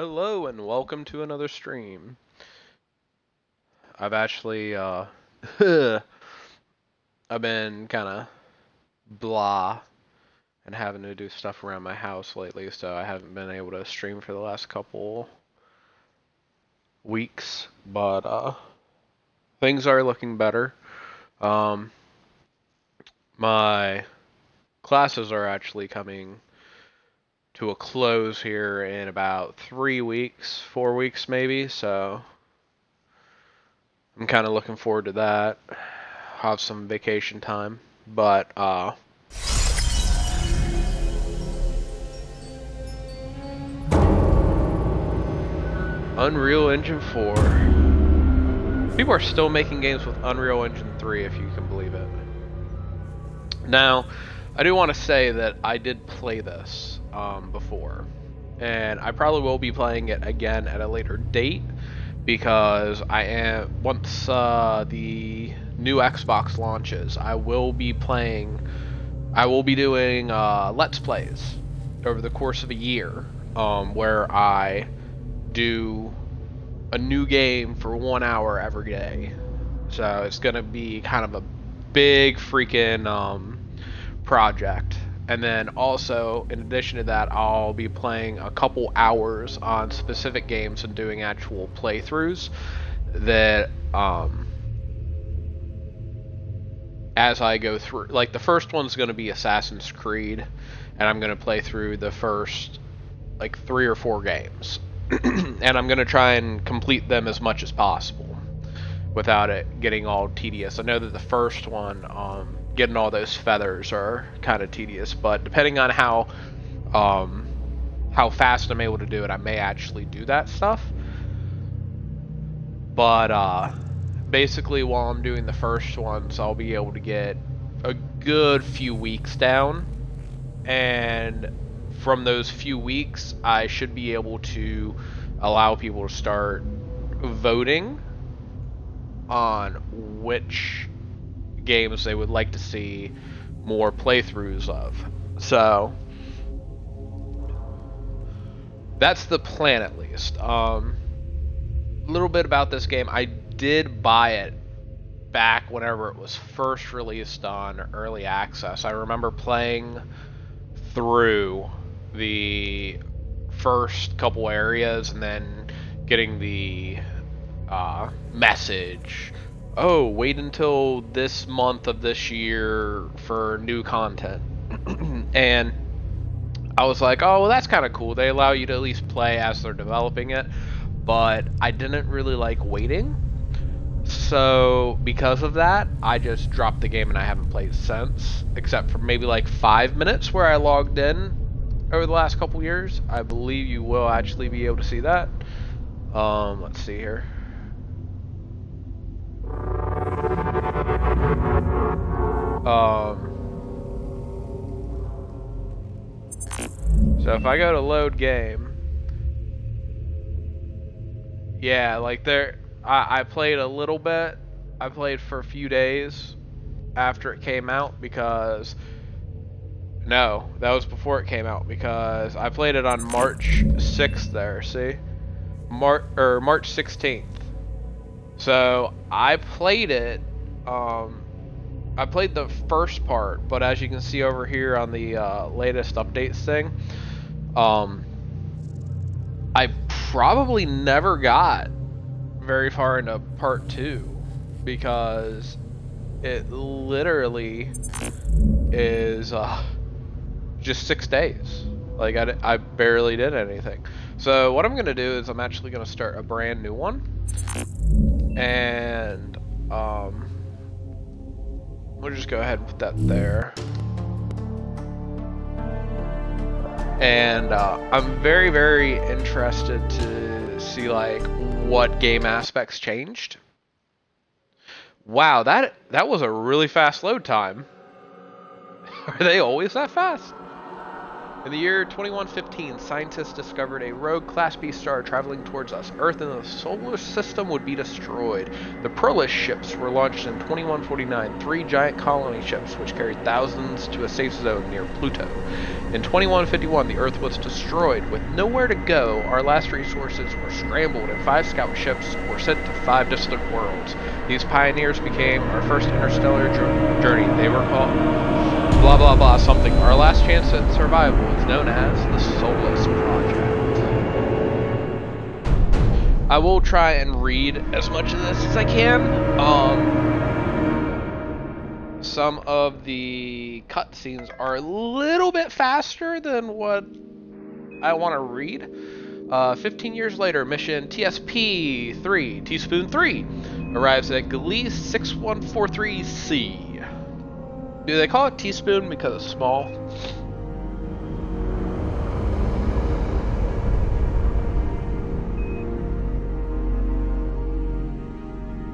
Hello and welcome to another stream. I've actually I've been kind of blah and having to do stuff around my house lately, so I haven't been able to stream for the last couple weeks, but things are looking better. Um my classes are actually coming to a close here in about 3 weeks, 4 weeks maybe, so I'm kind of looking forward to that. Have some vacation time, but Unreal Engine 4. People are still making games with Unreal Engine 3, if you can believe it. Now, I do want to say that I did play this before, and I probably will be playing it again at a later date because once the new Xbox launches, I will be doing Let's Plays over the course of a year, where I do a new game for 1 hour every day. So it's gonna be kind of a big freaking project. And then also, in addition to that, I'll be playing a couple hours on specific games and doing actual playthroughs that as I go through. Like, the first one's going to be Assassin's Creed, and I'm going to play through the first, like, 3 or 4 games. And I'm going to try and complete them as much as possible without it getting all tedious. I know that the first one, getting all those feathers are kind of tedious, but depending on how fast I'm able to do it, I may actually do that stuff. But basically, while I'm doing the first ones, I'll be able to get a good few weeks down, and from those few weeks, I should be able to allow people to start voting on which games they would like to see more playthroughs of. So that's the plan, at least. A little bit about this game. I did buy it back whenever it was first released on early access. I remember playing through the first couple areas and then getting the message, oh, wait until this month of this year for new content. And I was like, oh, well, that's kind of cool. They allow you to at least play as they're developing it, but I didn't really like waiting. So because of that, I just dropped the game and I haven't played since, except for maybe like 5 minutes where I logged in over the last couple years. I believe you will actually be able to see that. Let's see here. So if I go to load game, yeah, like I played a little bit. I played for a few days after it came out because, no, that was before it came out because I played it on March 6th there, see? March 16th. So I played it, I played the first part, but as you can see over here on the latest updates thing, I probably never got very far into part 2 because it literally is just 6 days. Like, I barely did anything. So what I'm gonna do is I'm actually gonna start a brand new one, and we'll just go ahead and put that there. And I'm very, very interested to see like what game aspects changed. Wow, that was a really fast load time. Are they always that fast? In the year 2115, scientists discovered a rogue Class B star traveling towards us. Earth and the Solus system would be destroyed. The Perlis ships were launched in 2149, three giant colony ships which carried thousands to a safe zone near Pluto. In 2151, the Earth was destroyed. With nowhere to go, our last resources were scrambled, and 5 scout ships were sent to 5 distant worlds. These pioneers became our first interstellar journey. They were called blah blah blah something. Our last chance at survival is known as the Solus Project. I will try and read as much of this as I can. Some of the cutscenes are a little bit faster than what I want to read. 15 years later, mission TSP-3, Teaspoon 3, arrives at Gliese 6143C. Do they call it teaspoon because it's small?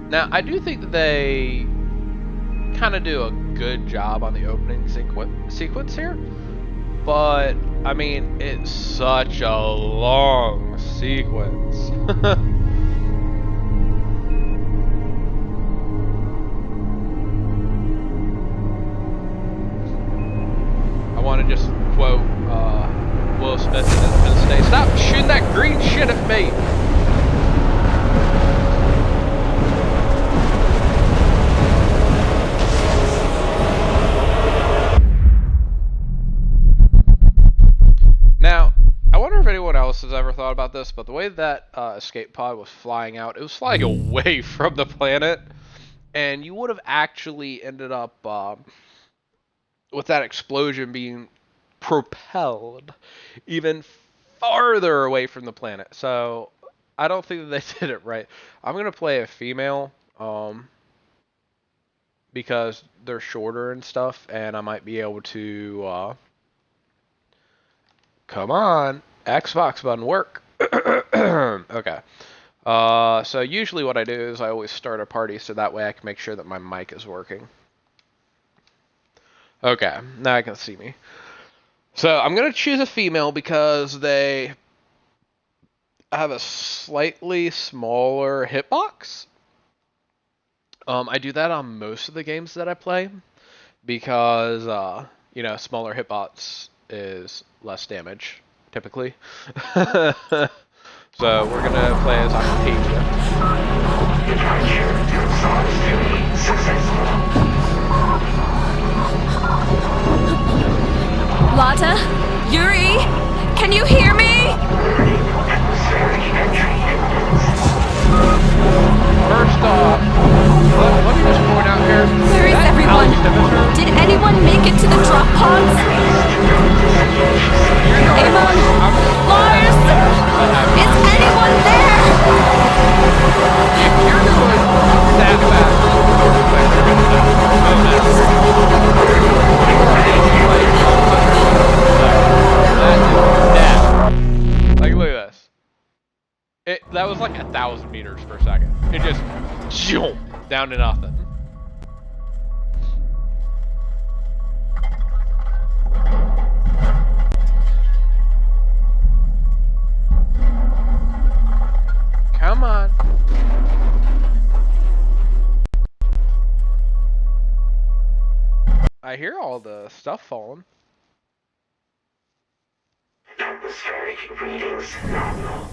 Now, I do think that they kind of do a good job on the opening sequence here. But, I mean, it's such a long sequence. I want to just quote Will Smith in Independence Day. Stop shooting that green shit at me! Now, I wonder if anyone else has ever thought about this, but the way that escape pod was flying out, it was flying away from the planet, and you would have actually ended up with that explosion being propelled even farther away from the planet. So I don't think that they did it right. I'm gonna play a female because they're shorter and stuff, and I might be able to come on, Xbox button work. Okay. So usually what I do is I always start a party so that way I can make sure that my mic is working. Okay, now I can see me. So I'm going to choose a female because they have a slightly smaller hitbox. I do that on most of the games that I play because, smaller hitbox is less damage, typically. So we're going to play as Octavia. Lotta? Yuri? Can you hear me? First off, let me just point out here. Where is everyone? Did anyone make it to the drop pods? Avon? Lars? Is anyone there? You're doing that fast. Like, look at this. That was like 1,000 meters per second. It just down to nothing. Come on. I hear all the stuff falling. Atmospheric readings nominal.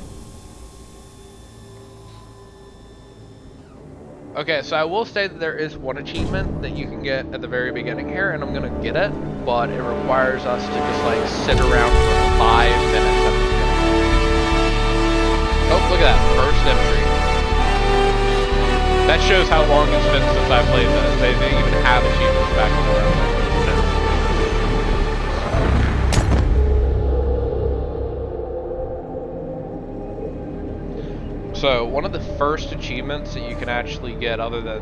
Okay, so I will say that there is one achievement that you can get at the very beginning here, and I'm gonna get it, but it requires us to just like sit around for 5 minutes at the beginning. Oh, look at that, first entry. That shows how long it's been since I played this. They didn't even have achievements back in the day. So, one of the first achievements that you can actually get other than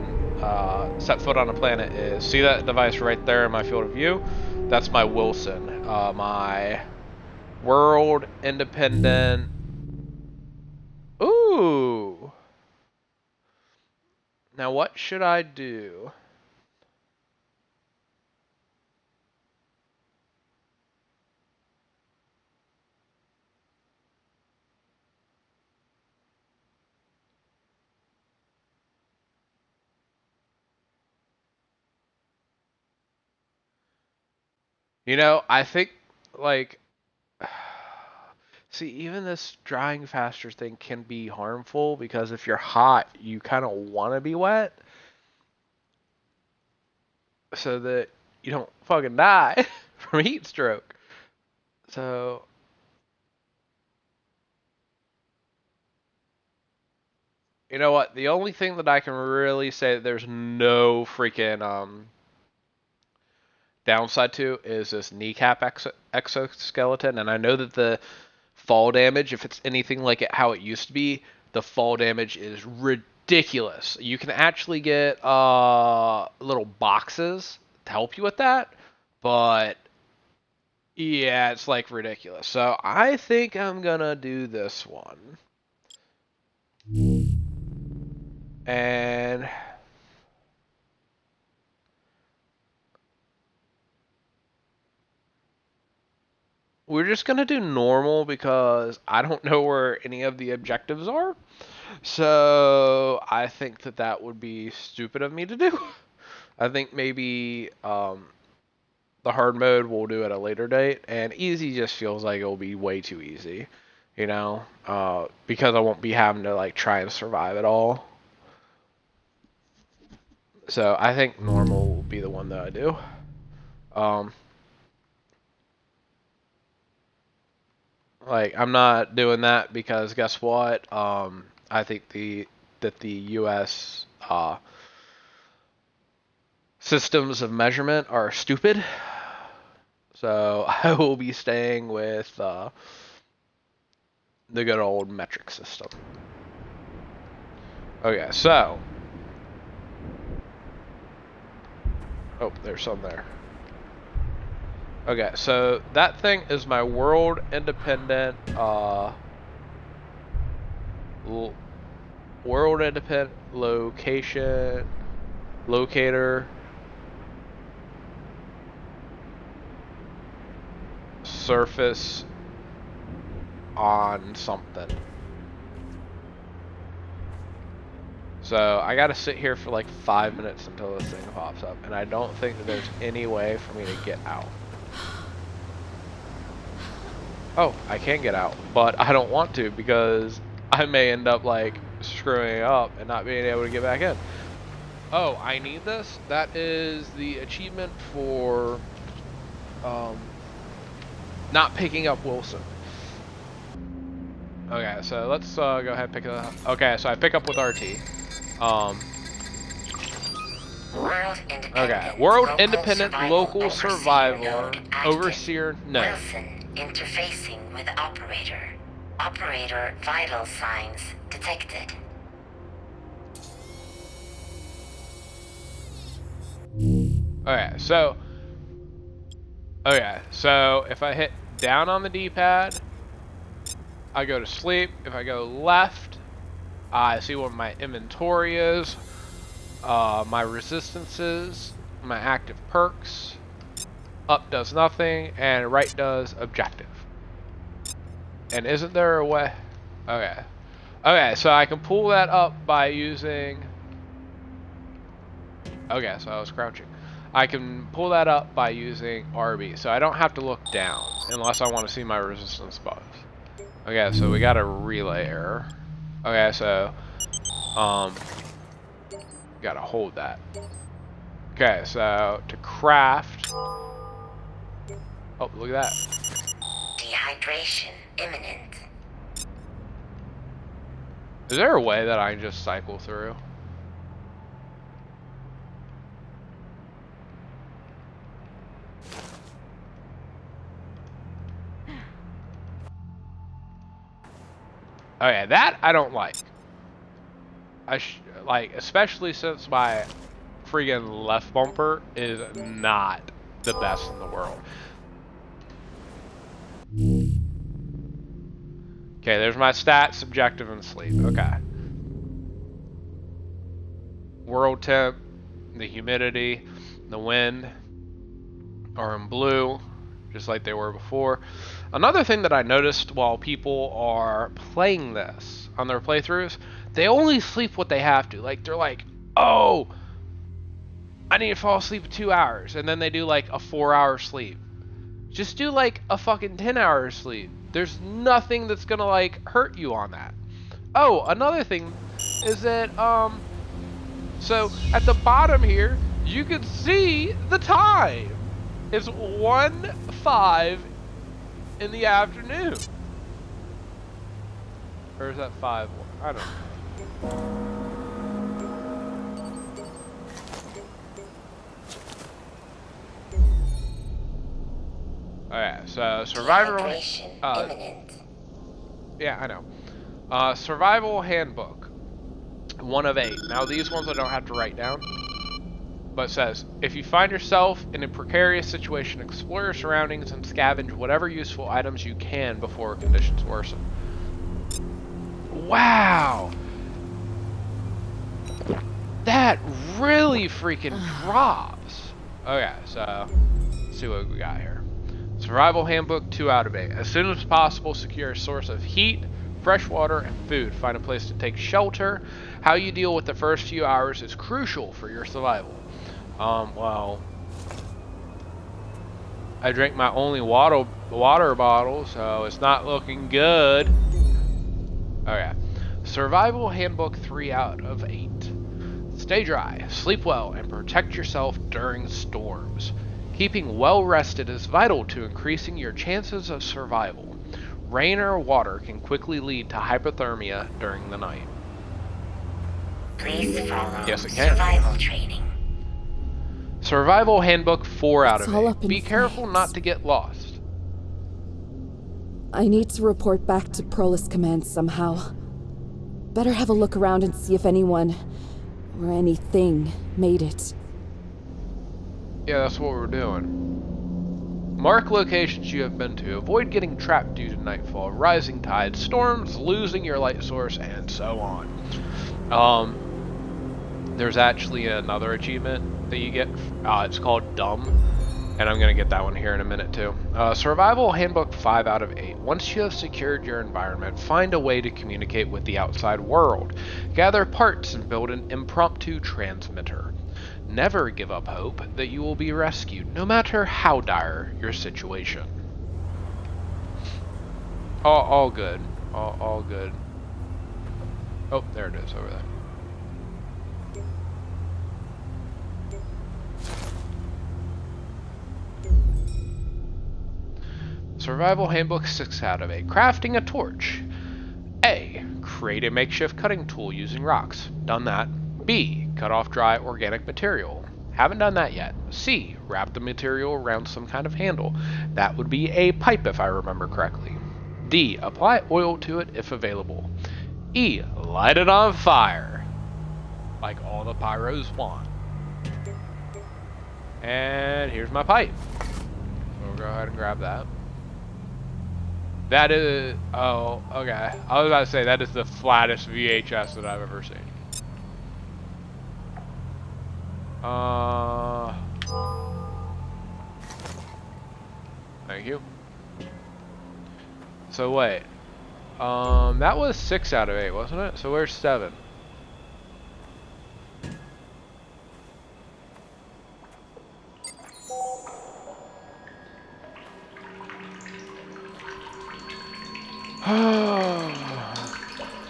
set foot on a planet is, see that device right there in my field of view? That's my Wilson, my world independent. Ooh! Now what should I do? I think like see, even this drying faster thing can be harmful because if you're hot, you kind of want to be wet so that you don't fucking die from heat stroke. So, you know what? The only thing that I can really say that there's no freaking downside to is this kneecap exoskeleton, and I know that the fall damage, if it's anything like how it used to be, the fall damage is ridiculous. You can actually get little boxes to help you with that, but yeah, it's like ridiculous. So I think I'm gonna do this one. And we're just gonna do normal because I don't know where any of the objectives are. So I think that that would be stupid of me to do. I think maybe the hard mode we'll do at a later date, and easy just feels like it'll be way too easy, because I won't be having to like try and survive at all. So I think normal will be the one that I do. Um, like I'm not doing that because guess what? I think that the U.S. Systems of measurement are stupid. So I will be staying with the good old metric system. Okay, so. Oh, there's some there. Okay, so that thing is my world independent, world independent locator, surface on something. So I gotta sit here for like 5 minutes until this thing pops up, and I don't think that there's any way for me to get out. Oh, I can get out, but I don't want to because I may end up like screwing it up and not being able to get back in. Oh, I need this? That is the achievement for not picking up Wilson. Okay, so let's go ahead and pick it up. Okay, so I pick up with RT. World Independent Local Survivor Overseer No. Wilson interfacing with operator. Operator vital signs detected. Okay, so if I hit down on the D-pad, I go to sleep. If I go left, I see what my inventory is, my resistances, my active perks. Up does nothing, and right does objective. And isn't there a way? Okay. Okay, so I can pull that up by using... Okay, so I was crouching. I can pull that up by using RB, so I don't have to look down, unless I want to see my resistance buffs. Okay, so we got a relay error. Okay, so, gotta hold that. Okay, so to craft. Oh, look at that. Dehydration imminent. Is there a way that I can just cycle through? Okay, that I don't like. Like, especially since my freaking left bumper is not the best in the world. Okay, there's my stats, subjective, and sleep. Okay. World temp, the humidity, the wind are in blue, just like they were before. Another thing that I noticed while people are playing this on their playthroughs, they only sleep what they have to. Like, they're like, oh, I need to fall asleep 2 hours. And then they do like a 4-hour sleep. Just do like a fucking 10 hours sleep. There's nothing that's gonna like hurt you on that. Oh, another thing is that, so at the bottom here, you can see the time. It's 1:05 in the afternoon. Or is that 5? I don't know. Alright, so survival. Imminent. Yeah, I know. Survival handbook. 1 of 8. Now these ones I don't have to write down. But it says, if you find yourself in a precarious situation, explore your surroundings and scavenge whatever useful items you can before conditions worsen. Wow! That really freaking drops. Okay, so let's see what we got here. Survival handbook 2 out of 8. As soon as possible, secure a source of heat, fresh water, and food. Find a place to take shelter. How you deal with the first few hours is crucial for your survival. Well, I drank my only water bottle, so it's not looking good. Okay. Survival handbook 3 out of 8. Stay dry, sleep well, and protect yourself during storms. Keeping well rested is vital to increasing your chances of survival. Rain or water can quickly lead to hypothermia during the night. Please follow Yes, it can. survival training. Survival handbook 4 out It's all of up 8. in Be careful flames. not to get lost. I need to report back to Solus Command somehow. Better have a look around and see if anyone or anything made it. Yeah, that's what we're doing. Mark locations you have been to. Avoid getting trapped due to nightfall, rising tide, storms, losing your light source, and so on. There's actually another achievement that you get. It's called Dumb, and I'm going to get that one here in a minute too. Survival Handbook 5 out of 8. Once you have secured your environment, find a way to communicate with the outside world. Gather parts and build an impromptu transmitter. Never give up hope that you will be rescued, no matter how dire your situation. All good. All good. Oh, there it is over there. Survival Handbook 6 out of 8. Crafting a torch. A. Create a makeshift cutting tool using rocks. Done that. B. Cut off dry organic material. Haven't done that yet. C. Wrap the material around some kind of handle. That would be a pipe if I remember correctly. D. Apply oil to it if available. E. Light it on fire. Like all the pyros want. And here's my pipe. So we'll go ahead and grab that. That is... Oh, okay. I was about to say, that is the flattest VHS that I've ever seen. Thank you. So wait. That was 6 out of 8, wasn't it? So where's 7?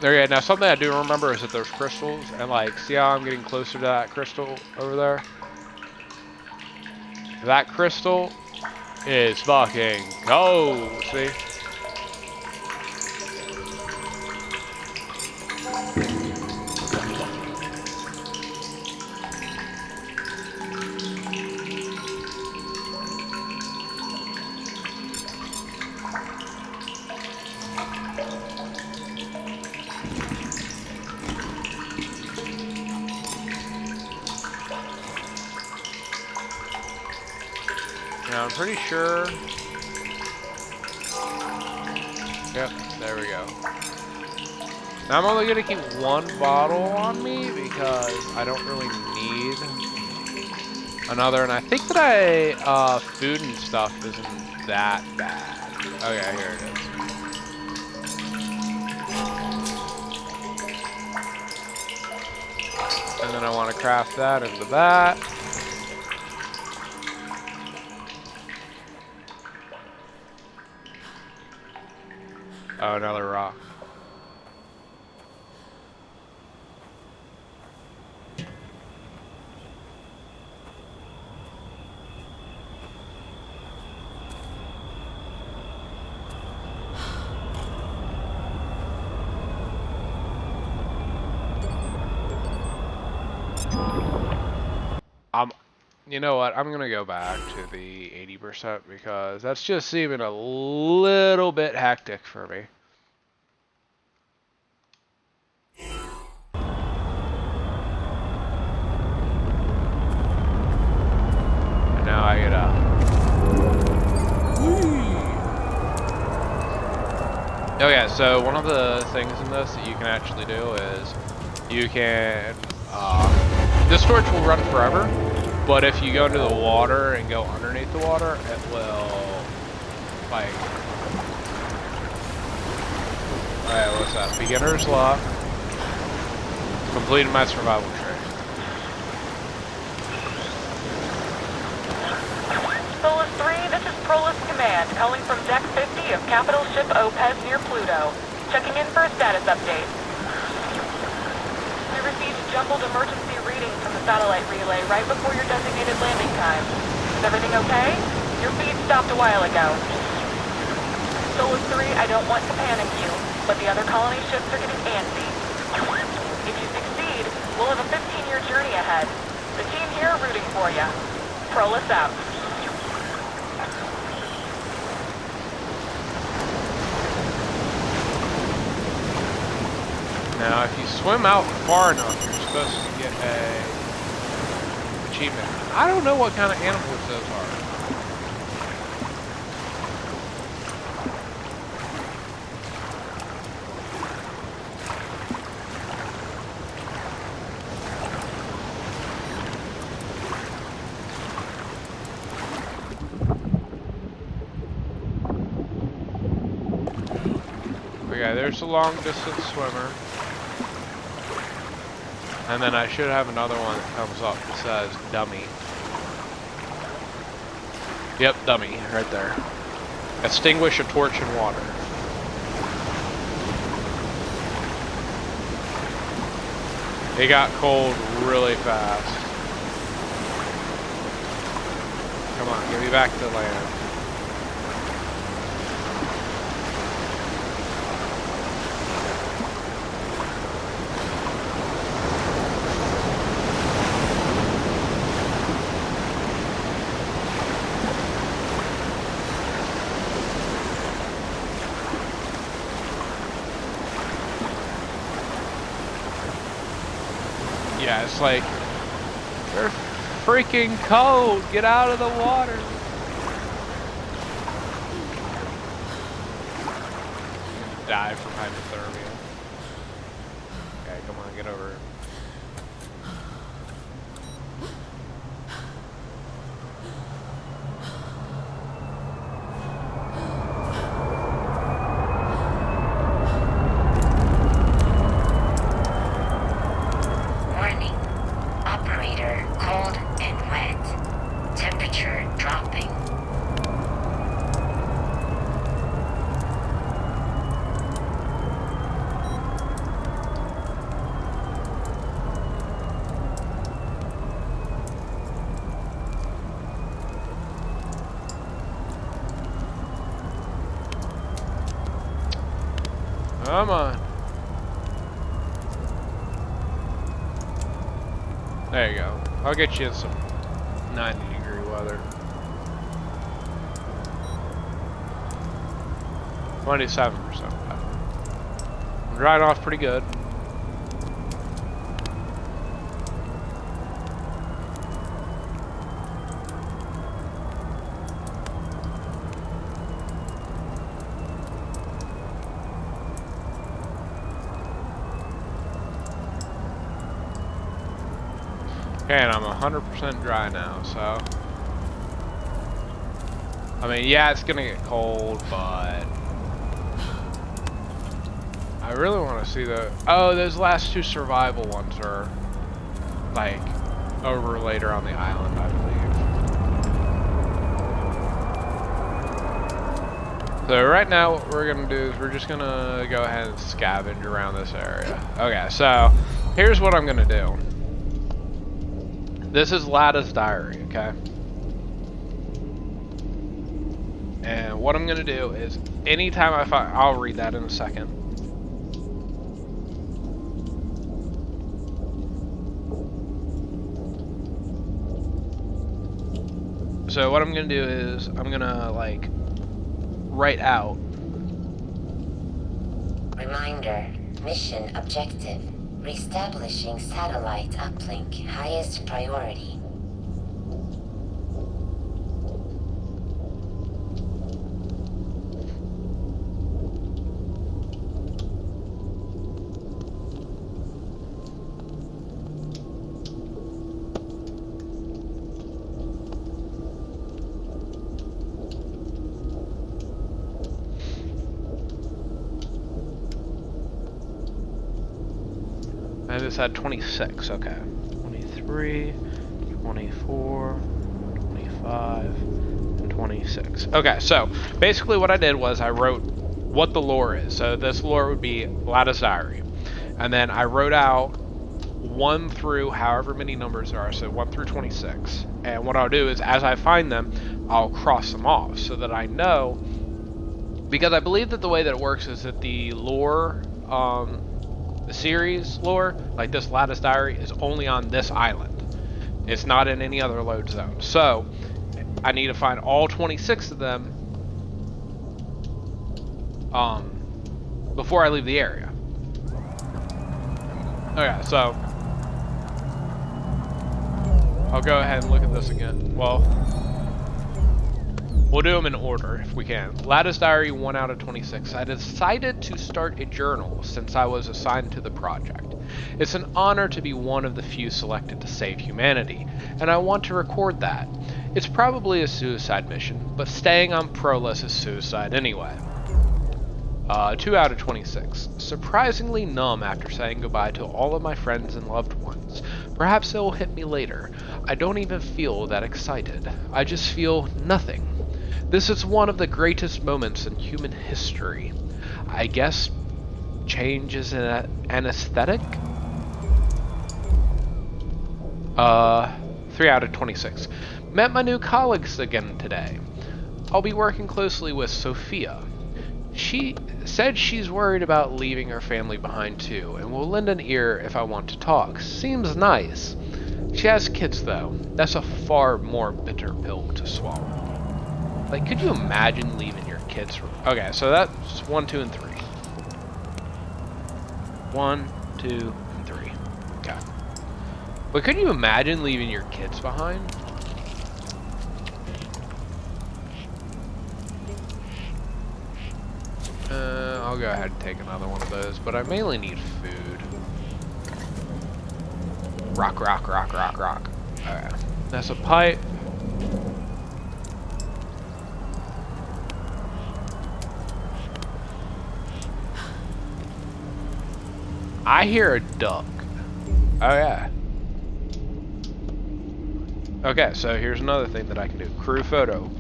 Okay, now something I do remember is that there's crystals, and like, see how I'm getting closer to that crystal over there? That crystal is fucking gold, see? Now I'm pretty sure. Yep, there we go. Now I'm only gonna keep 1 bottle on me because I don't really need another, and I think that food and stuff isn't that bad. Okay, here it is. And then I want to craft that into that. Oh, another rock. You know what? I'm gonna go back to the 80% because that's just seeming a little bit hectic for me. And now I get up. Okay, so one of the things in this that you can actually do is you can this torch will run forever. But if you go into the water and go underneath the water, it will, like, alright, what's that? Beginner's luck. Completed my survival trick. Solus 3, this is Solus Command, calling from Deck 50 of capital ship Opez near Pluto. Checking in for a status update. We received jumbled emergency readings from the satellite relay right before your designated landing time. Is everything okay? Your feed stopped a while ago. Solus 3, I don't want to panic you, but the other colony ships are getting antsy. If you succeed, we'll have a 15-year journey ahead. The team here are rooting for you. Solus out. Now, if you swim out far enough, you're supposed to get a achievement. I don't know what kind of animals those are. Okay, there's a long distance swimmer. And then I should have another one that comes up that says dummy. Yep, dummy, right there. Extinguish a torch in water. It got cold really fast. Come on, get me back to land. Yeah, it's like, they're freaking cold. Get out of the water. Die from hypothermia. Okay, come on, get over it. Come on. There you go. I'll get you some 90-degree weather. 27%. I'm drying off pretty good. Okay, and I'm 100% dry now, so... I mean, yeah, it's gonna get cold, but... I really want to see the... Oh, those last two survival ones are... like, over later on the island, I believe. So right now what we're gonna do is we're just gonna go ahead and scavenge around this area. Okay, so here's what I'm gonna do. This is Lada's diary, okay? And what I'm gonna do is anytime I find, I'll read that in a second. So what I'm gonna do is I'm gonna like write out. Reminder, mission objective. Reestablishing satellite uplink, highest priority. I just had 26, okay. 23, 24, 25, and 26. Okay, so basically what I did was I wrote what the lore is. So this lore would be Lada's diary. And then I wrote out 1 through however many numbers there are, so 1 through 26. And what I'll do is as I find them, I'll cross them off so that I know, because I believe that the way that it works is that the lore, the series lore, like this Lada's diary, is only on this island. It's not in any other load zone. So I need to find all 26 of them before I leave the area. Okay, so I'll go ahead and look at this again. Well, we'll do them in order if we can. Lada's diary 1 out of 26. I decided to start a journal since I was assigned to the project. It's an honor to be one of the few selected to save humanity, and I want to record that. It's probably a suicide mission, but staying on Solus is suicide anyway. 2 out of 26. Surprisingly numb after saying goodbye to all of my friends and loved ones. Perhaps it will hit me later. I don't even feel that excited. I just feel nothing. This is one of the greatest moments in human history. I guess change is an aesthetic? 3 out of 26. Met my new colleagues again today. I'll be working closely with Sophia. She said she's worried about leaving her family behind too, and will lend an ear if I want to talk. Seems nice. She has kids though. That's a far more bitter pill to swallow. Like, could you imagine leaving your kids for... Okay, so that's 1, 2, and 3. 1, 2, and 3. Okay. But could you imagine leaving your kids behind? I'll go ahead and take another one of those, but I mainly need food. Rock, rock, rock, rock, rock. Alright. That's a pipe. I hear a duck. Oh yeah. Okay, so here's another thing that I can do. Crew photo.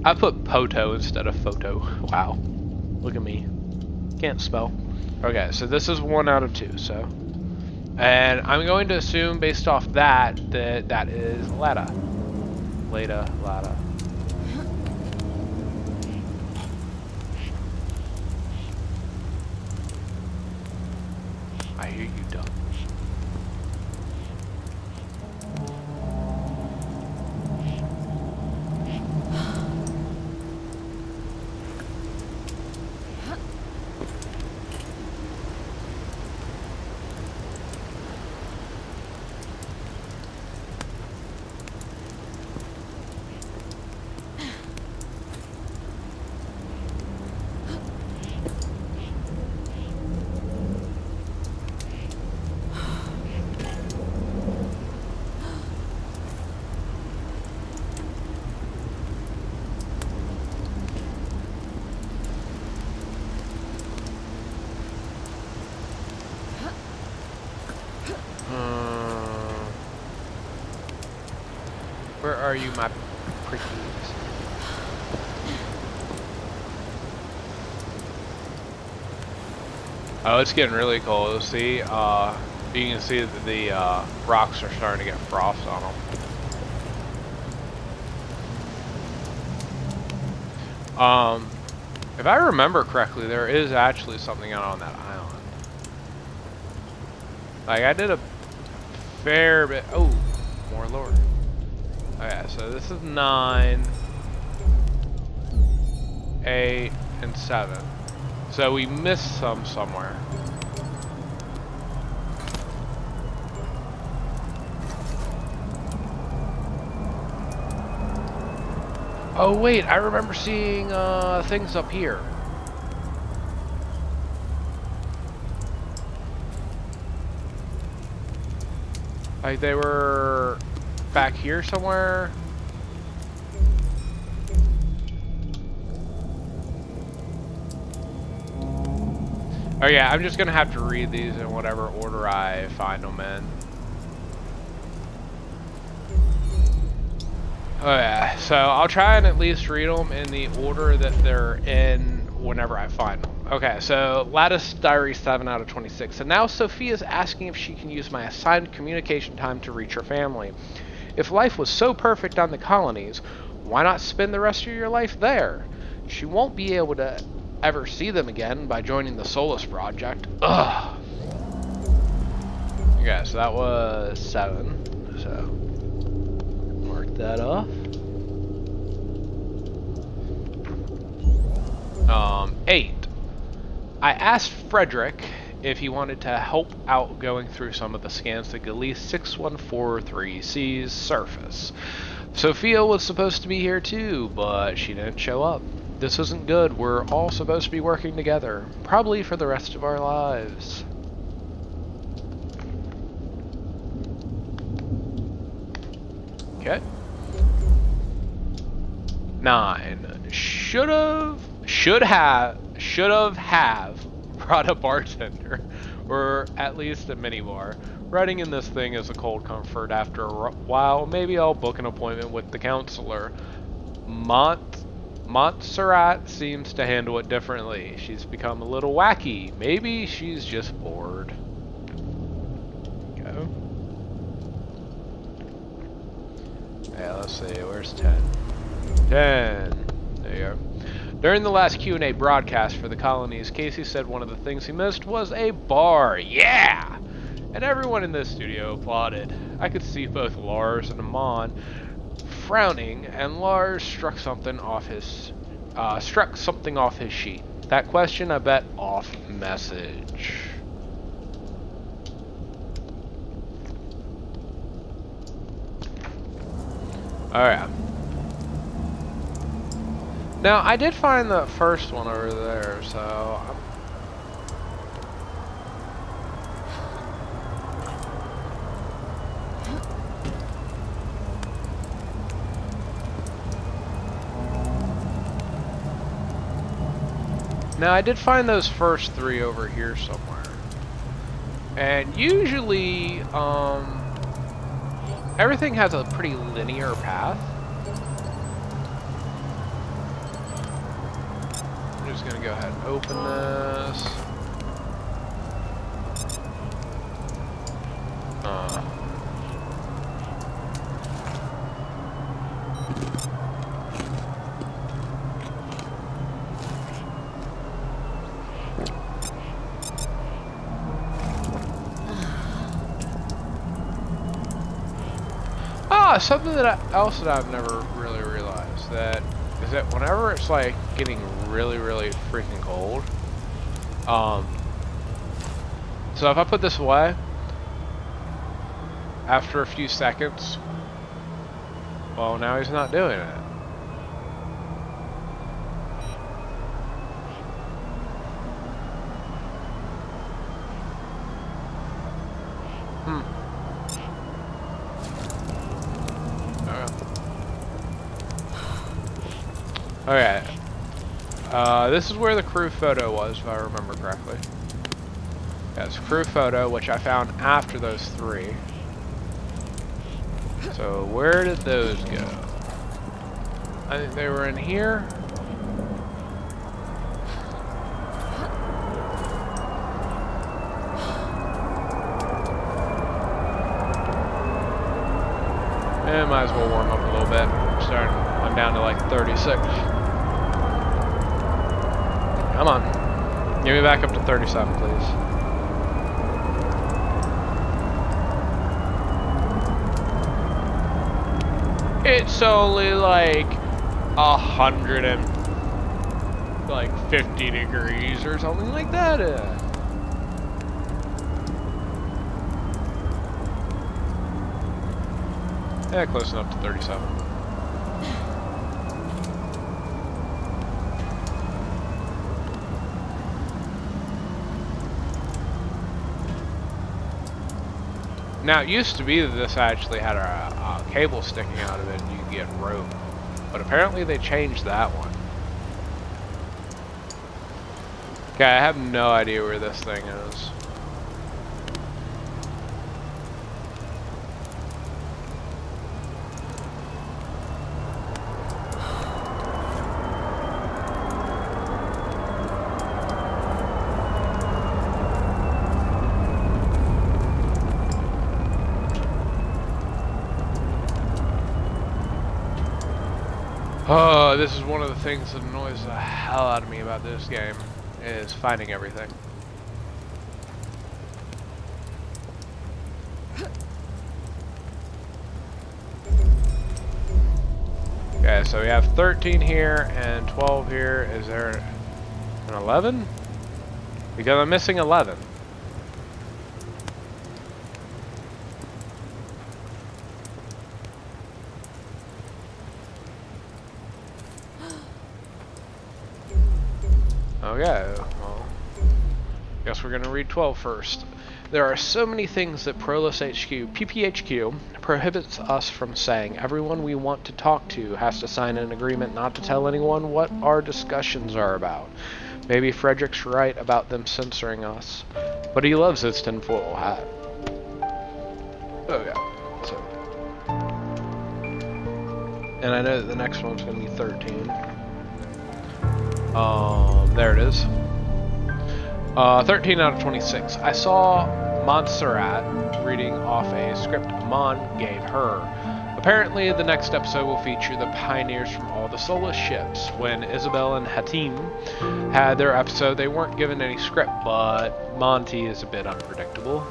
I put poto instead of photo. Wow. Look at me. Can't spell. Okay, so this is 1 out of 2, so. And I'm going to assume based off that that is Lada. Lada. I hear you, duck. are you, my pretties? Oh, it's getting really cold. See, you can see that the rocks are starting to get frost on them. If I remember correctly, there is actually something out on that island. Like, I did a fair bit. Oh, more lore. Okay, so this is 9, 8, and 7. So we missed some somewhere. Oh wait, I remember seeing things up here. Like they were back here somewhere. Oh yeah, I'm just gonna have to read these in whatever order I find them in. Oh yeah, so I'll try and at least read them in the order that they're in whenever I find them. Okay, so Lattice Diary 7 out of 26. And now Sophia's asking if she can use my assigned communication time to reach her family. If life was so perfect on the colonies, why not spend the rest of your life there? She won't be able to ever see them again by joining the Solus project. Ugh. Okay, so that was 7. So mark that off. 8. I asked Frederick if he wanted to help out going through some of the scans to Gliese 6143C's surface. Sophia was supposed to be here too, but she didn't show up. This isn't good. We're all supposed to be working together, probably for the rest of our lives. Okay. 9. Should have brought a bartender, or at least a minibar. Writing in this thing is a cold comfort. After a while, maybe I'll book an appointment with the counselor. Montserrat seems to handle it differently. She's become a little wacky. Maybe she's just bored. Go. Yeah, let's see. Where's 10? 10. There you go. During the last Q&A broadcast for the colonies, Casey said one of the things he missed was a bar. Yeah! And everyone in the studio applauded. I could see both Lars and Amon frowning, and Lars struck something off his sheet. That question, I bet, off message. Alright. Now, I did find the first one over there, so Now, I did find those first 3 over here somewhere. And usually, everything has a pretty linear path. I'm just gonna go ahead and open this. Something else that I've never really realized is that whenever it's like getting really freaking cold, so if I put this away after a few seconds, well, now he's not doing it. Okay. This is where the crew photo was, if I remember correctly. Yes, crew photo, which I found after those 3. So where did those go? I think they were in here. And might as well warm up a little bit. I'm down to like 36. Come on. Get me back up to 37, please. It's only like 150 degrees or something like that. Yeah, close enough to 37. Now, it used to be that this actually had a cable sticking out of it and you could get rope. But apparently they changed that one. Okay, I have no idea where this thing is. Oh, this is one of the things that annoys the hell out of me about this game, is finding everything. Okay, so we have 13 here and 12 here. Is there an 11? Because I'm missing 11. Okay, well, guess we're gonna read 12 first. There are so many things that Prolus HQ, PPHQ, prohibits us from saying. Everyone we want to talk to has to sign an agreement not to tell anyone what our discussions are about. Maybe Frederick's right about them censoring us, but he loves his tinfoil hat. Okay, so. And I know that the next one's gonna be 13. There it is. 13 out of 26. I saw Montserrat reading off a script Mon gave her. Apparently, the next episode will feature the pioneers from all the Solus ships. When Isabel and Hatim had their episode, they weren't given any script, but Monty is a bit unpredictable.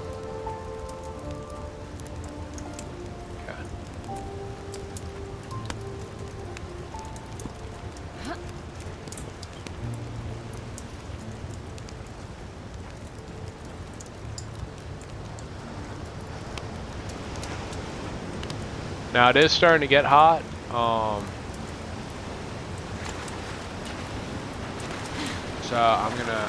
Now it is starting to get hot. So I'm gonna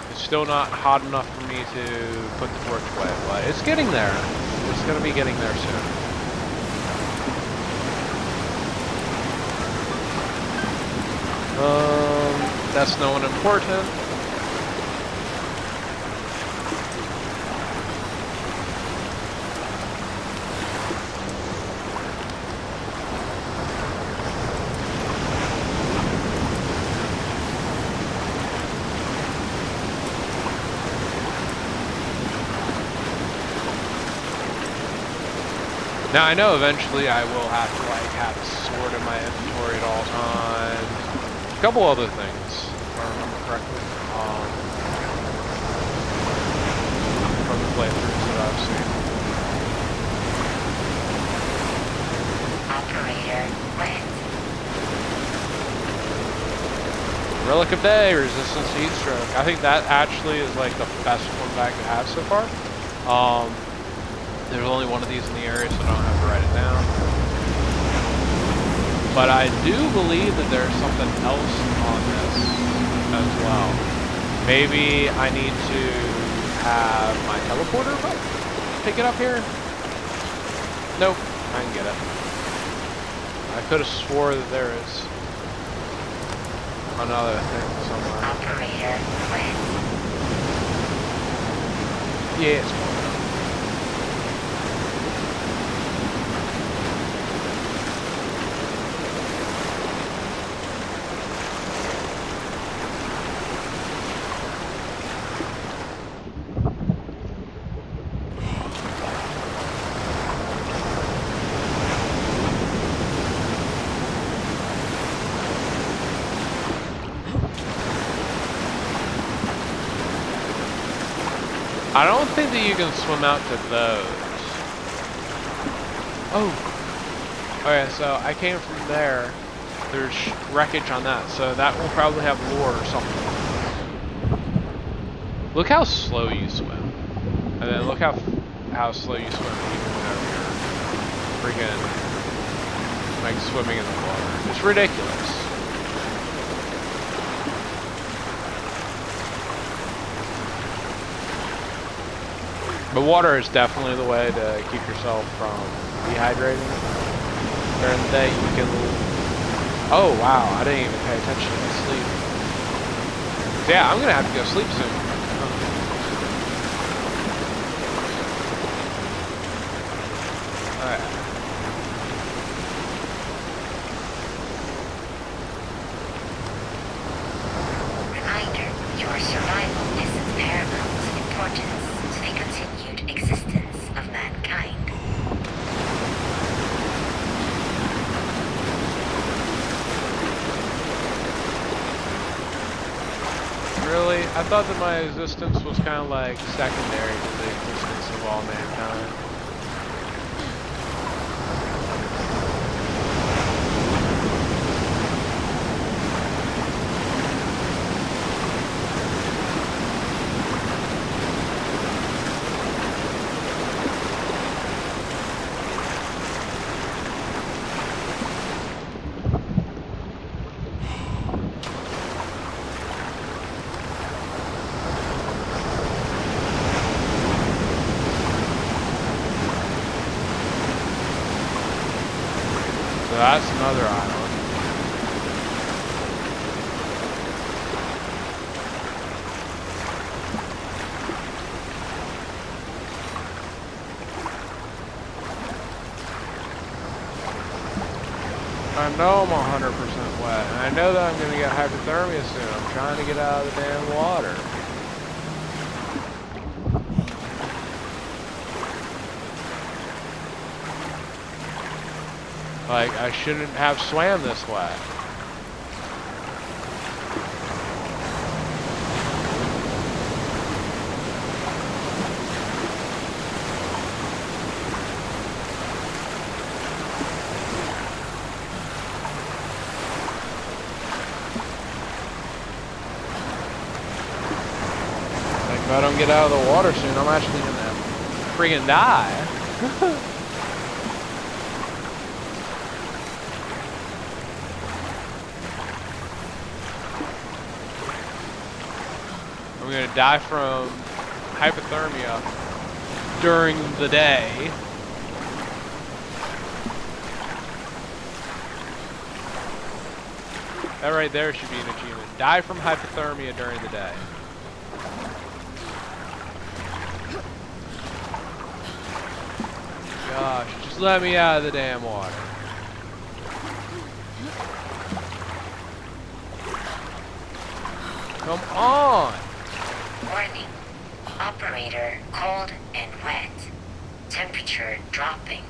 it's still not hot enough for me to put the torch away, but it's getting there. It's gonna be getting there soon. That's no one important. Now I know eventually I will have to like have a sword in my inventory at all times. A couple other things, if I remember correctly, from the playthroughs that I've seen. Operator, wet. Relic of Day, resistance to heat stroke. I think that actually is like the best one that I could have so far. There's only one of these in the area, so I don't have to write it down. But I do believe that there's something else on this as well. Maybe I need to have my teleporter pick it up here? Nope, I can get it. I could have swore that there is another thing somewhere. Operator, wet. Yeah, it's I don't think that you can swim out to those. Oh. Okay, so I came from there. There's wreckage on that, so that will probably have lore or something. Look how slow you swim. And then look how slow you swim even whenever you're freaking like swimming in the water. It's ridiculous. But water is definitely the way to keep yourself from dehydrating. During the day, you can... Oh, wow, I didn't even pay attention to my sleep. So yeah, I'm going to have to go sleep soon. Alright. Reminder, your survival is of paramount importance to the continued existence of mankind. Really? I thought that my existence was kind of like secondary to the existence of all mankind. So that's another island. I know I'm 100% wet, and I know that I'm going to get hypothermia soon. I'm trying to get out of the damn water. Like, I shouldn't have swam this wet. Like, if I don't get out of the water soon, I'm actually gonna freaking die. I'm gonna die from hypothermia during the day. That right there should be an achievement. Die from hypothermia during the day. Gosh, just let me out of the damn water. Come on! Warning. Operator cold and wet. Temperature dropping.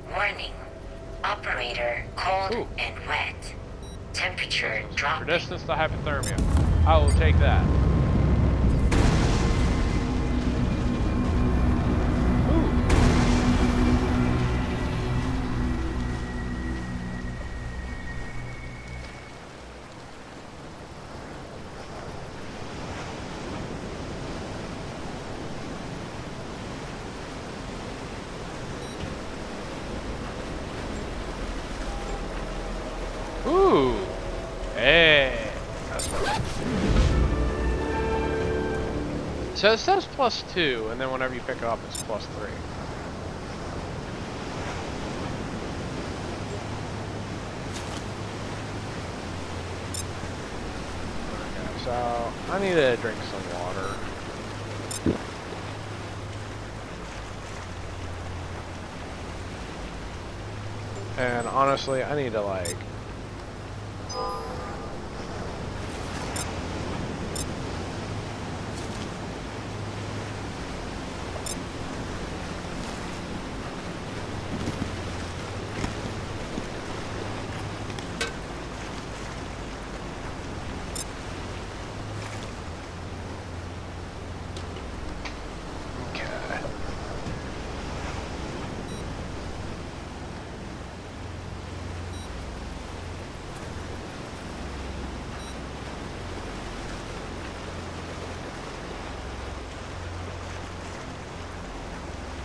Warning. Operator cold Ooh. and wet. Temperature dropping. Resistance to hypothermia. I will take that. So it says +2, and then whenever you pick it up, it's +3. Okay, so I need to drink some water. And honestly, I need to like... Okay.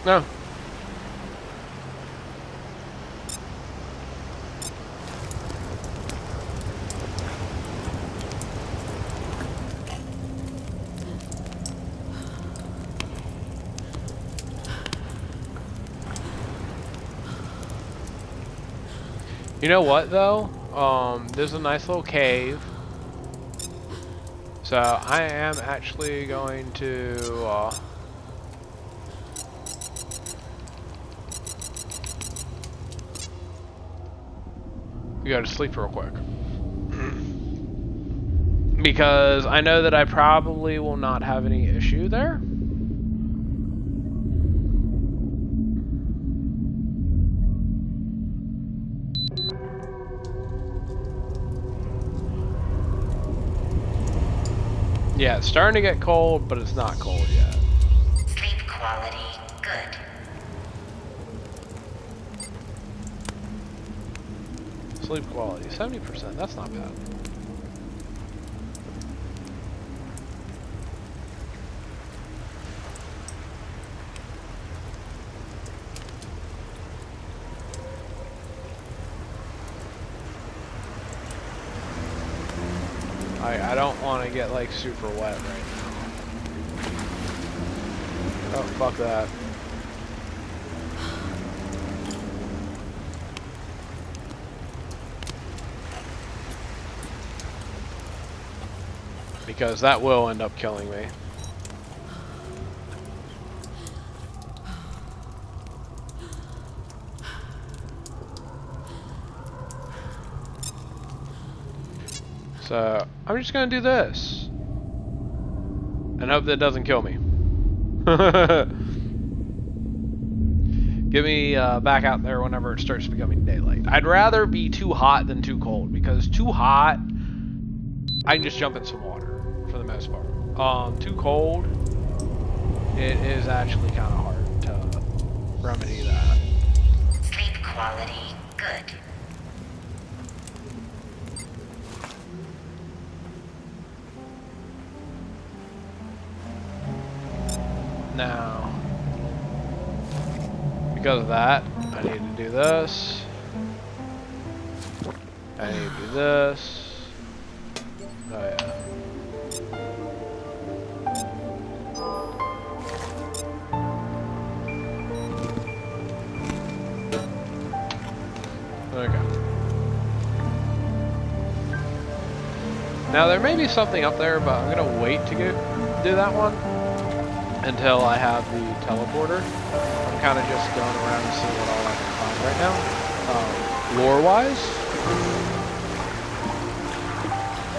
No. You know what though? There's a nice little cave. So I am actually going to go to sleep real quick. Because I know that I probably will not have any issue there. Yeah, it's starting to get cold, but it's not cold yet. Sleep quality good. Sleep quality, 70%, that's not bad. I don't want to get like super wet right now. Oh, fuck that. Because that will end up killing me. So I'm just gonna do this and hope that it doesn't kill me. Get me back out there whenever it starts becoming daylight. I'd rather be too hot than too cold, because too hot, I can just jump in some water for the most part. Too cold, it is actually kind of hard to remedy that. Sleep quality good. Now, because of that, I need to do this. I need to do this. Oh yeah. Okay. Now there may be something up there, but I'm gonna wait to do that one until I have the teleporter. I'm kind of just going around and seeing what all I can find right now. Lore-wise,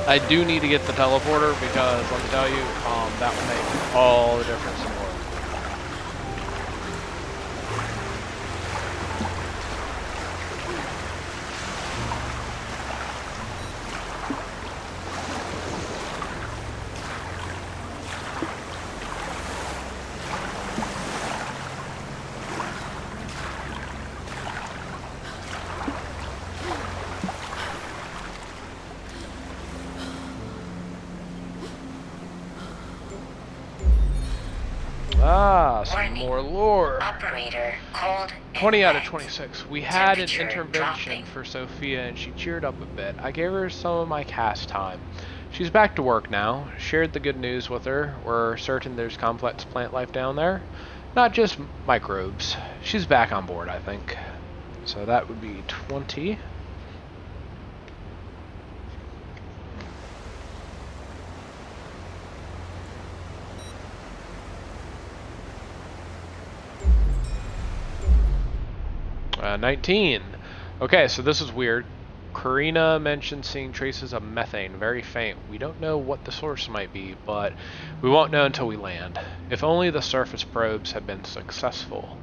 I do need to get the teleporter because, let me tell you, that will make all the difference in the world. Ah, some Warning. more lore. Operator cold. 20 out of and 26. We had an Temperature intervention dropping. for Sophia and she cheered up a bit. I gave her some of my cast time. She's back to work now. Shared the good news with her. We're certain there's complex plant life down there. Not just microbes. She's back on board, I think. So that would be 20. Uh, 19. Okay, so this is weird. Karina mentioned seeing traces of methane, very faint. We don't know what the source might be, but we won't know until we land. If only the surface probes had been successful,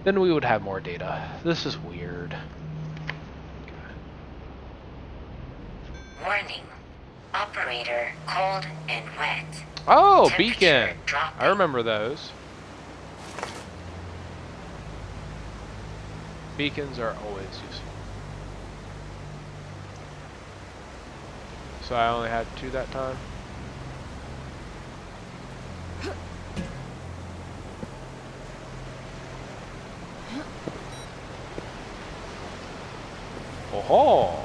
then we would have more data. This is weird. Warning. Operator cold and wet. Oh, Temperature beacon! dropping. I remember those. Beacons are always useful. So I only had 2 that time. Oh,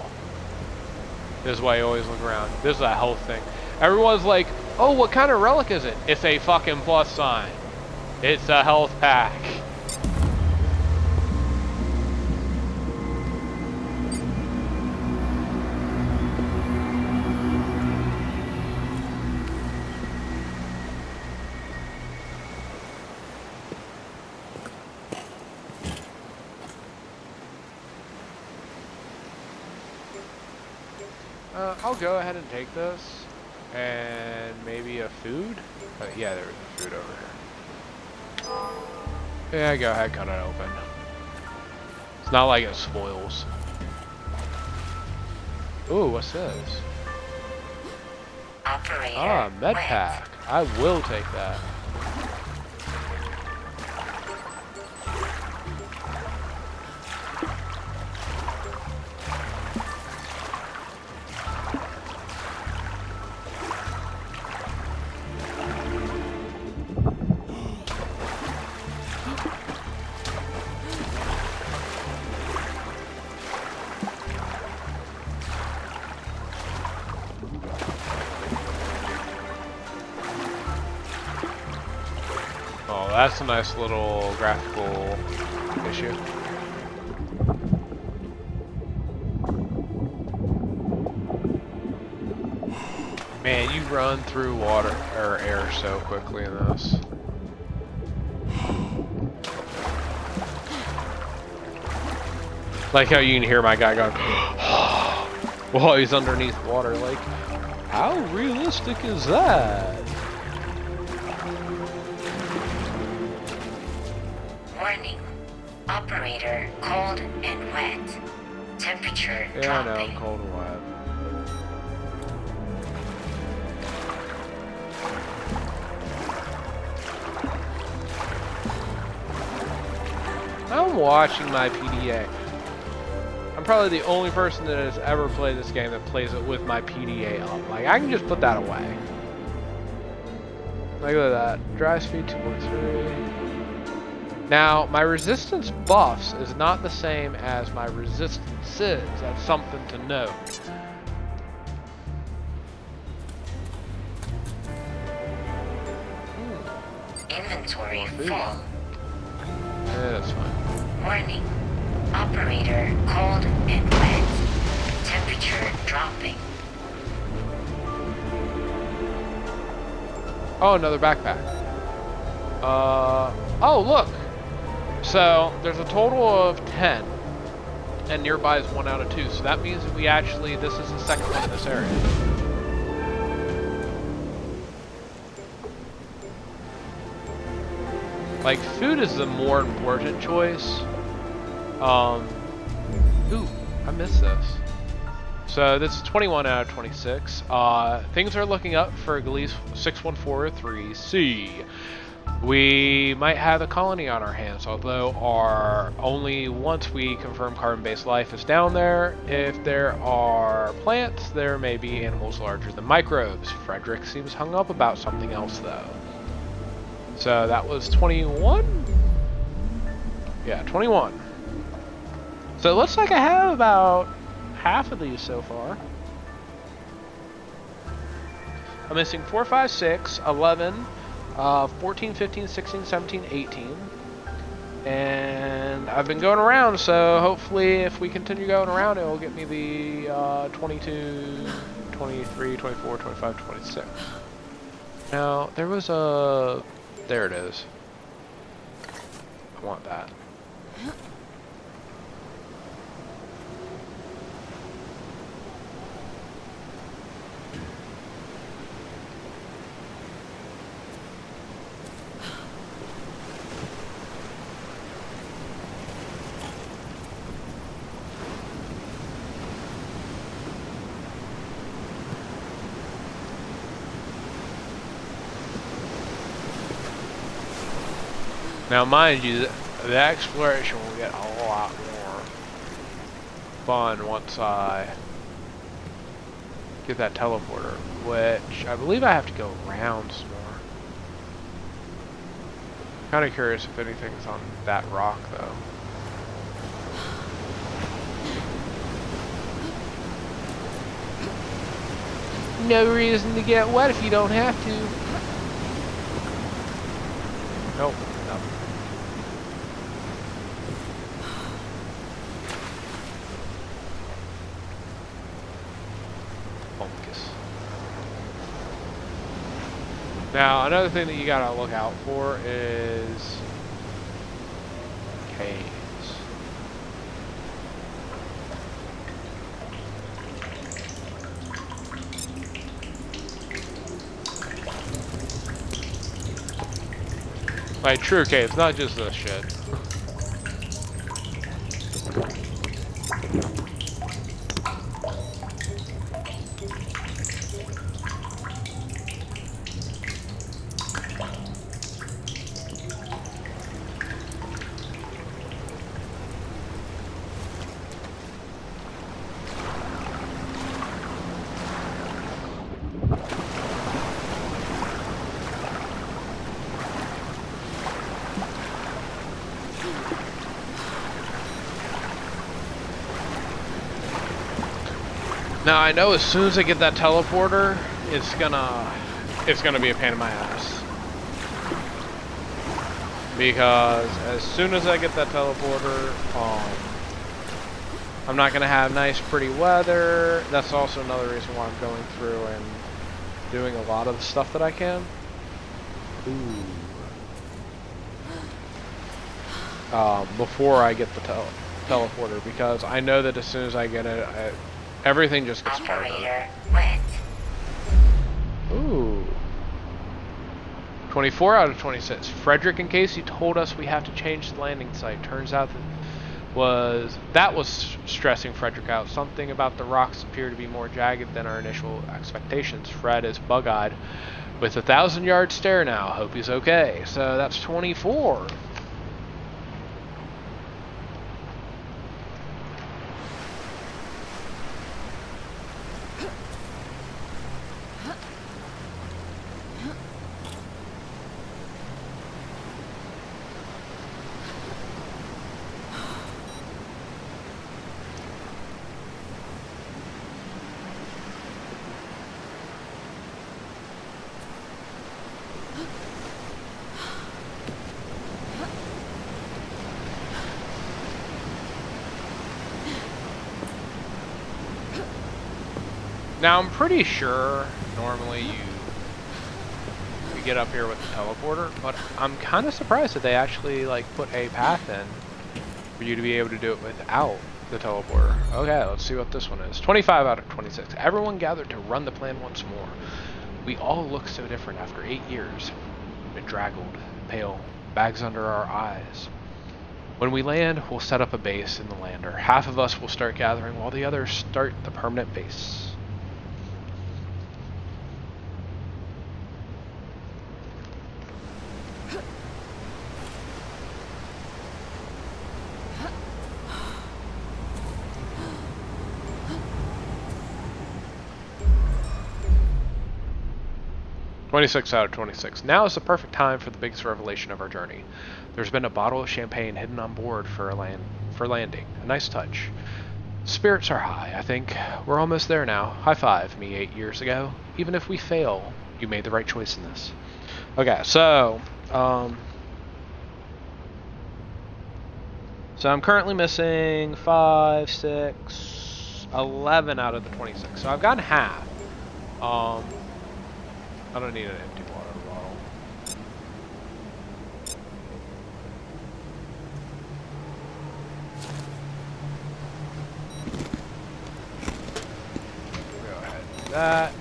this is why you always look around. This is a health thing. Everyone's like, oh, what kind of relic is it? It's a fucking plus sign. It's a health pack. I'll go ahead and take this, and maybe a food? Yeah, there was a food over here. Yeah, go ahead, cut it open. It's not like it spoils. Ooh, what's this? Operator Ah, med wet. pack. I will take that. Oh, that's a nice little graphical issue. Man, you run through water or air so quickly in this. Like how you can hear my guy going while he's underneath water. Like, how realistic is that? Warning. Operator cold and wet. Temperature Yeah, I know, dropping. cold and wet. I'm watching my PDA. I'm probably the only person that has ever played this game that plays it with my PDA up. Like, I can just put that away. Like, look at that. Dry speed 2.3. Now, my resistance buffs is not the same as my resistances. That's something to note. Inventory Food. full. Yeah, that's fine. Warning. Operator cold and wet. Temperature dropping. Oh, another backpack. Oh, look. So, there's a total of 10. And nearby is 1 out of 2. So that means that we actually, this is the second one in this area. Like, food is the more important choice. Ooh, I missed this. So this is 21 out of 26. Things are looking up for Gliese 614-3C. We might have a colony on our hands, although only once we confirm carbon-based life is down there. If there are plants, there may be animals larger than microbes. Frederick seems hung up about something else, though. So that was 21? Yeah, 21. So it looks like I have about half of these so far. I'm missing 4, 5, 6, 11, 14, 15, 16, 17, 18. And I've been going around, so hopefully if we continue going around, it will get me the 22, 23, 24, 25, 26. Now, there was a... There it is. I want that. Now, mind you, the exploration will get a lot more fun once I get that teleporter, which I believe I have to go around some more. Kind of curious if anything's on that rock, though. No reason to get wet if you don't have to. Nope. Now, another thing that you gotta look out for is caves. Like true caves, not just this shit. Now I know as soon as I get that teleporter, it's gonna be a pain in my ass. Because as soon as I get that teleporter, I'm not gonna have nice pretty weather. That's also another reason why I'm going through and doing a lot of the stuff that I can. Before I get the teleporter, because I know that as soon as I get it, everything just gets harder. Ooh. 24 out of 26. Frederick and Casey told us we have to change the landing site. Turns out that was stressing Frederick out. Something about the rocks appear to be more jagged than our initial expectations. Fred is bug-eyed with a 1,000-yard stare now. Hope he's okay. So that's 24. Now I'm pretty sure normally you get up here with the teleporter, but I'm kind of surprised that they actually like put a path in for you to be able to do it without the teleporter. Okay, let's see what this one is. 25 out of 26. Everyone gathered to run the plan once more. We all look so different after 8 years. Bedraggled, pale, bags under our eyes. When we land, we'll set up a base in the lander. Half of us will start gathering while the others start the permanent base. "26 out of 26. Now is the perfect time for the biggest revelation of our journey. There's been a bottle of champagne hidden on board for landing. A nice touch. Spirits are high, I think. We're almost there now. High five, me 8 years ago. Even if we fail, You made the right choice in this. Okay, so I'm currently missing 5, 6, 11 out of the 26. So I've gotten half. I don't need an empty water bottle. Go ahead and do that.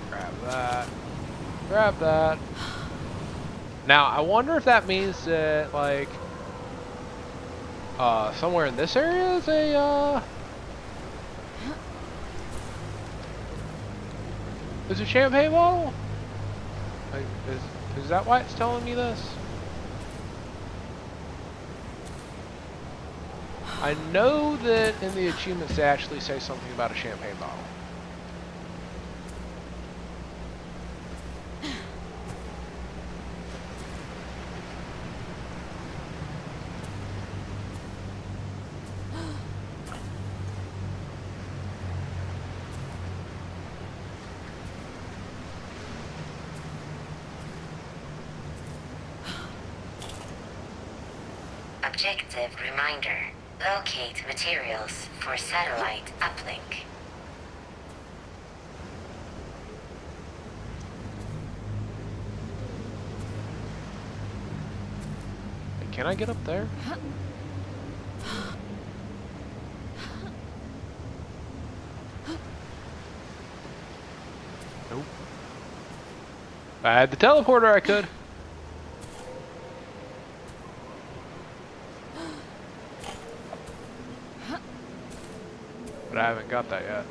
Grab that. Grab that. Now, I wonder if that means that, like, somewhere in this area is a, is a champagne bottle? Like, is that why it's telling me this? I know that in the achievements they actually say something about a champagne bottle. Objective reminder. Locate materials for satellite uplink. Can I get up there? Nope. If I had the teleporter, I could. But I haven't got that yet.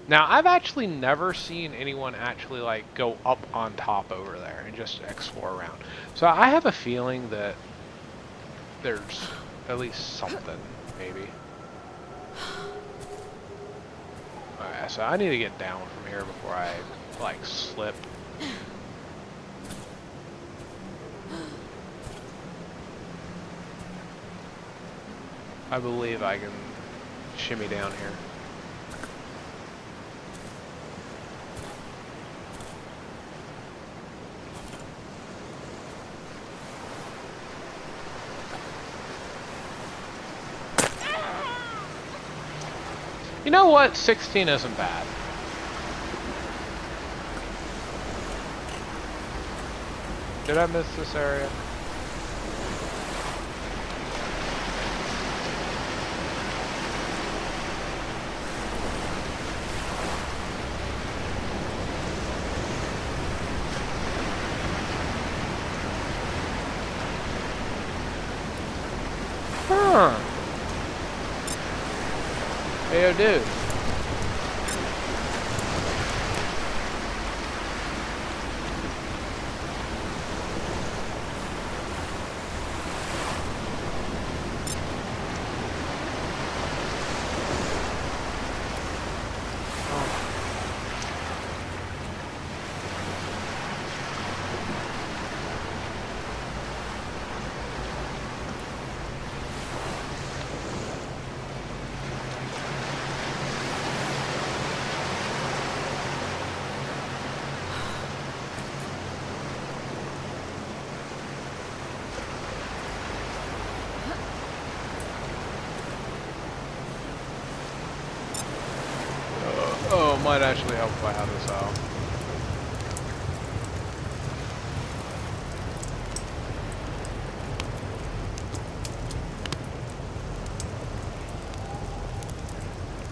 Now, I've actually never seen anyone actually, like, go up on top over there and just explore around. So I have a feeling that there's at least something, maybe. Okay, so I need to get down from here before I, like, slip. I believe I can shimmy down here. You know what? 16 isn't bad. Did I miss this area? Huh. Hey, yo, dude. Oh, might actually help if I have this out.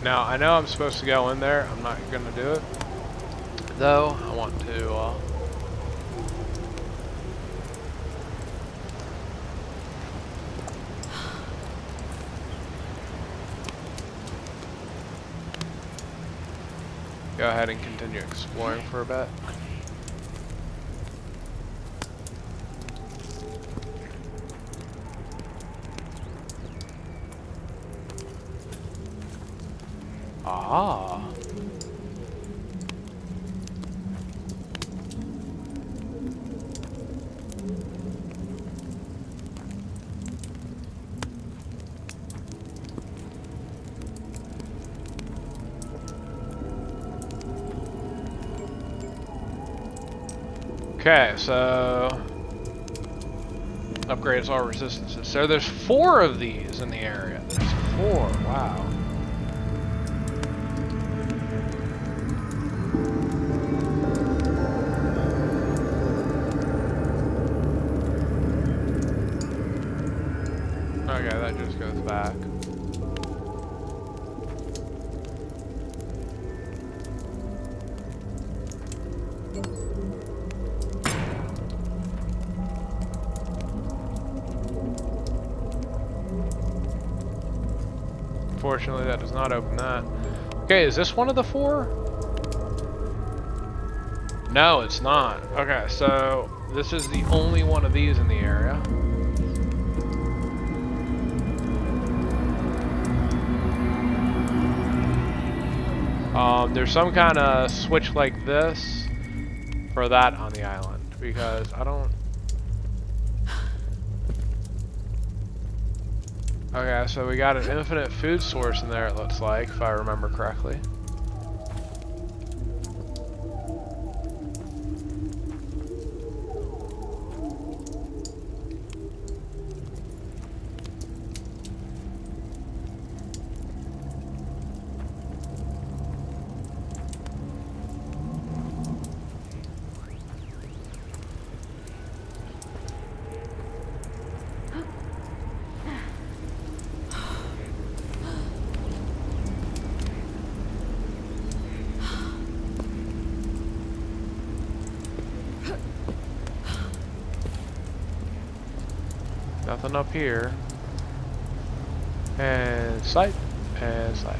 Now, I know I'm supposed to go in there. I'm not going to do it. Though, I want to, go ahead and continue exploring for a bit. Ah. Okay, so upgrades all resistances. So there's 4 of these in the area. There's 4. Wow. Okay, that just goes back. Unfortunately, that does not open that. Okay, is this one of the 4? No, it's not. Okay, so this is the only one of these in the area. There's some kind of switch like this for that on the island, because I don't... Okay, so we got an infinite food source in there, it looks like, if I remember correctly. Nothing up here. And sight. And sight.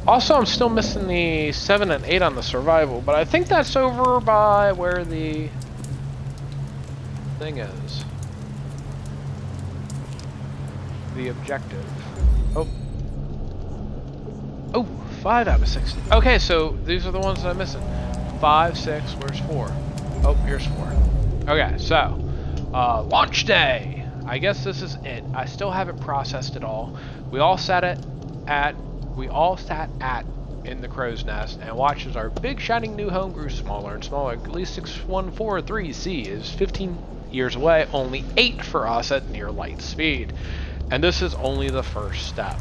Also, I'm still missing the 7 and 8 on the survival, but I think that's over by where the thing is. The objective. Oh. Oh, 5 out of 60. Okay, so these are the ones that I'm missing. 5, 6, where's 4? Oh, here's 4. Okay, so, launch day. I guess this is it. I still haven't processed it all. We all sat at in the crow's nest and watched as our big shining new home grew smaller and smaller. At least 6143C is 15 years away, only 8 for us at near light speed. And this is only the first step.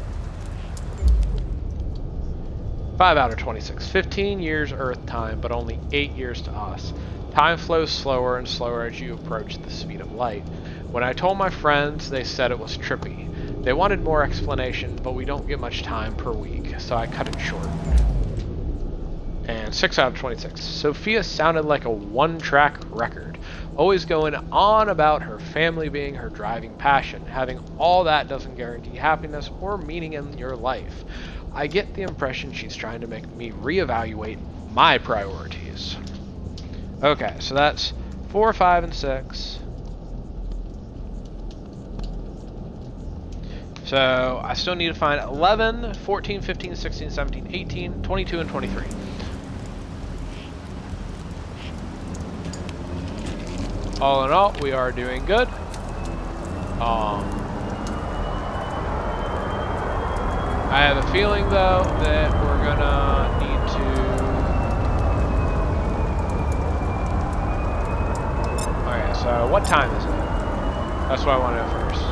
5 out of 26. 15 years Earth time, but only 8 years to us. Time flows slower and slower as you approach the speed of light. When I told my friends, they said it was trippy. They wanted more explanation, but we don't get much time per week, so I cut it short. And 6 out of 26. Sophia sounded like a one-track record, always going on about her family being her driving passion. Having all that doesn't guarantee happiness or meaning in your life. I get the impression she's trying to make me reevaluate my priorities. Okay, so that's 4, 5, and 6. So I still need to find 11, 14, 15, 16, 17, 18, 22, and 23. All in all, we are doing good. I have a feeling, though, that we're gonna need to... Okay, so what time is it? That's what I want to know first.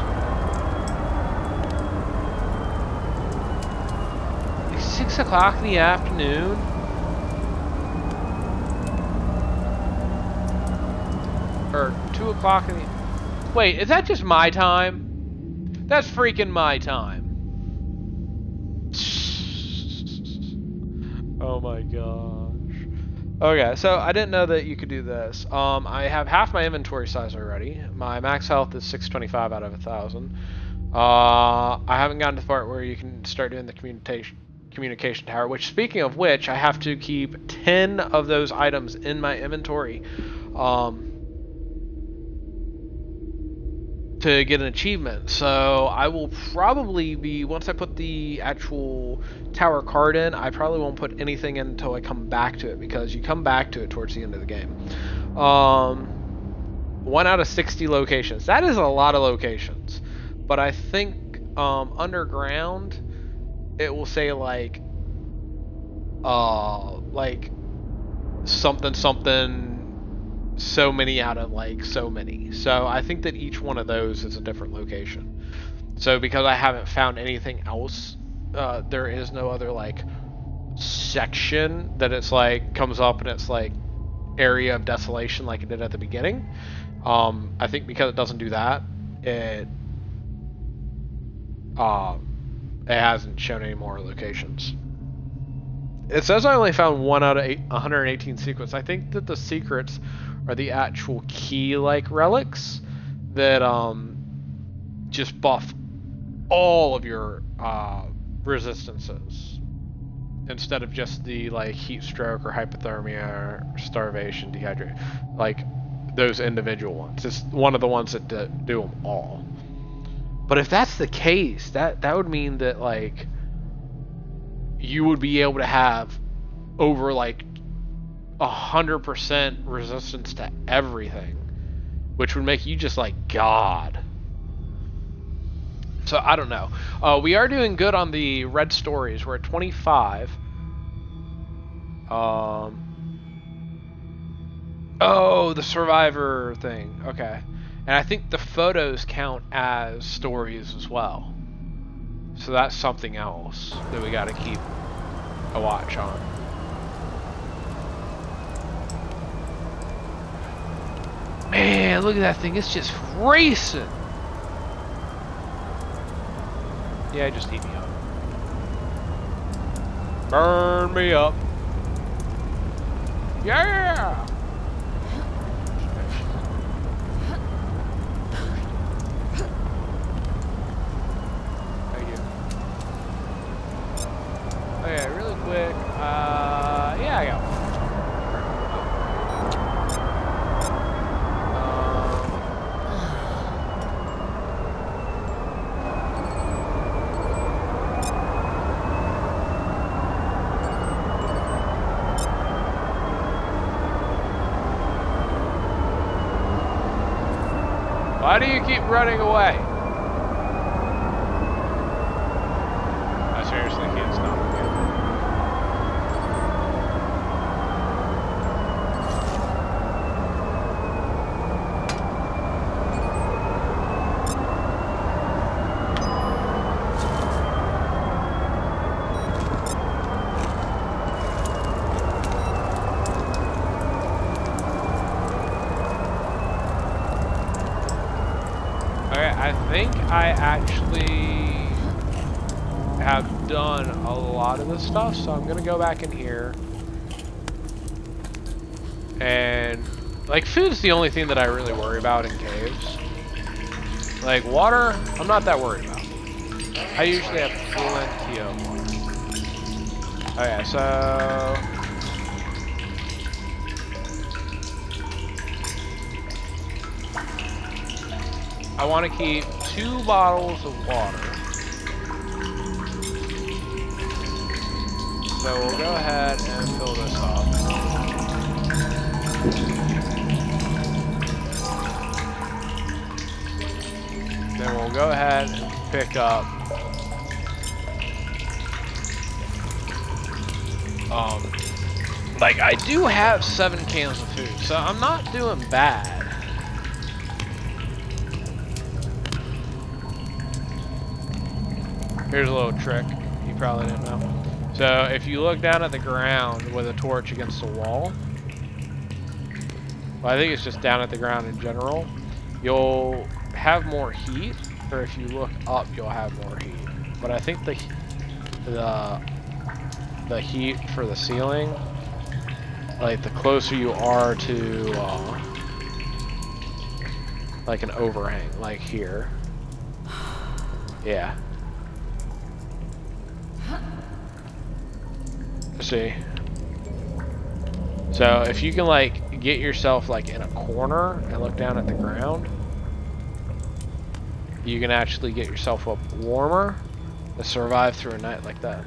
It's 6 o'clock in the afternoon. Or 2 o'clock in the... Wait, is that just my time? That's freaking my time. Oh my gosh. Okay, so I didn't know that you could do this. I have half my inventory size already. My max health is 625 out of 1,000. I haven't gotten to the part where you can start doing the communication tower, which, speaking of which, I have to keep 10 of those items in my inventory. to get an achievement. So I will probably be, once I put the actual tower card in, I probably won't put anything in until I come back to it, because you come back to it towards the end of the game. 1 out of 60 locations. That is a lot of locations. But I think underground, it will say like something so many out of like so many. So I think that each one of those is a different location. So because I haven't found anything else, there is no other like section that it's like comes up and it's like area of desolation like it did at the beginning. I think because it doesn't do that, it hasn't shown any more locations. It says I only found 1 out of 118 secrets. I think that the secrets are the actual key like relics that just buff all of your resistances instead of just the like heat stroke or hypothermia or starvation, dehydration, like those individual ones. It's one of the ones that do them all. But if that's the case, that would mean that like you would be able to have over like 100% resistance to everything, which would make you just like God. So I don't know. We are doing good on the red stories. We're at 25. Oh, the survivor thing. Okay. And I think the photos count as stories as well. So that's something else that we got to keep a watch on. Man, look at that thing. It's just racing. Yeah, just heat me up. Burn me up. Yeah! Okay, really quick. Yeah, I got one. Why do you keep running away? I seriously can't stop again. I think I actually have done a lot of this stuff, so I'm gonna go back in here. And like food's the only thing that I really worry about in caves. Like water, I'm not that worried about. I usually have plenty of water. Okay, so I want to keep 2 bottles of water. So we'll go ahead and fill this up. Then we'll go ahead and pick up like I do have 7 cans of food, so I'm not doing bad. Here's a little trick you probably didn't know. So if you look down at the ground with a torch against the wall, well, I think it's just down at the ground in general, you'll have more heat, or if you look up, you'll have more heat. But I think the heat for the ceiling, like the closer you are to like an overhang, like here. Yeah. See, so if you can like get yourself like in a corner and look down at the ground, you can actually get yourself up warmer to survive through a night like that.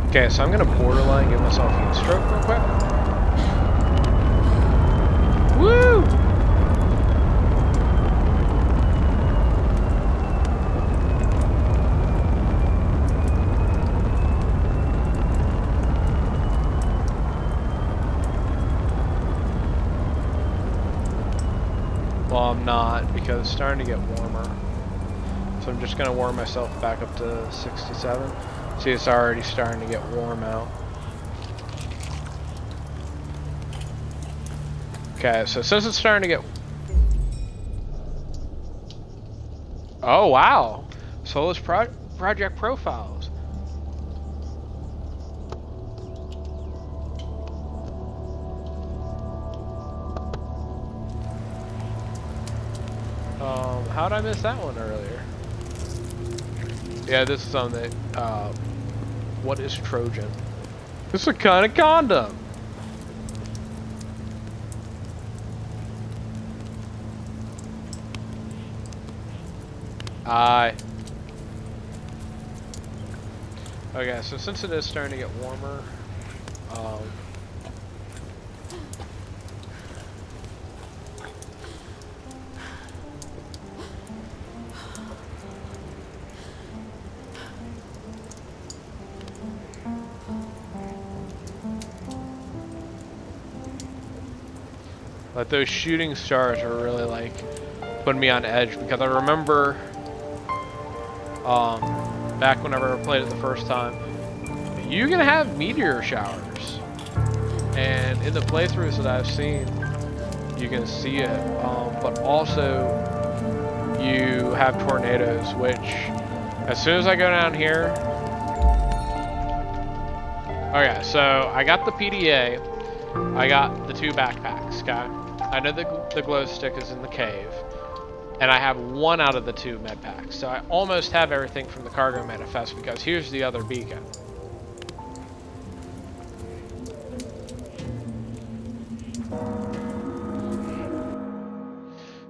Okay, so I'm gonna borderline give myself a heat stroke real quick. Woo! Well, I'm not because it's starting to get warmer. So I'm just gonna warm myself back up to 67. See, it's already starting to get warm out. Okay, so since it's starting to get... Oh, wow. Solus project profiles. How'd I miss that one earlier? Yeah, this is on the... what is Trojan? It's a kind of condom. Okay, so since it is starting to get warmer, like those shooting stars are really like putting me on edge because I remember back whenever I played it the first time, you can have meteor showers, and in the playthroughs that I've seen, you can see it. But also, you have tornadoes, which as soon as I go down here, okay, so I got the PDA, I got the 2 backpacks, okay? I know the glow stick is in the cave. And I have 1 out of the 2 med packs. So I almost have everything from the cargo manifest because here's the other beacon.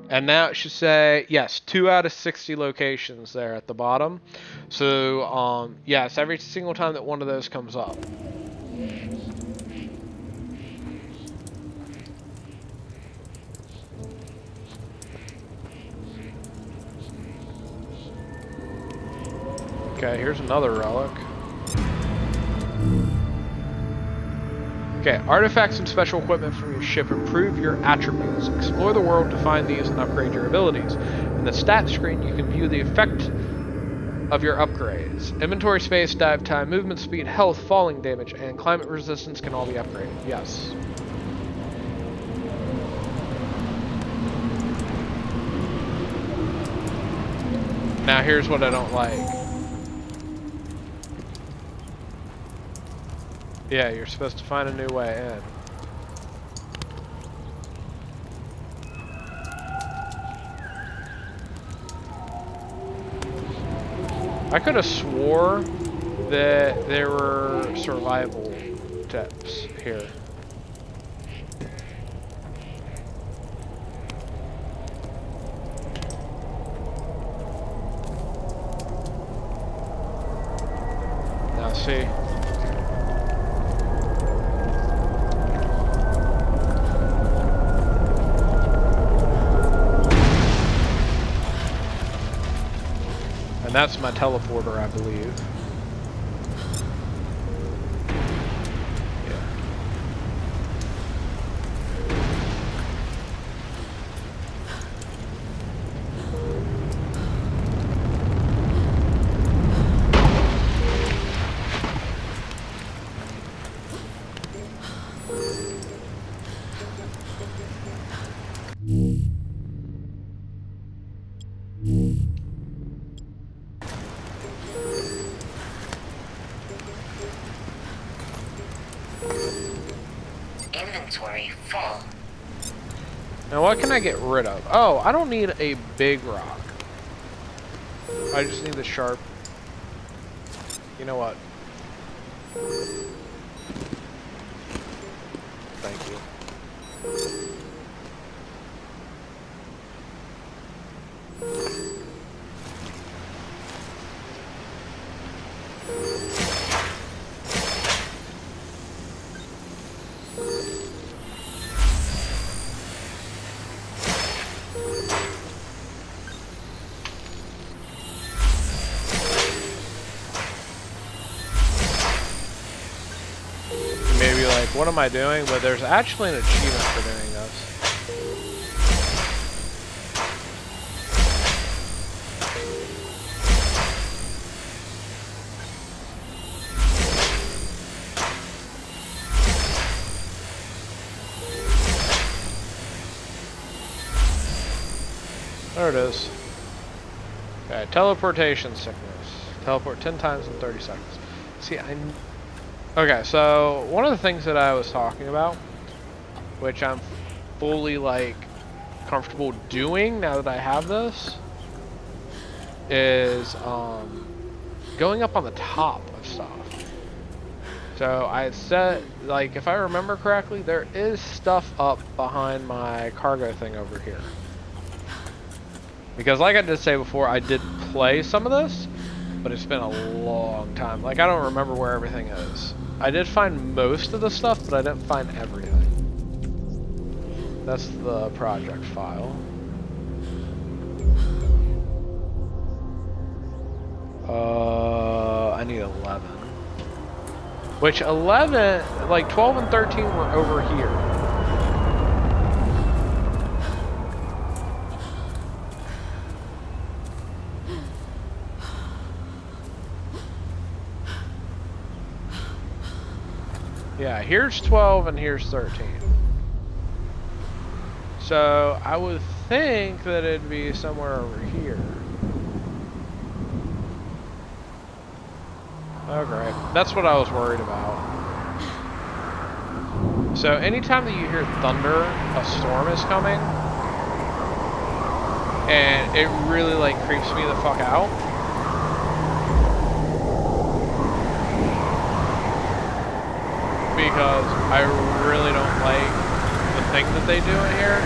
And now it should say, yes, 2 out of 60 locations there at the bottom. So, yes, every single time that one of those comes up. Okay, here's another relic. Okay, artifacts and special equipment from your ship improve your attributes. Explore the world to find these and upgrade your abilities. In the stats screen, you can view the effect of your upgrades. Inventory space, dive time, movement speed, health, falling damage, and climate resistance can all be upgraded. Yes. Now here's what I don't like. Yeah, you're supposed to find a new way in. I could have swore that there were survival tips here. Now see. And that's my teleporter, I believe. Yeah. Inventory full. Now what can I get rid of? Oh, I don't need a big rock. I just need the sharp. You know what? Thank you. Maybe like, what am I doing? But there's actually an achievement for doing this. There it is. Okay, teleportation sickness. Teleport 10 times in 30 seconds. See, okay, so one of the things that I was talking about, which I'm fully like comfortable doing now that I have this, is going up on the top of stuff. So I said, like, if I remember correctly, there is stuff up behind my cargo thing over here. Because like I did say before, I did play some of this, but it's been a long time. Like, I don't remember where everything is. I did find most of the stuff, but I didn't find everything. That's the project file. I need 11. Which 11, like 12 and 13 were over here. Yeah, here's 12 and here's 13. So I would think that it'd be somewhere over here. Oh great, that's what I was worried about. So anytime that you hear thunder, a storm is coming. And it really like creeps me the fuck out. Because I really don't like the thing that they do in here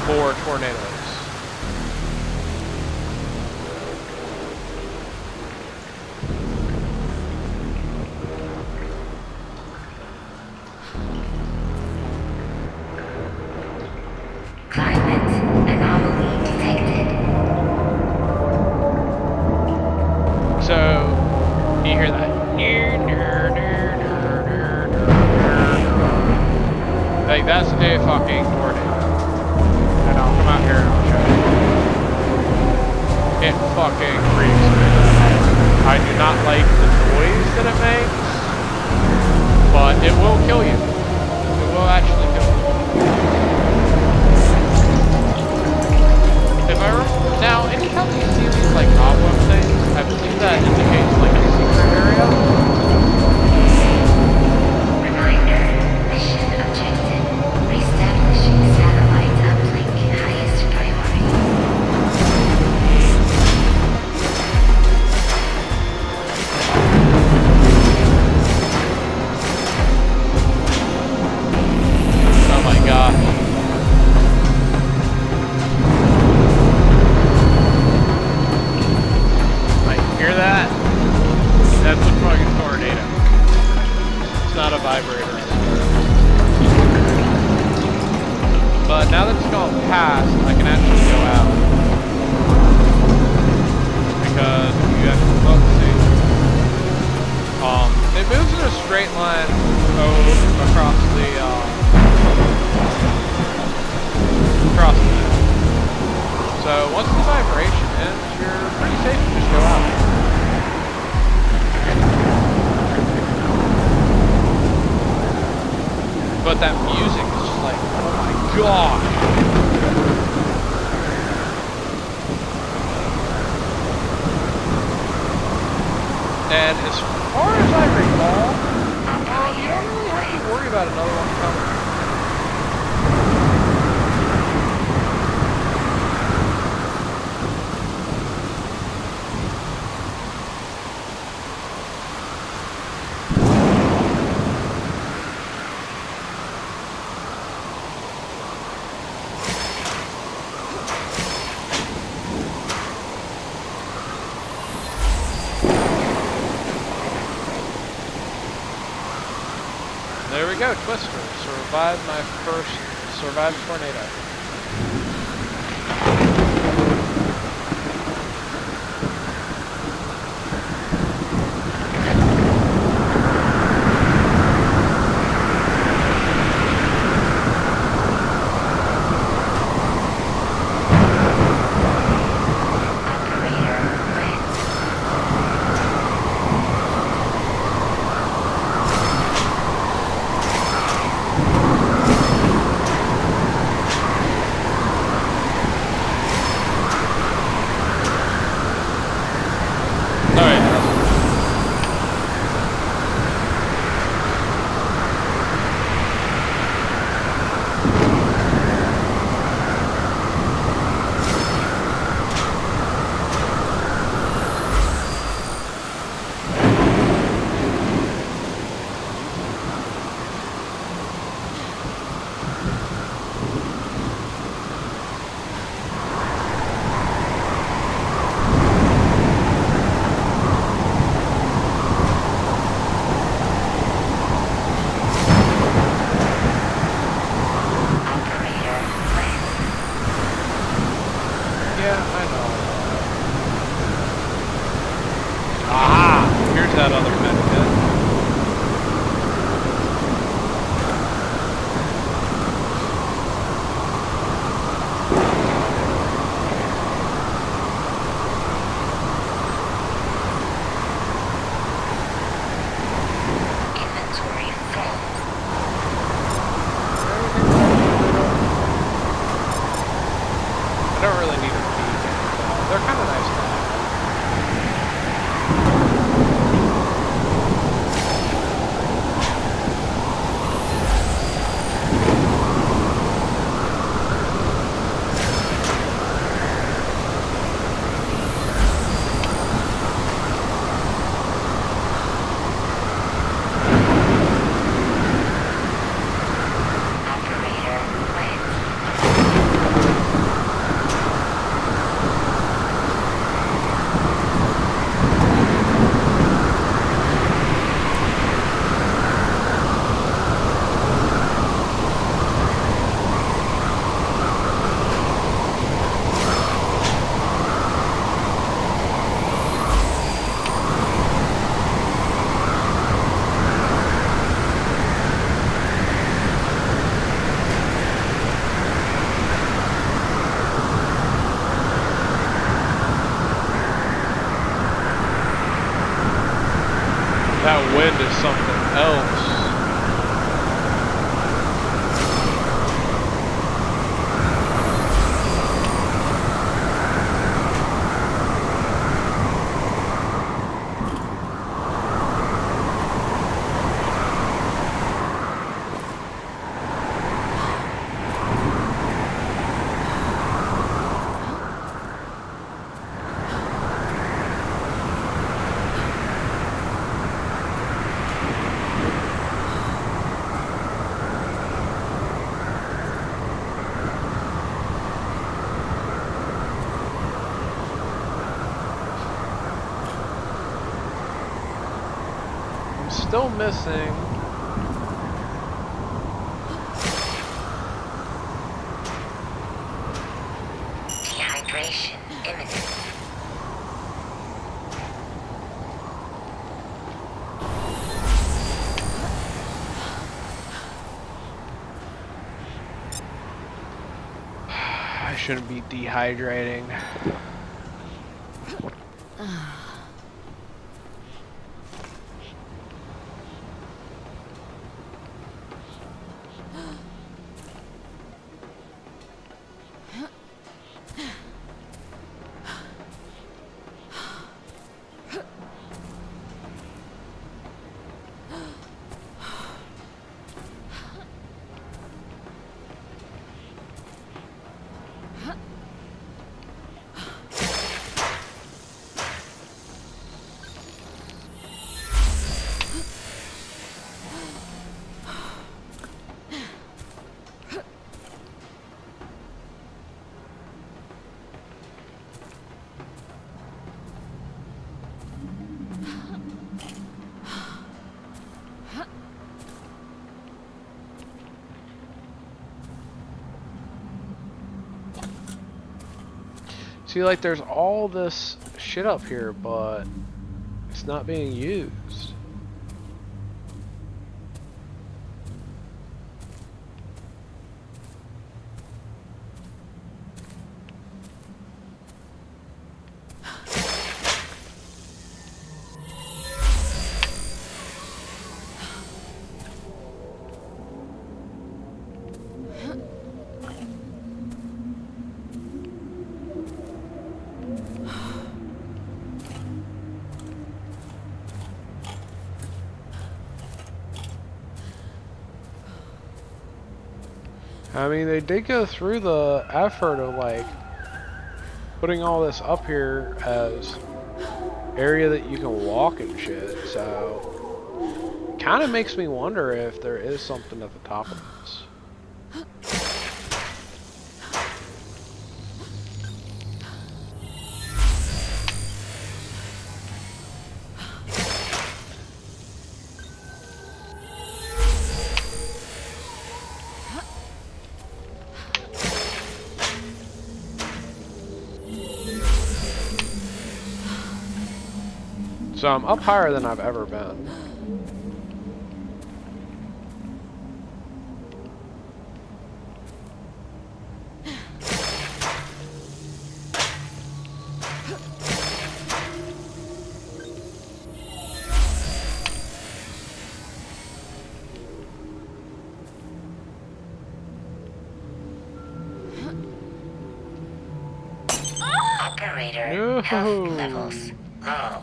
for tornadoes. Climate anomaly detected. So, you hear that? Like, that's a fucking tornado. And I'll come out here and I'll show you. It fucking freaks me. I do not like the noise that it makes, but it will kill you. It will actually kill you. If I remember, now, anytime you see these like cobweb things, I believe that indicates like a secret area. Reminder, mission objective, reestablishing satellite uplink highest priority. Oh my god. Hear that? That's a fucking tornado. It's not a vibrator. But now that it's gone past, I can actually go out. Because if you actually look, see, it moves in a straight line across the map. So once the vibration ends, you're pretty safe to just go out. But that music is just like, oh my god. And as far as I recall, you don't really have to don't worry about another one coming. There we go, Twister. Survived tornado. That other medkit. Inventory full. I don't really need a beacon. They're kind of nice to have. That wind is something else. Still missing. Dehydration imminent. I shouldn't be dehydrating. See, like, there's all this shit up here, but it's not being used. I mean, they did go through the effort of, like, putting all this up here as area that you can walk and shit, so kind of makes me wonder if there is something at the top of this. So I'm up higher than I've ever been. Operator, health levels low.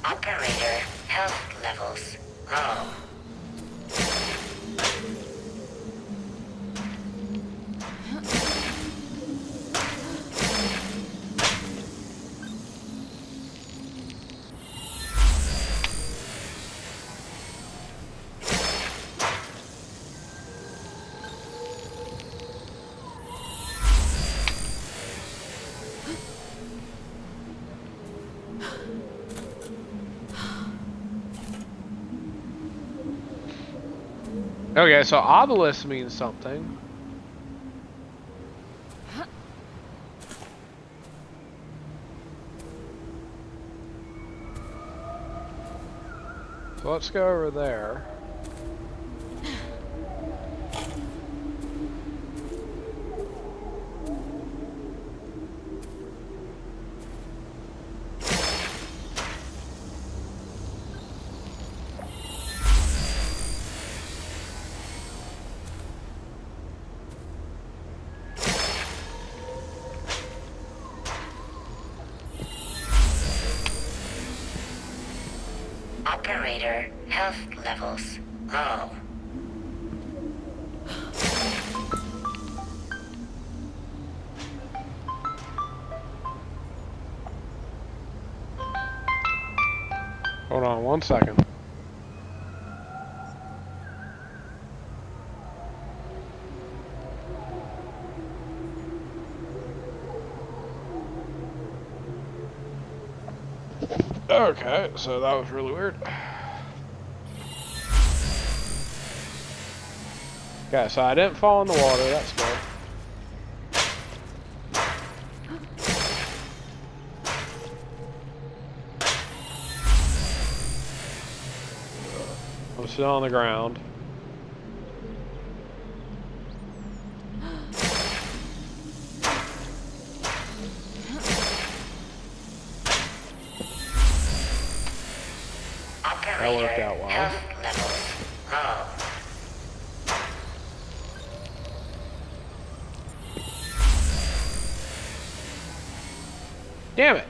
Operator, health levels low. Okay, so obelisk means something. So let's go over there. Operator, health levels low. Hold on 1 second. Okay, so that was really weird. Okay, so I didn't fall in the water, that's good. I'm still on the ground. That worked out well. Health levels low. Damn it.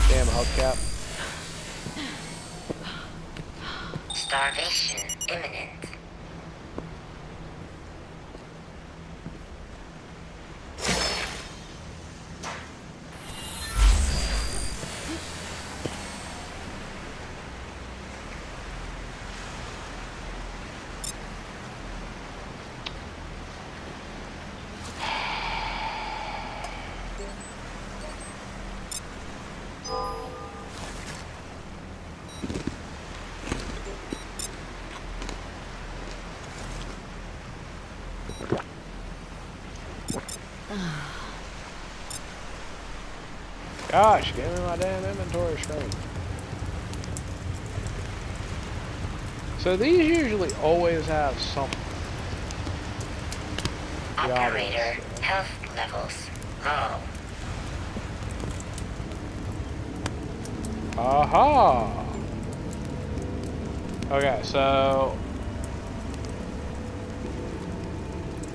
Damn, health cap. Starvation imminent. Gosh, give me my damn inventory screen. So these usually always have something. Operator health levels low. Aha! Okay, so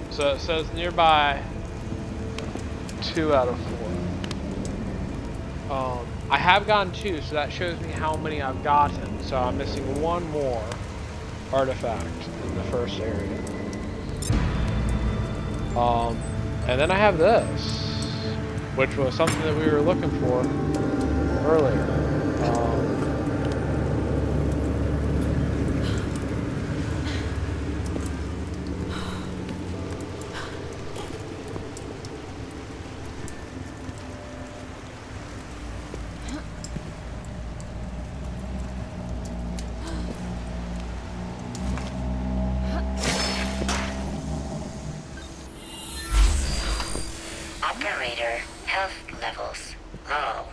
it says nearby 2 out of 4. I have gotten 2, so that shows me how many I've gotten. So I'm missing 1 more artifact in the first area. And then I have this, which was something that we were looking for earlier. Operator health levels low.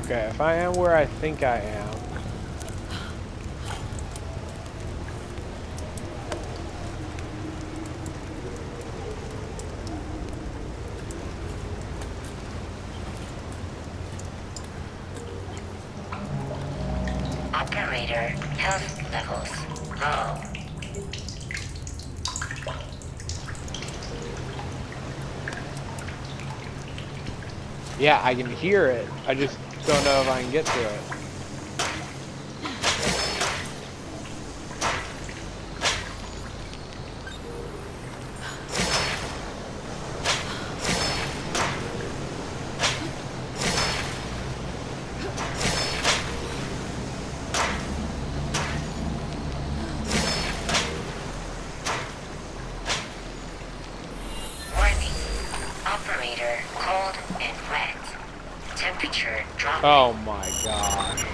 Okay, if I am where I think I am. Operator health levels low. Yeah, I can hear it. I just don't know if I can get to it. Warning. Operator cold and wet. Temperature dropping. Oh my gosh.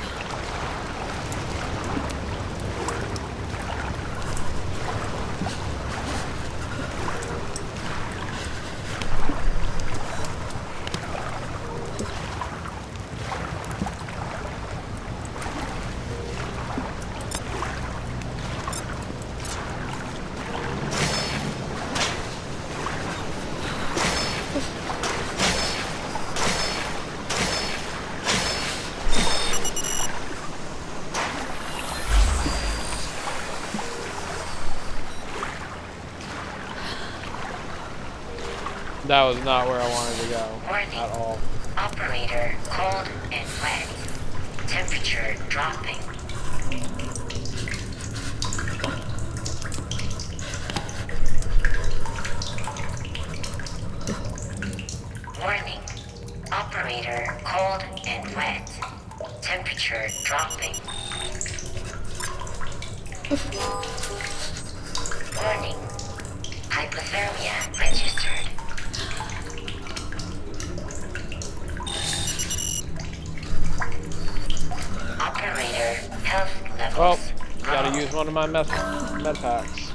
That was not where I wanted to go Warning. at all. Operator cold and wet. Temperature dropping. Warning. Operator cold and wet. Temperature dropping. Warning. Hypothermia registered. Operator health Oh, levels. gotta use one of my med packs.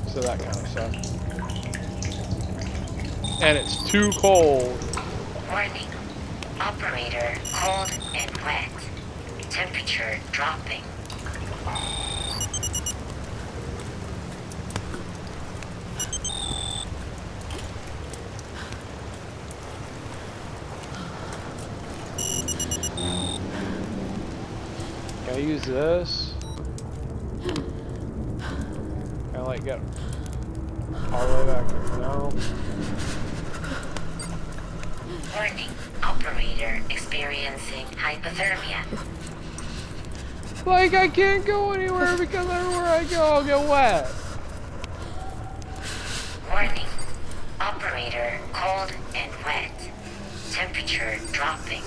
So that kind of stuff. And it's too cold. Warning. Operator cold and wet. Temperature dropping. Can I use this? Can I like get all the way back? No. Warning. Operator experiencing hypothermia. Like I can't go anywhere because everywhere I go I'll get wet. Warning. Operator cold and wet. Temperature dropping.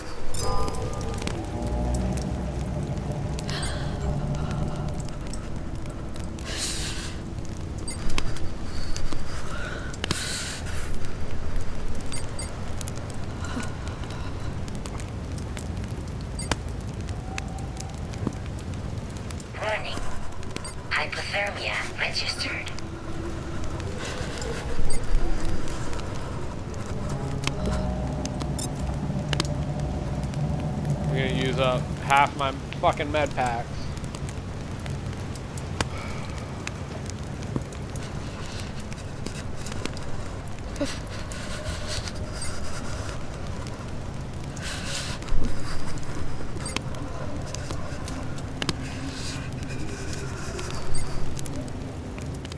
Warning. Hypothermia registered. I'm gonna use up half my fucking med packs.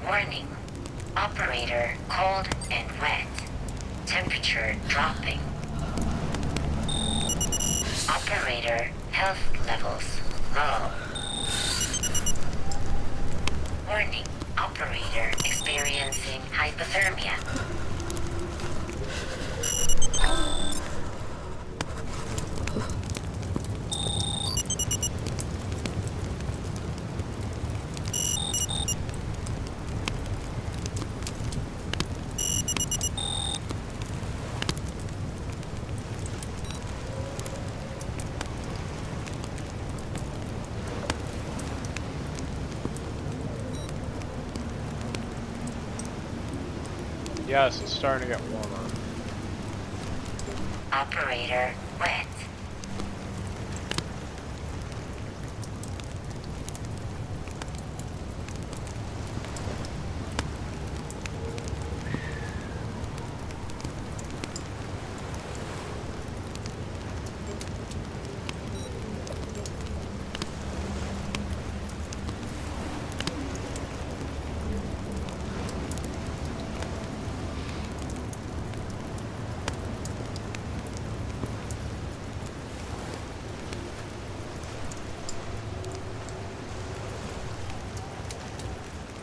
Warning. Operator cold and wet. Temperature dropping. Operator health levels low. Warning. Operator experiencing hypothermia. Yes, it's starting to get warmer. Operator wet.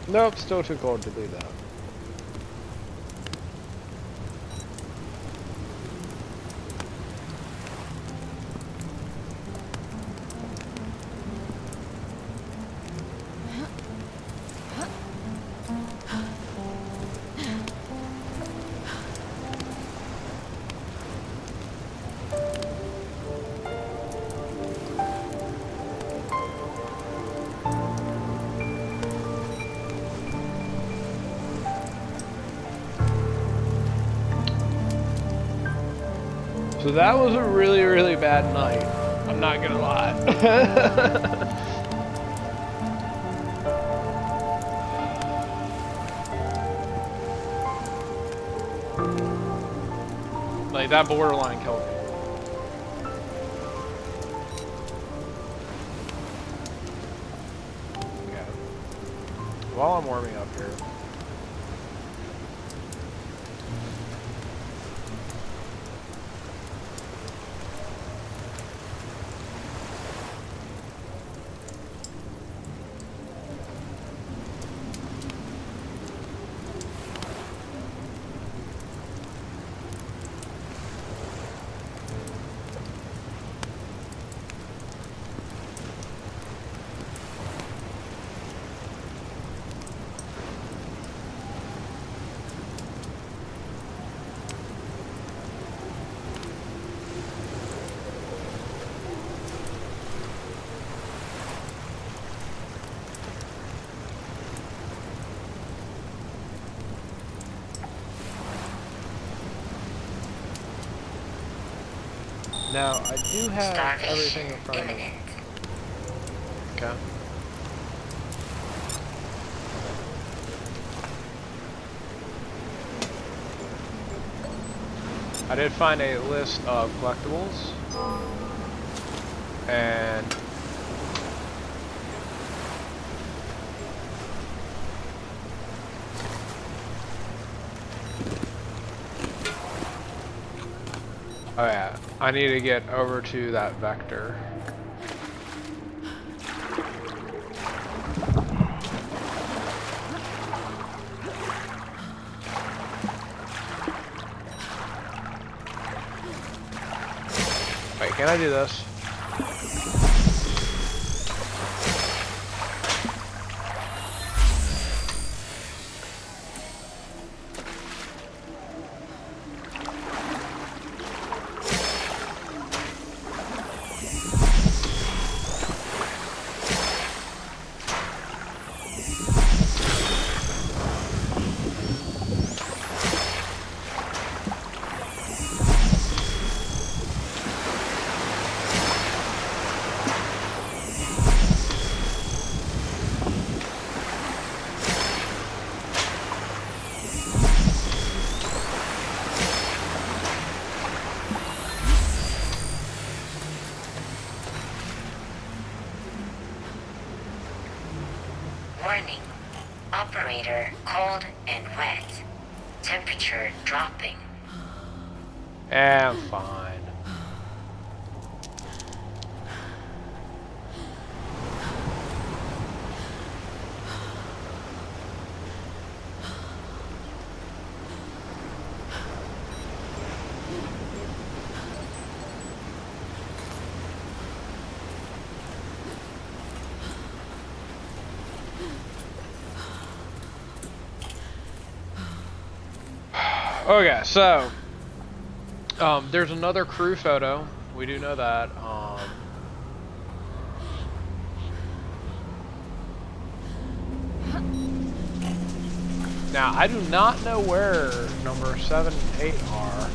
Nope, still too cold to do that. So that was a really, really bad night. I'm not gonna lie. Like, that borderline killed me. Okay. While I'm warming up here. Now, I do have everything in Starvation front of me. imminent. Okay. I did find a list of collectibles. And oh yeah, I need to get over to that vector. Wait, can I do this? Warning. Operator cold and wet. Temperature dropping. Yeah, I'm fine. Okay, so there's another crew photo. We do know that. Now I do not know where number 7 and 8 are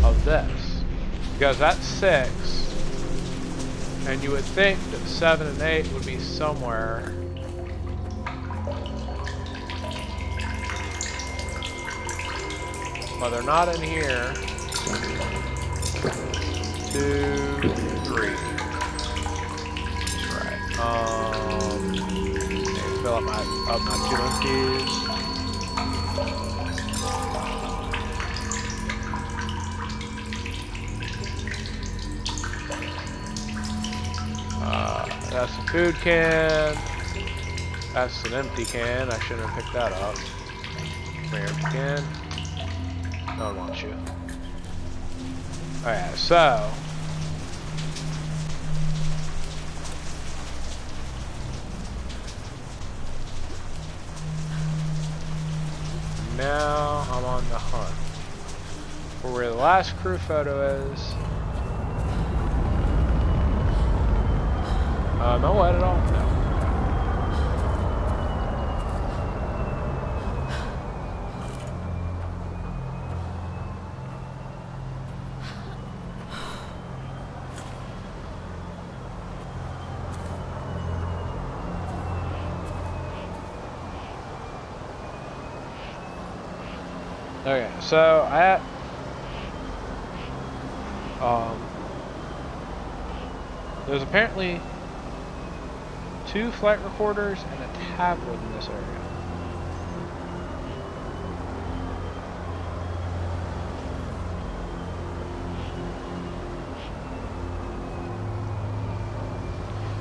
of this, because that's 6, and you would think that 7 and 8 would be somewhere. Well, they're not in here. 2, 3. Right. Fill up my 2 empties. That's a food can. That's an empty can. I shouldn't have picked that up. Come here, empty can. No one wants you. Alright, so now I'm on the hunt for where the last crew photo is. No light at all? No. Okay, so there's apparently 2 flight recorders and a tablet in this area.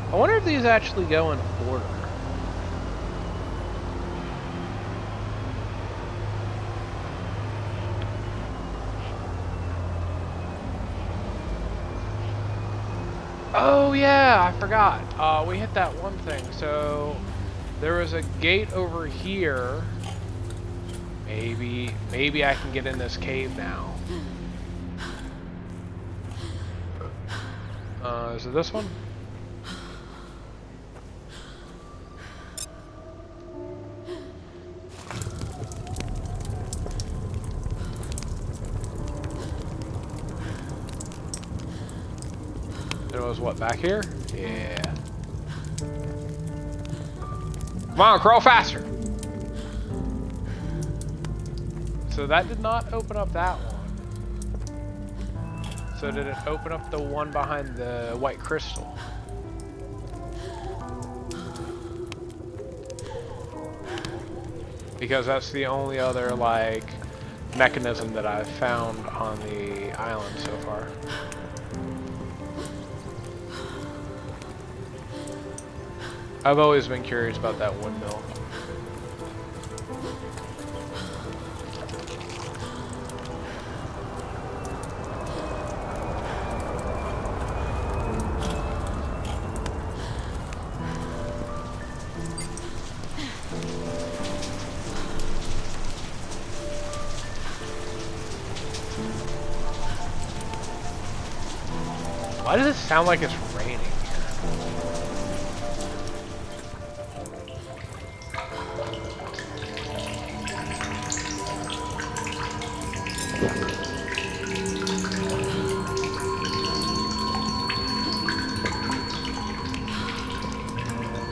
I wonder if these actually go in order. Oh yeah, I forgot. We hit that one thing. So there was a gate over here. Maybe I can get in this cave now. Is it this one? it was what, back here? Yeah. Come on, crawl faster! So that did not open up that one. So did it open up the one behind the white crystal? Because that's the only other, like, mechanism that I've found on the island so far. I've always been curious about that windmill. Why does it sound like it's raining here?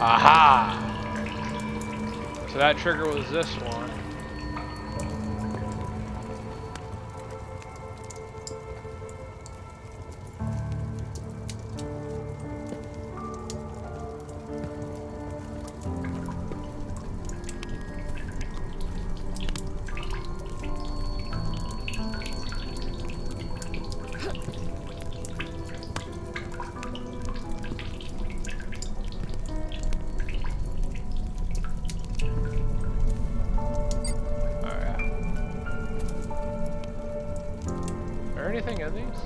Aha! So that trigger was this one. Anything in these?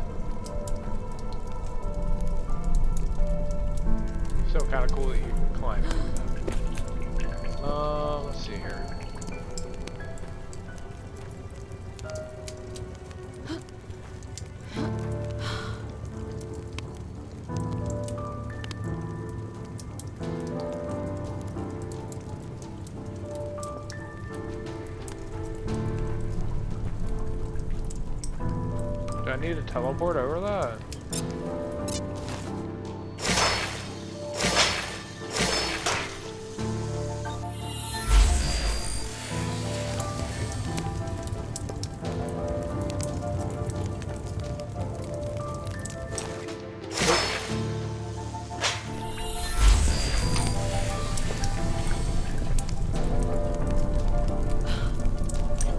Still kind of cool that you can climb into them. Let's see here. Do I need to teleport over that?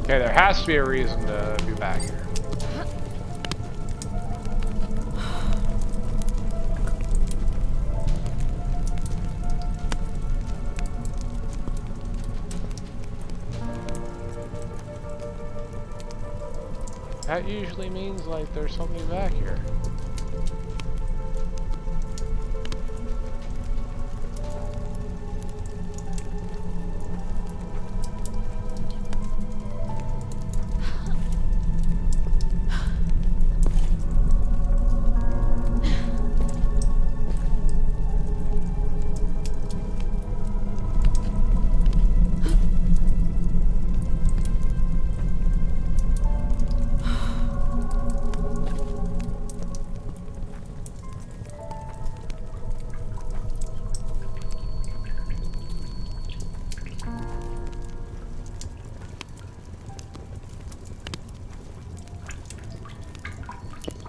Okay, there has to be a reason to be back here. That usually means like there's something back here.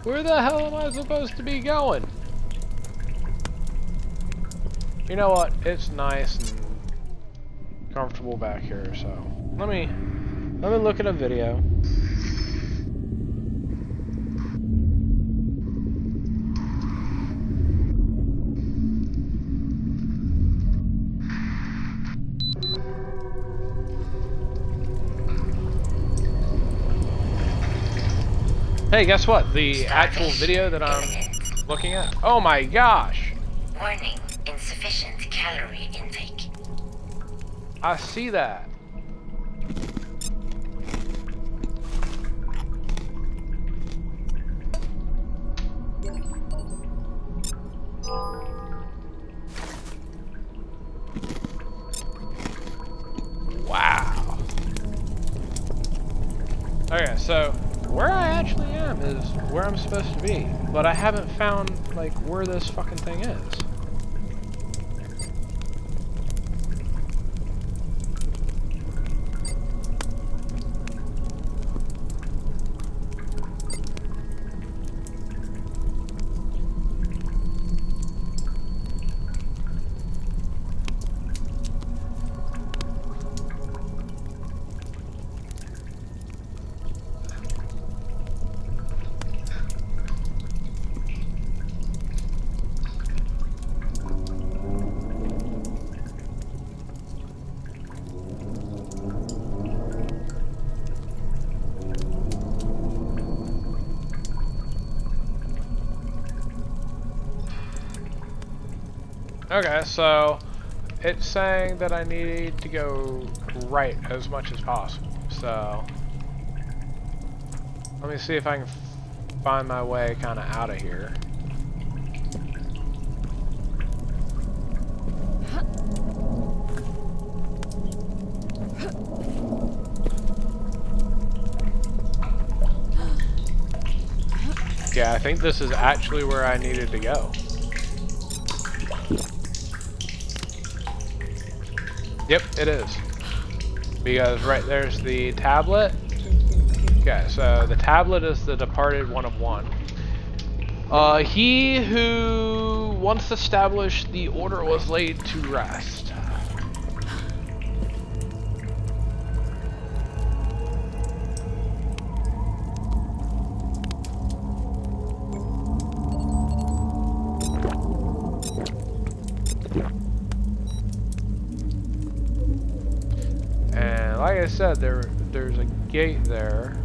Where the hell am I supposed to be going? You know what? It's nice and comfortable back here, so let me look at a video. Hey, guess what? The actual video that I'm looking at. Oh my gosh! Warning, insufficient calorie intake. I see that. Wow. Okay, so where I actually am is where I'm supposed to be, but I haven't found, like, where this fucking thing is. Okay, so it's saying that I need to go right as much as possible. So let me see if I can find my way kind of out of here. Yeah, I think this is actually where I needed to go. Yep, it is. Because right there's the tablet. Okay, so the tablet is the departed one of one. He who once established the order was laid to rest. And like I said, there's a gate there.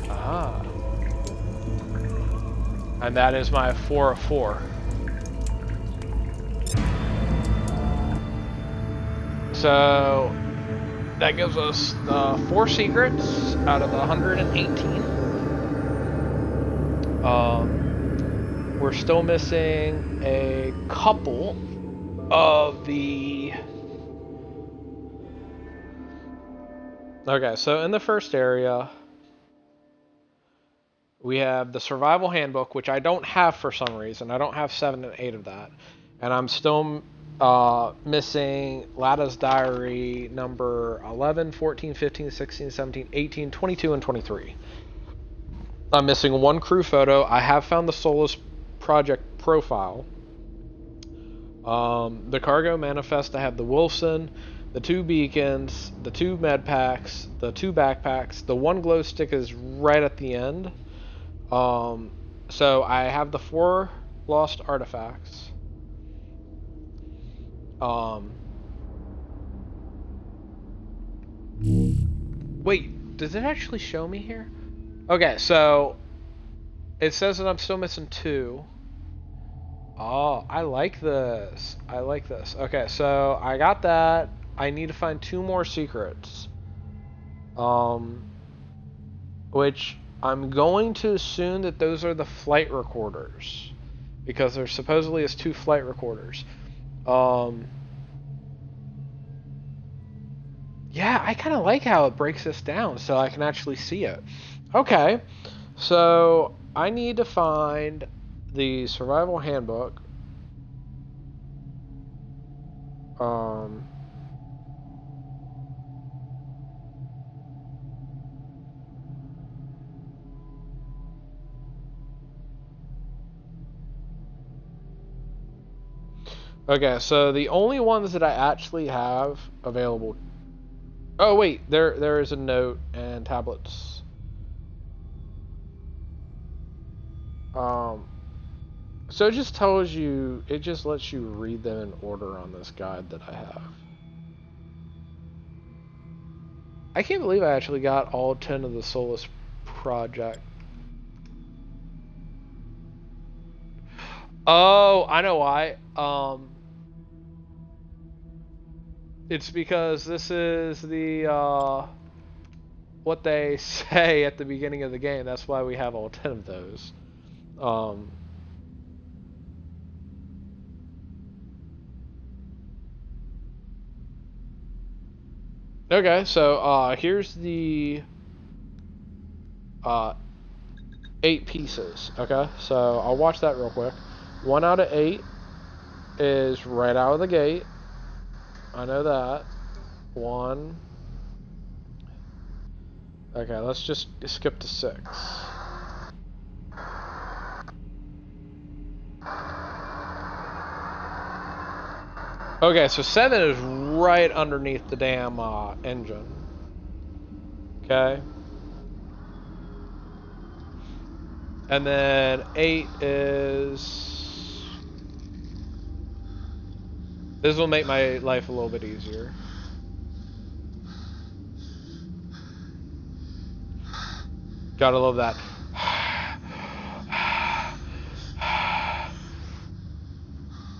Ah. And that is my 4 of 4. So that gives us 4 secrets out of the 118. We're still missing a couple of the... Okay, so in the first area, we have the survival handbook, which I don't have for some reason. I don't have 7 and 8 of that. And I'm still missing Lada's diary number 11, 14, 15, 16, 17, 18, 22, and 23. I'm missing 1 crew photo. I have found the Solus project profile. The cargo manifest, I have the Wilson, the 2 beacons, the 2 med packs, the 2 backpacks. The 1 glow stick is right at the end. So I have the 4 lost artifacts. Wait, does it actually show me here? Okay, so it says that I'm still missing 2. Oh, I like this. I like this. Okay, so I got that. I need to find 2 more secrets. Which I'm going to assume that those are the flight recorders, because there supposedly is 2 flight recorders. Yeah, I kind of like how it breaks this down so I can actually see it. Okay, so I need to find the survival handbook. Okay, so the only ones that I actually have available. Oh wait, there is a note and tablets. So it just tells you, it just lets you read them in order on this guide that I have. I can't believe I actually got all 10 of the Solus project. Oh, I know why. It's because this is the what they say at the beginning of the game. That's why we have all 10 of those. Okay, so here's the 8 pieces. Okay, so I'll watch that real quick. 1 out of 8 is right out of the gate. I know that. 1. Okay, let's just skip to 6. Okay, so 7 is right underneath the damn engine. Okay. And then 8 is... This will make my life a little bit easier. Gotta love that.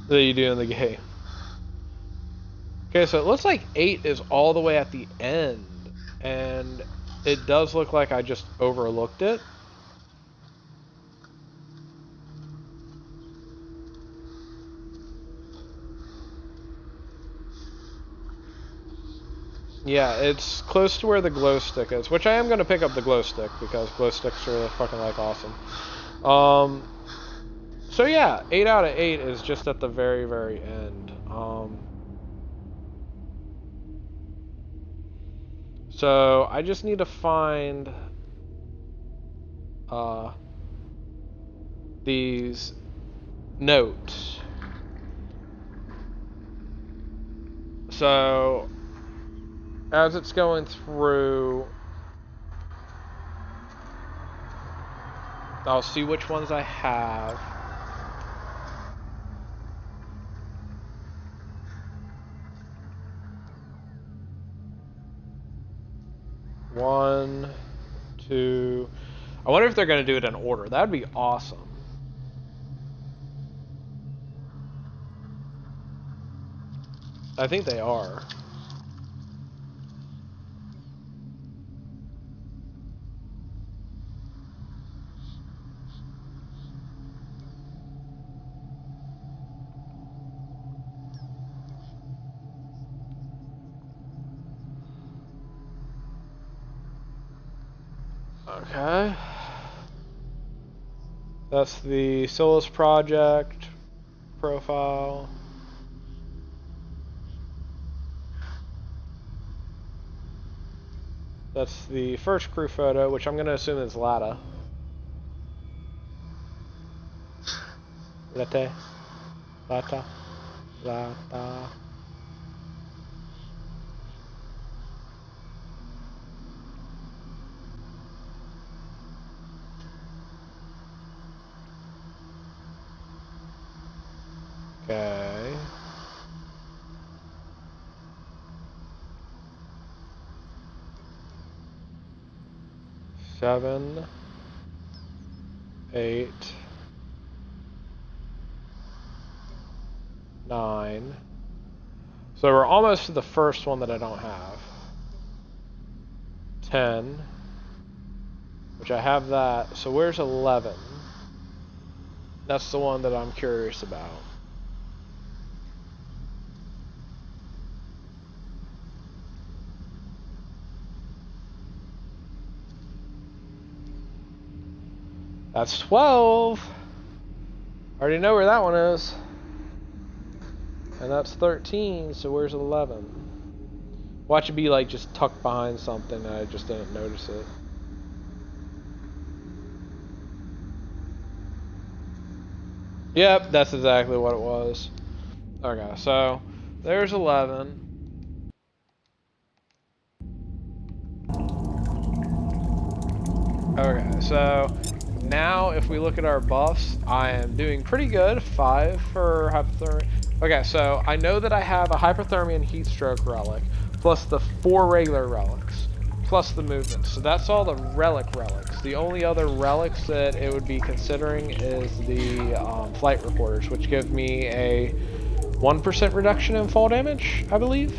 That you do in the game. Okay, so it looks like 8 is all the way at the end. And it does look like I just overlooked it. Yeah, it's close to where the glow stick is, which I am going to pick up the glow stick because glow sticks are fucking like awesome. So yeah, 8 out of 8 is just at the very, very end. So I just need to find these notes. So as it's going through, I'll see which ones I have. One, 2. I wonder if they're going to do it in order. That would be awesome. I think they are. Okay. That's the Solus project profile. That's the first crew photo, which I'm going to assume is Lata. Lata. Lata. Lata. Okay. Seven, 8, 9. So we're almost to the first one that I don't have. 10, which I have that. So where's 11? That's the one that I'm curious about. That's 12. I already know where that one is. And that's 13, so where's 11? Watch it be like just tucked behind something and I just didn't notice it. Yep, that's exactly what it was. Okay, so there's 11. Okay, so now if we look at our buffs, I am doing pretty good. 5 for hypothermia. Okay, so I know that I have a hypothermia and heat stroke relic, plus the 4 regular relics, plus the movement. So that's all the relics. The only other relics that it would be considering is the flight recorders, which give me a 1% reduction in fall damage, I believe.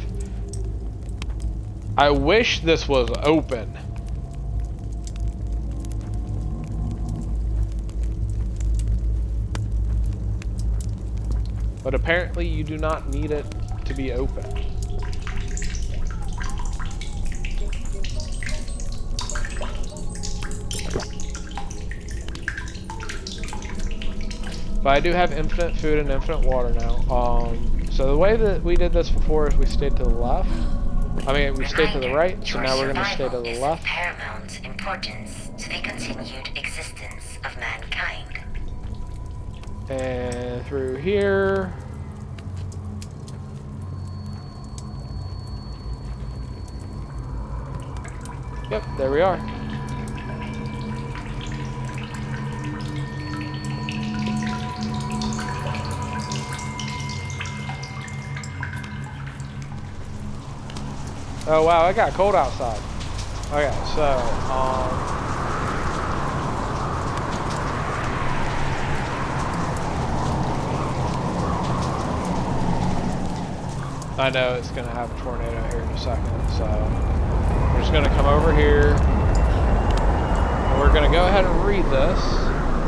I wish this was open. But apparently you do not need it to be open. But I do have infinite food and infinite water now. So the way that we did this before is we stayed to the left. I mean, we stayed to the right, so now we're going to stay to the left. Is of paramount importance to the continued existence of mankind. And through here. Yep, there we are. Oh wow, it got cold outside. Okay, so I know it's gonna have a tornado here in a second, so we're just gonna come over here and we're gonna go ahead and read this.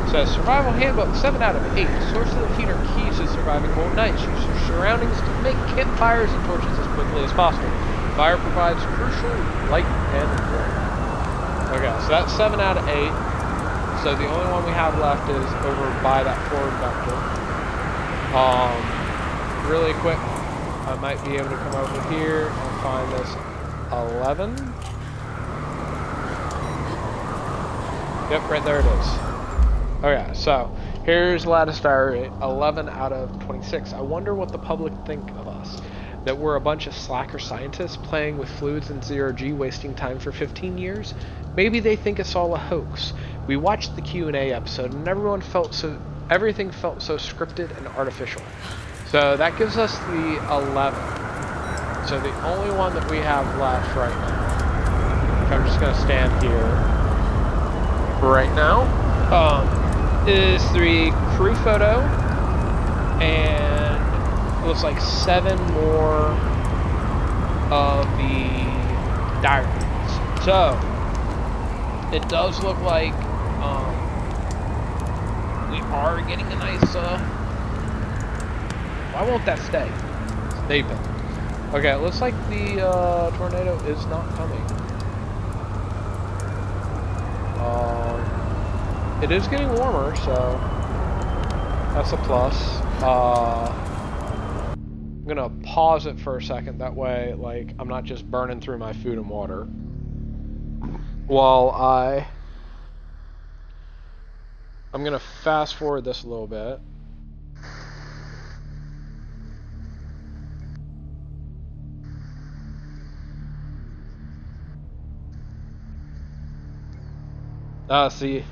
It says Survival Handbook 7 out of 8. Sources of heat are keys to surviving cold nights. Use your surroundings to make campfires and torches as quickly as possible. Fire provides crucial light and warmth. Okay, so that's 7 out of 8. So the only one we have left is over by that forward vector. Really quick, I might be able to come over here and find this 11. Yep, right there it is. Okay, so here's lattice diary 11 out of 26. I wonder what the public think of us. That we're a bunch of slacker scientists playing with fluids in zero-G, wasting time for 15 years? Maybe they think it's all a hoax. We watched the Q&A episode and everything felt so scripted and artificial. So that gives us the 11. So the only one that we have left right now, if I'm just going to stand here right now, is the crew photo and looks like 7 more of the diaries. So it does look like we are getting a nice why won't that stay? It's Nathan. Okay, it looks like the tornado is not coming. It is getting warmer, so that's a plus. I'm gonna pause it for a second, that way like I'm not just burning through my food and water while I'm gonna fast forward this a little bit. See.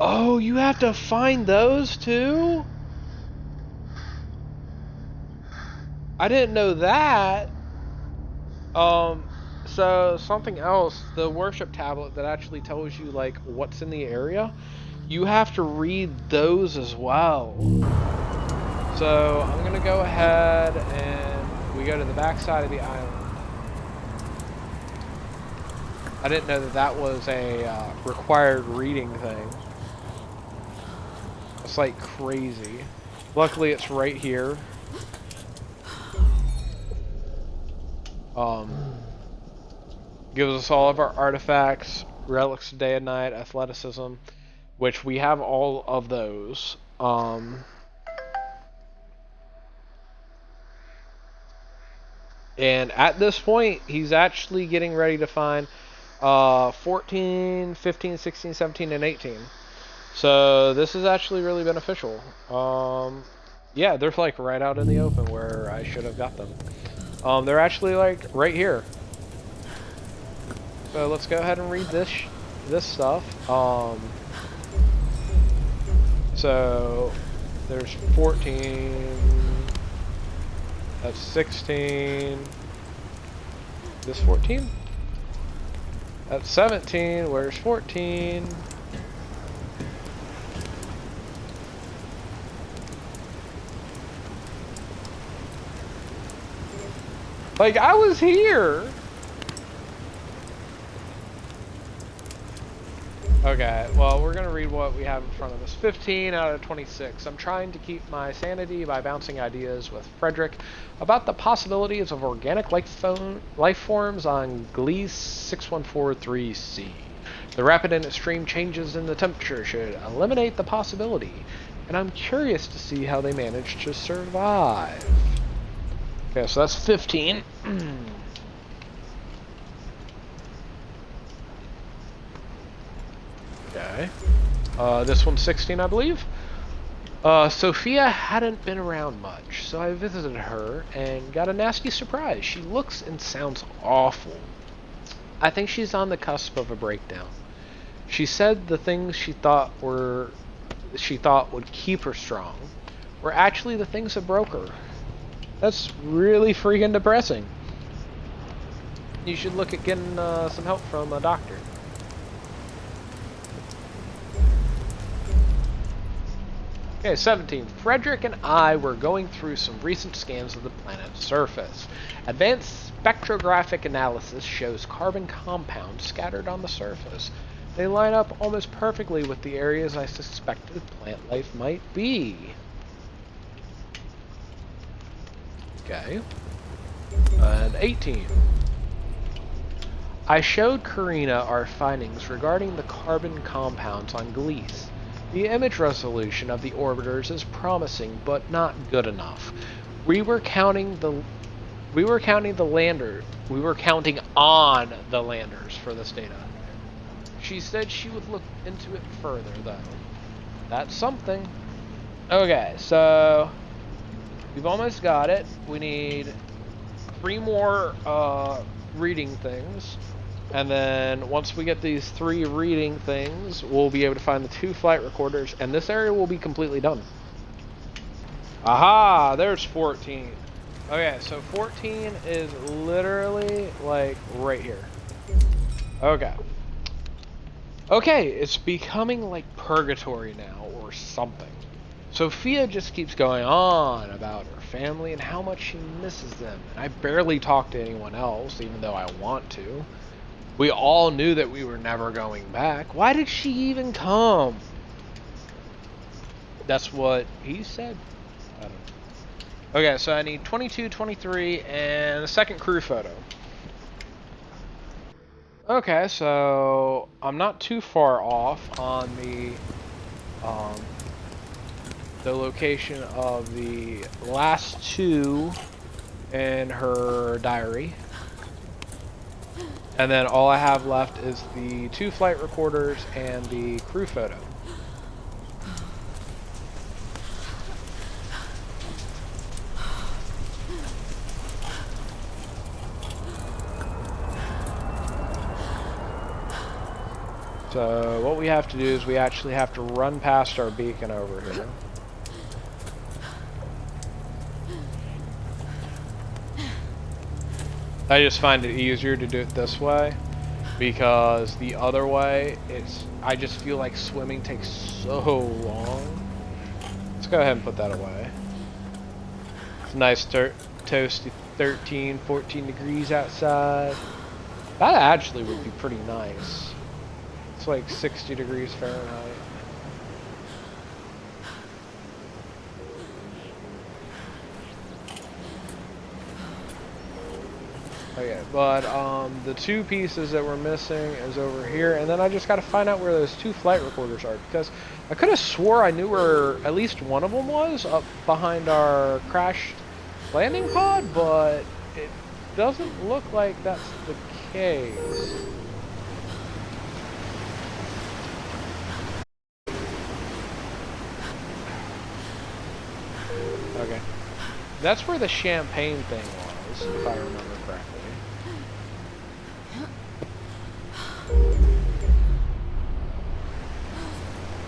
Oh, you have to find those too? I didn't know that. So something else, the worship tablet that actually tells you like what's in the area, you have to read those as well. So I'm gonna go ahead and we go to the back side of the island. I didn't know that that was a required reading thing. It's like crazy. Luckily it's right here. Gives us all of our artifacts, relics of day and night, athleticism, which we have all of those. And at this point, he's actually getting ready to find 14, 15, 16, 17, and 18. So this is actually really beneficial. Yeah, they're like right out in the open where I should have got them. They're actually like right here. So let's go ahead and read this stuff. So there's 14. That's 16. This 14? That's 17. Where's 14? Like, I was here! Okay, well, we're gonna read what we have in front of us. 15 out of 26. I'm trying to keep my sanity by bouncing ideas with Frederick about the possibilities of organic life forms on Gliese 6143C. The rapid and extreme changes in the temperature should eliminate the possibility. and I'm curious to see how they managed to survive. Okay, so that's 15. Okay. This one's 16, I believe. Sophia hadn't been around much, so I visited her and got a nasty surprise. She looks and sounds awful. I think she's on the cusp of a breakdown. She said the things she thought would keep her strong were actually the things that broke her. That's really freaking depressing. You should look at getting some help from a doctor. Okay, 17. Frederick and I were going through some recent scans of the planet's surface. Advanced spectrographic analysis shows carbon compounds scattered on the surface. They line up almost perfectly with the areas I suspected plant life might be. Okay. And 18. I showed Karina our findings regarding the carbon compounds on Gliese. The image resolution of the orbiters is promising, but not good enough. We were counting on the landers for this data. She said she would look into it further, though. That's something. Okay, so we've almost got it. We need 3 more reading things. And then once we get these 3 reading things, we'll be able to find the 2 flight recorders, and this area will be completely done. Aha! There's 14. Okay, so 14 is literally, like, right here. Okay. Okay, it's becoming like purgatory now, or something. Sophia just keeps going on about her family and how much she misses them. And I barely talk to anyone else, even though I want to. We all knew that we were never going back. Why did she even come? That's what he said. I don't know. Okay, so I need 22, 23, and a second crew photo. Okay, so I'm not too far off on the location of the last 2 in her diary. And then all I have left is the 2 flight recorders and the crew photo. So what we have to do is we actually have to run past our beacon over here. I just find it easier to do it this way because the other way, I just feel like swimming takes so long. Let's go ahead and put that away. It's nice toasty 13, 14 degrees outside. That actually would be pretty nice. It's like 60 degrees Fahrenheit. Okay, but the 2 pieces that we're missing is over here, and then I just got to find out where those 2 flight recorders are, because I could have swore I knew where at least one of them was, up behind our crashed landing pod, but it doesn't look like that's the case. Okay. That's where the champagne thing was, if I remember correctly.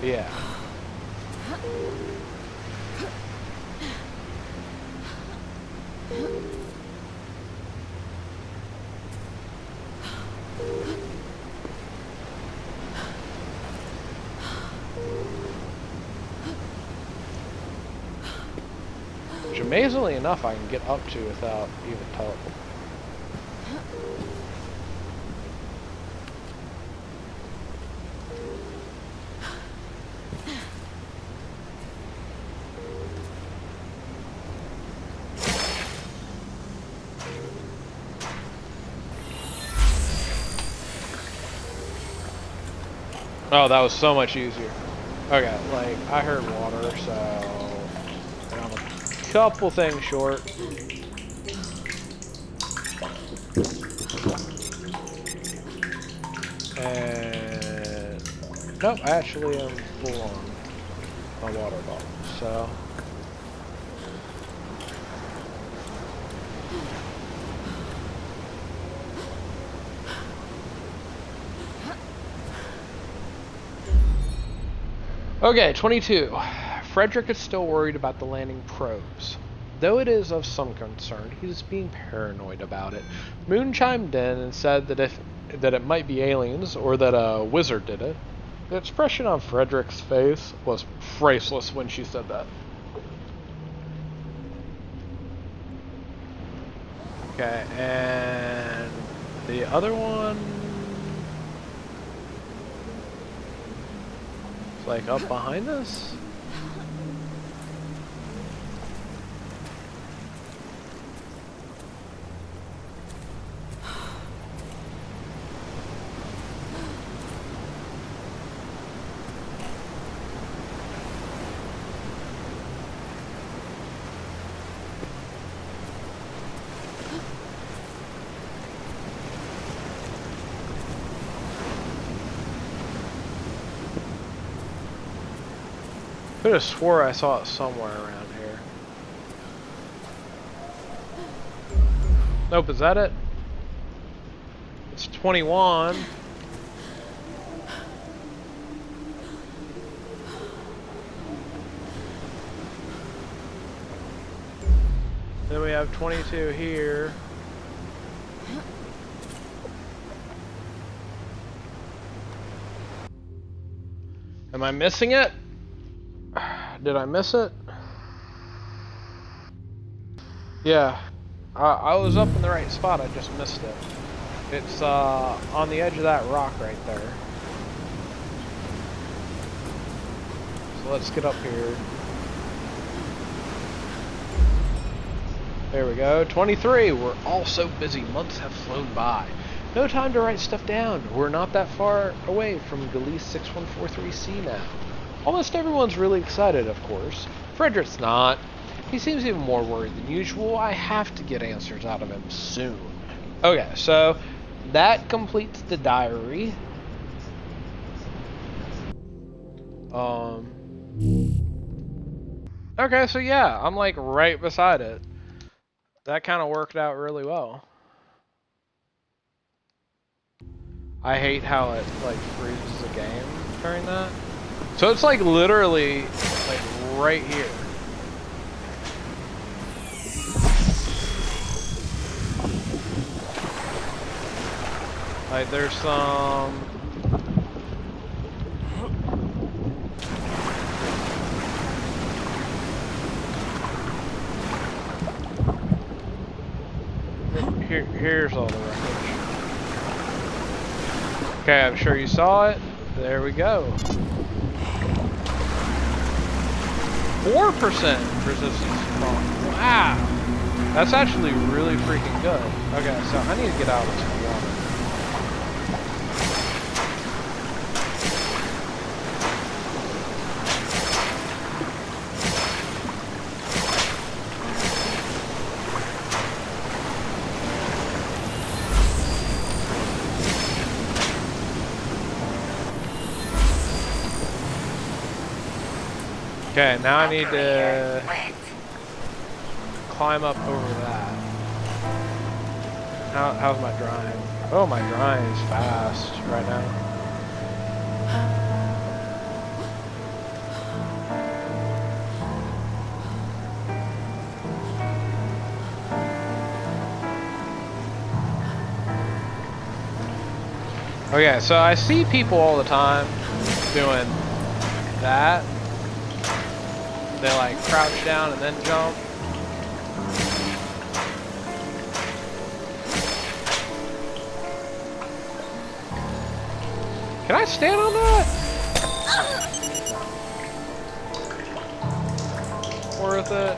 Yeah. Which, amazingly enough, I can get up to without even teleporting. Oh, that was so much easier. Okay, like, I heard water, so I'm a couple things short. And nope, I actually am full on my water bottle, so okay, 22. Frederick is still worried about the landing probes. Though it is of some concern, he is being paranoid about it. Moon chimed in and said that it might be aliens or that a wizard did it. The expression on Frederick's face was priceless when she said that. Okay, and the other one is like up behind us? I could have swore I saw it somewhere around here. Nope, is that it? It's 21. Then we have 22 here. Am I missing it? Did I miss it? Yeah, I was up in the right spot, I just missed it. It's on the edge of that rock right there. So let's get up here. There we go, 23. We're all so busy, months have flown by. No time to write stuff down. We're not that far away from Galease 6143C now. Almost everyone's really excited, of course. Frederick's not. He seems even more worried than usual. I have to get answers out of him soon. Okay, so that completes the diary. Okay, so yeah, I'm like right beside it. That kind of worked out really well. I hate how it like freezes the game during that. So it's like literally like right here. Like there's some here's all the wreckage. Okay, I'm sure you saw it. There we go. 4% resistance to fall. Wow. That's actually really freaking good. Okay, so I need to get out of this water. Okay, now I need to climb up over that. How's my drying? Oh, my drying is fast right now. Okay, so I see people all the time doing that. They like crouch down and then jump. Can I stand on that? Worth it.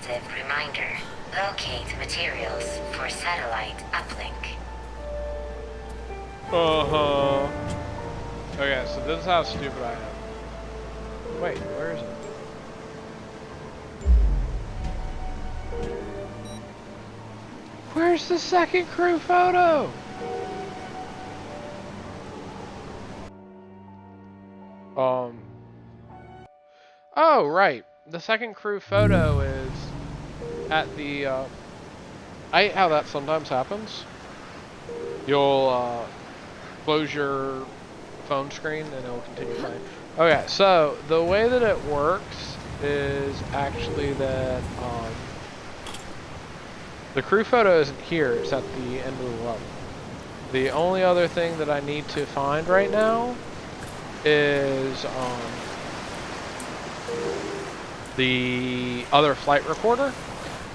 Sensitive reminder. Locate materials for satellite uplink. Uh-huh. Okay, so this is how stupid I am. Wait, where is it? Where's the second crew photo? Oh, right. The second crew photo is at the, I hate how that sometimes happens. You'll, close your phone screen and it will continue playing. Okay, so the way that it works is actually that, the crew photo isn't here, it's at the end of the level. The only other thing that I need to find right now is, the other flight recorder.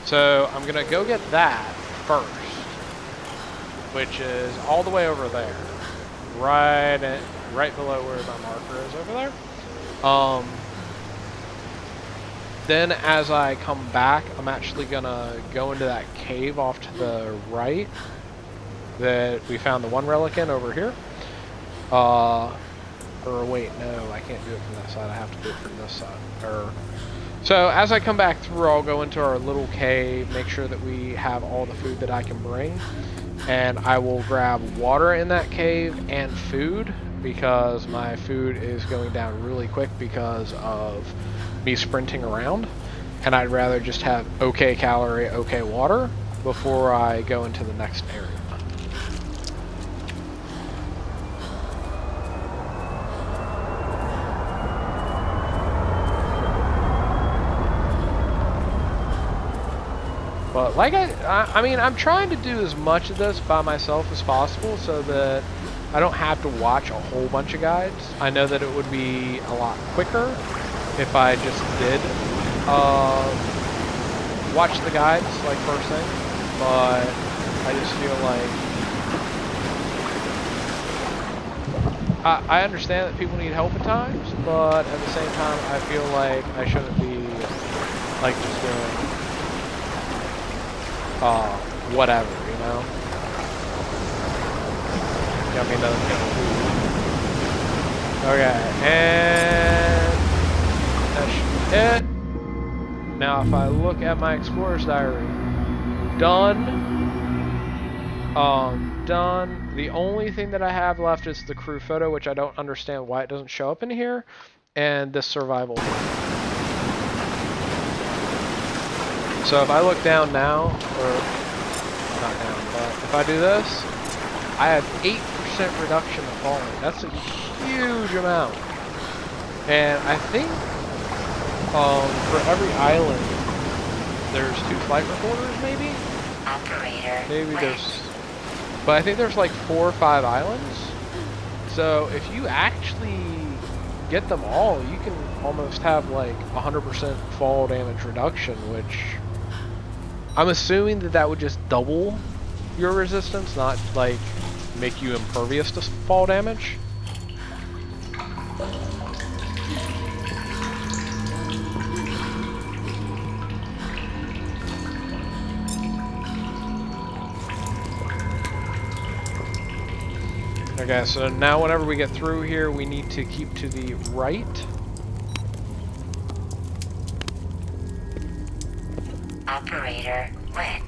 So I'm gonna go get that first, which is all the way over there, right below where my marker is over there. Then as I come back, I'm actually gonna go into that cave off to the right that we found the one relic in over here. Or wait, no, I can't do it from that side. I have to do it from this side. So as I come back through, I'll go into our little cave, make sure that we have all the food that I can bring, and I will grab water in that cave and food, because my food is going down really quick because of me sprinting around, and I'd rather just have okay calorie, okay water before I go into the next area. But like I mean, I'm trying to do as much of this by myself as possible so that I don't have to watch a whole bunch of guides. I know that it would be a lot quicker if I just did watch the guides like first thing, but I just feel like I understand that people need help at times, but at the same time I feel like I shouldn't be like just doing whatever, you know? Yummy doesn't get food. Okay, and that's it. Now if I look at my explorer's diary, done. Done. The only thing that I have left is the crew photo, which I don't understand why it doesn't show up in here, and this survival. So if I look down now, or not down, but if I do this, I have 8% reduction of falling. That's a huge amount. And I think for every island, there's 2 flight recorders, maybe? Operator. Maybe there's, but I think there's like 4 or 5 islands. So if you actually get them all, you can almost have like 100% fall damage reduction, which I'm assuming that would just double your resistance, not like make you impervious to fall damage. Okay, so now whenever we get through here, we need to keep to the right. Operator, wet.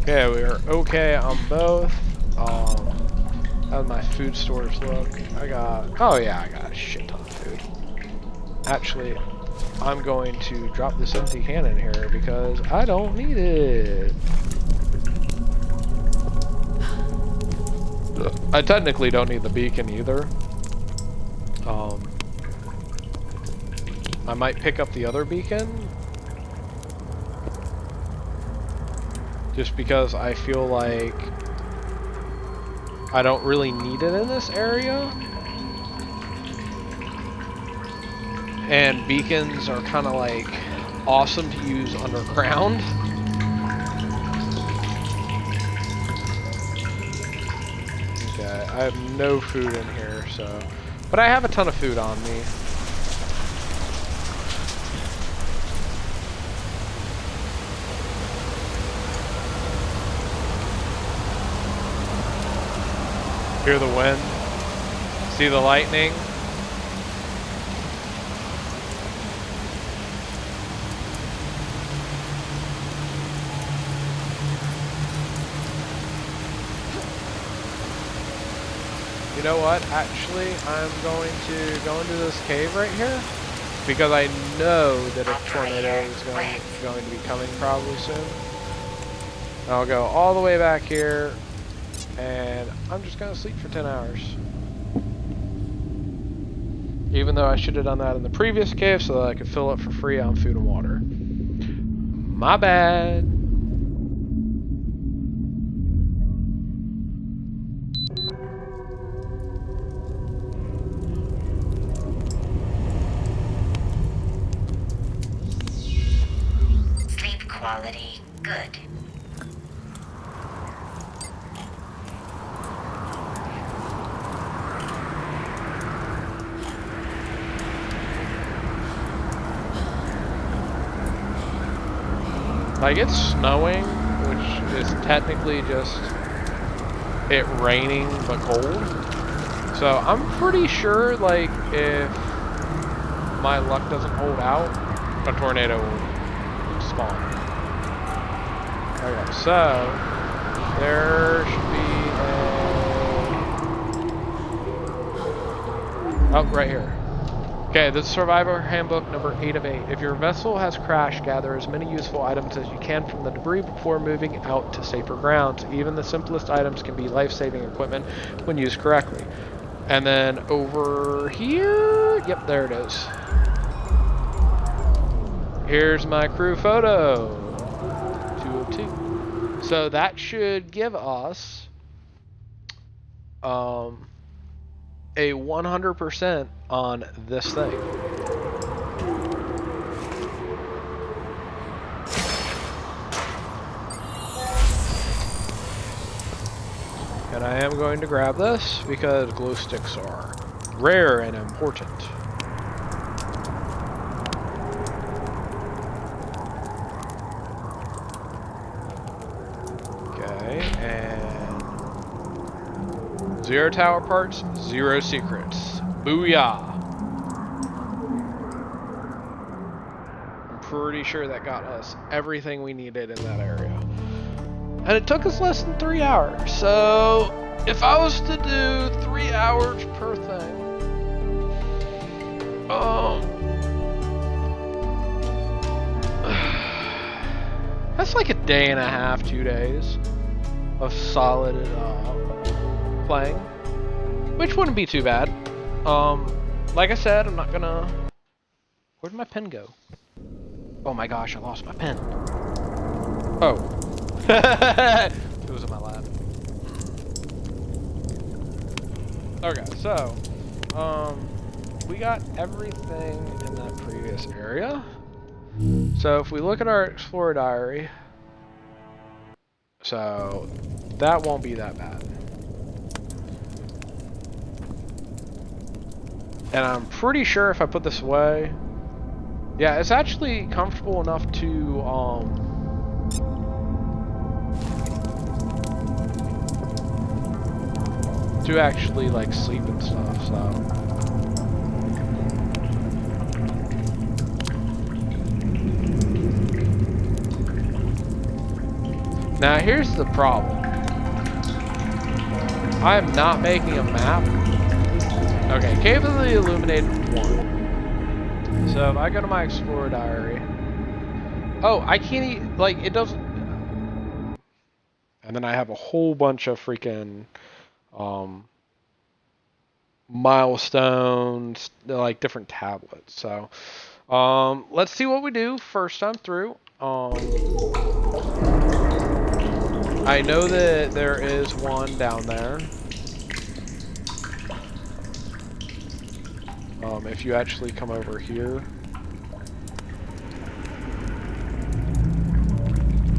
Okay, we are okay on both. How do my food stores look? I got, oh yeah, I got a shit ton of food. Actually, I'm going to drop this empty cannon here because I don't need it. I technically don't need the beacon either. I might pick up the other beacon just because I feel like I don't really need it in this area. And beacons are kind of like awesome to use underground. Okay, I have no food in here, so... But I have a ton of food on me. Hear the wind? See the lightning? You know what? Actually, I'm going to go into this cave right here because I know that a tornado is going to be coming probably soon. I'll go all the way back here and I'm just going to sleep for 10 hours. Even though I should have done that in the previous cave so that I could fill up for free on food and water. My bad. Sleep quality good. Like, it's snowing, which is technically just it raining but cold. So I'm pretty sure, like, if my luck doesn't hold out, a tornado will spawn. Okay, so there should be a... Oh, right here. Okay, this is Survivor Handbook number 8 of 8. If your vessel has crashed, gather as many useful items as you can from the debris before moving out to safer grounds. Even the simplest items can be life-saving equipment when used correctly. And then over here, yep, there it is. Here's my crew photo, 202. So that should give us a 100% on this thing. And I am going to grab this because glow sticks are rare and important. Okay, and 0 tower parts, 0 secrets. Booyah! I'm pretty sure that got us everything we needed in that area. And it took us less than 3 hours. So, if I was to do 3 hours per thing, that's like a day and a half, 2 days of solid playing, which wouldn't be too bad. Like I said, I'm not gonna... Where'd my pen go? Oh my gosh, I lost my pen. Oh. It was in my lap. Okay, so, we got everything in that previous area. So if we look at our Explorer Diary, so that won't be that bad. And I'm pretty sure if I put this away, yeah, it's actually comfortable enough to actually like sleep and stuff, so. Now here's the problem. I am not making a map. Okay, Cave of the Illuminated 1. So if I go to my Explorer Diary... Oh, I can't like, it doesn't... And then I have a whole bunch of freaking... milestones, like different tablets. So, let's see what we do first time through. I know that there is one down there. If you actually come over here.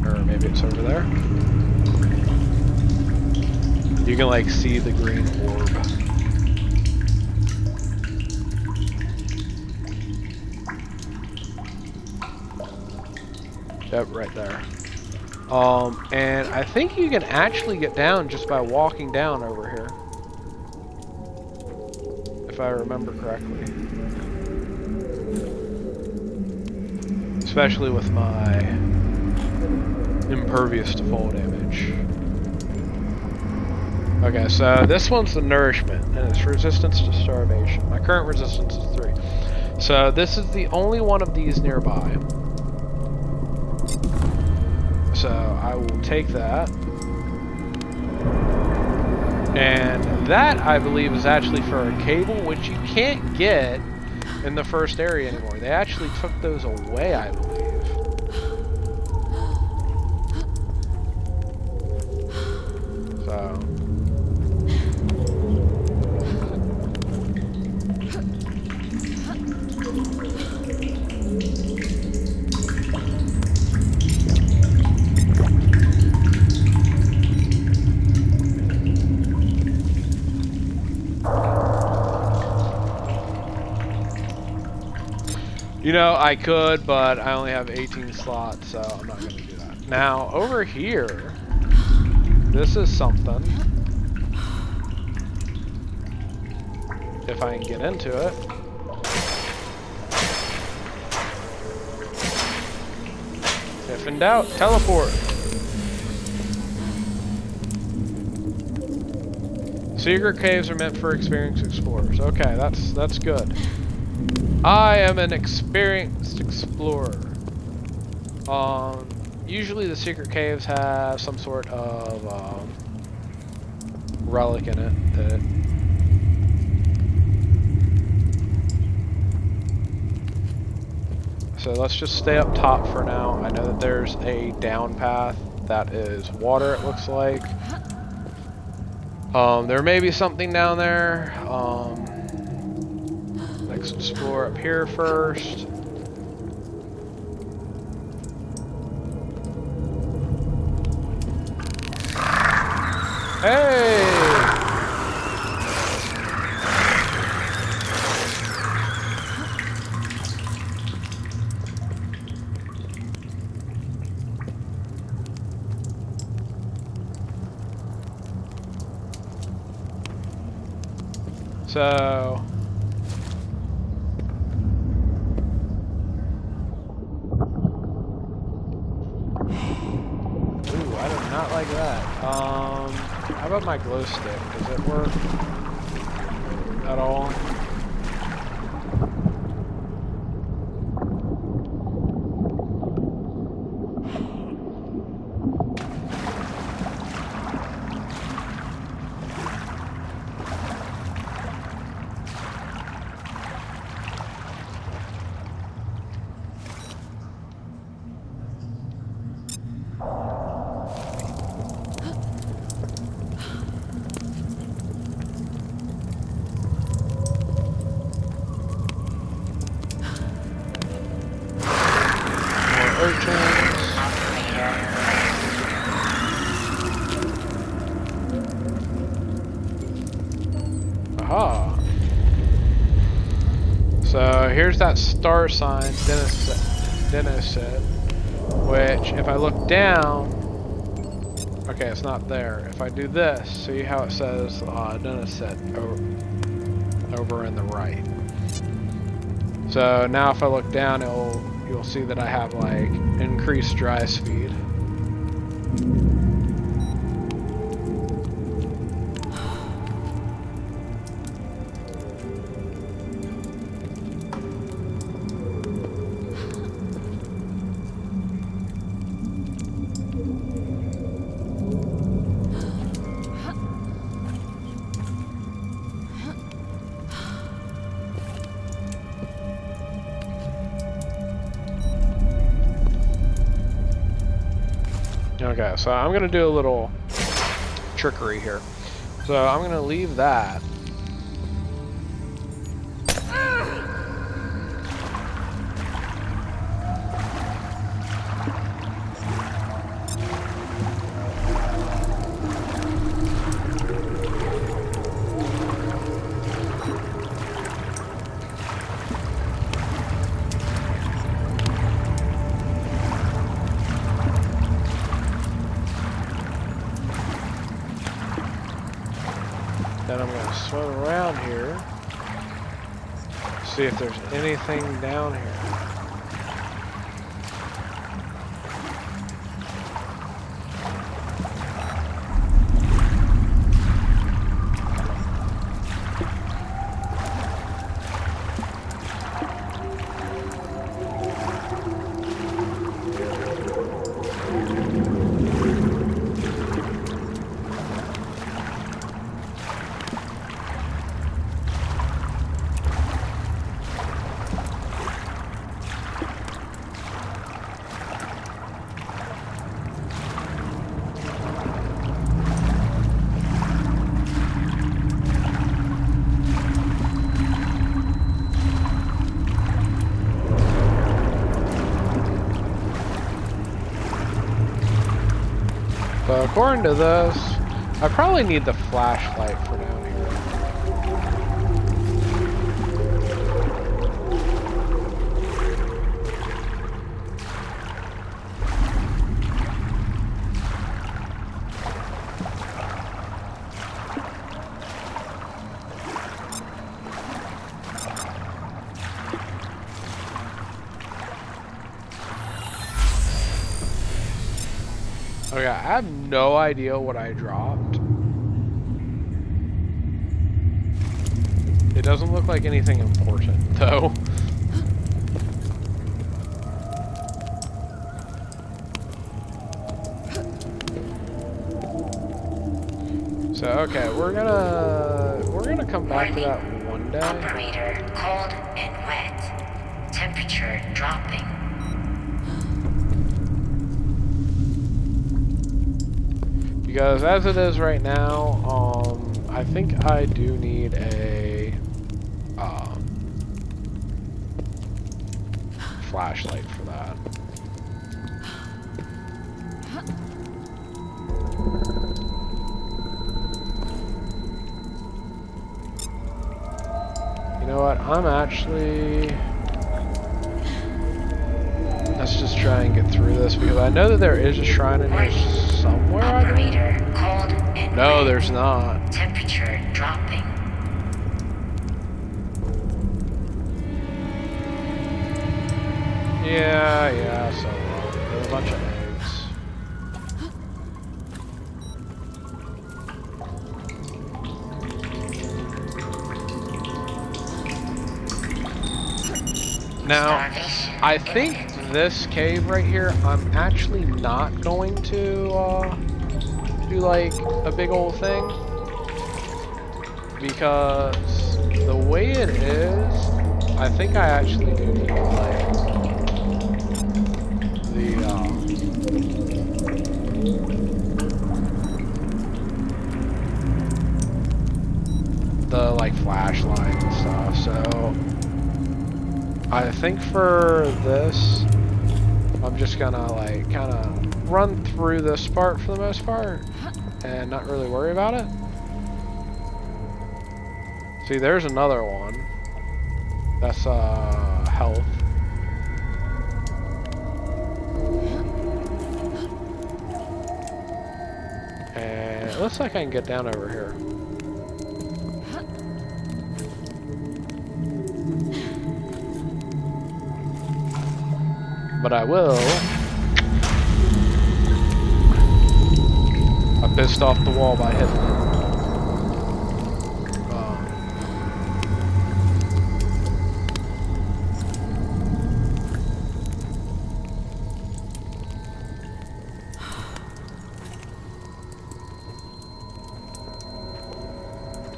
Or maybe it's over there. You can like see the green orb. Yep, right there. And I think you can actually get down just by walking down over here. If I remember correctly. Especially with my impervious to fall damage. Okay, so this one's the nourishment, and it's resistance to starvation. My current resistance is 3. So this is the only one of these nearby. So I will take that. And that, I believe, is actually for a cable, which you can't get in the first area anymore. They actually took those away, I believe. So... You know, I could, but I only have 18 slots, so I'm not going to do that. Now, over here, this is something. If I can get into it. If in doubt, teleport. Secret caves are meant for experienced explorers. Okay, that's good. I am an experienced explorer. Usually the secret caves have some sort of relic in it that... So let's just stay up top for now. I know that there's a down path that is water, it looks like. There may be something down there. Let's explore up here first. Hey! So... Not like that. How about my glow stick? Does it work at all? Aha. So here's that star sign Dennis said, which if I look down, okay, it's not there. If I do this, see how it says Dennis said over in the right. So now if I look down, you'll see that I have like increased dry speed. Okay, so I'm gonna do a little trickery here. So I'm gonna leave that. Then I'm going to swim around here, see if there's anything down here. So according to this, I probably need the flashlight for down here. Okay, I have no idea what I dropped. It doesn't look like anything important, though. So okay, we're gonna come back to that one day. Operator, cold and wet. Temperature dropping. Because as it is right now, I think I do need a flashlight for that. You know what? Let's just try and get through this because I know that there is a shrine in here somewhere. Operator, cold and No, wet. there's not. Temperature dropping. Yeah, so there's a bunch of eggs. Now, I think this cave right here, I'm actually not going to do like a big old thing. Because the way it is, I think I actually do need like the like flashlight and stuff. So I think for this, I'm just gonna like kind of run through this part for the most part and not really worry about it. See, there's another one. That's health. And it looks like I can get down over here. But I will. I pissed off the wall by hitting it.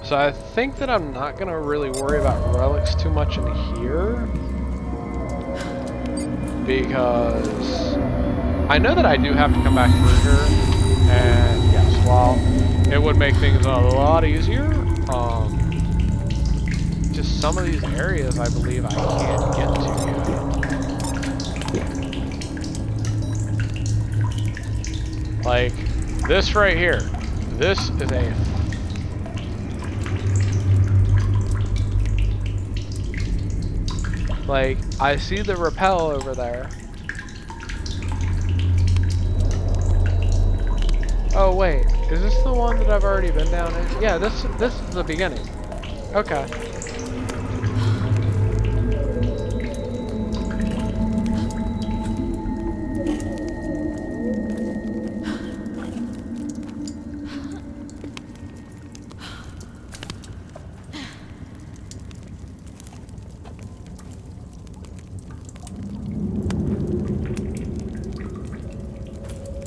So I think that I'm not gonna really worry about relics too much in here. Because I know that I do have to come back through here, and yes, while it would make things a lot easier, just some of these areas I believe I can't get to yet. Like, this right here. This is a... Like, I see the rappel over there. Oh wait, is this the one that I've already been down in? Yeah, this is the beginning. Okay.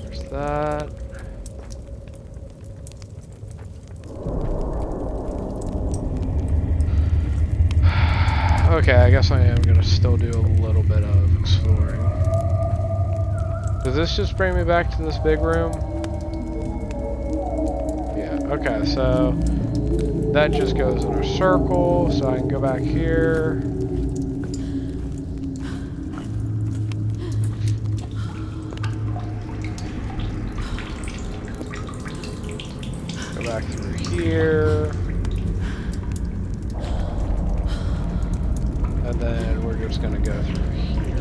There's that. Okay, I guess I am gonna still do a little bit of exploring. Does this just bring me back to this big room? Yeah, okay, so that just goes in a circle, so I can go back here. Go back through here. And then we're just gonna go through here.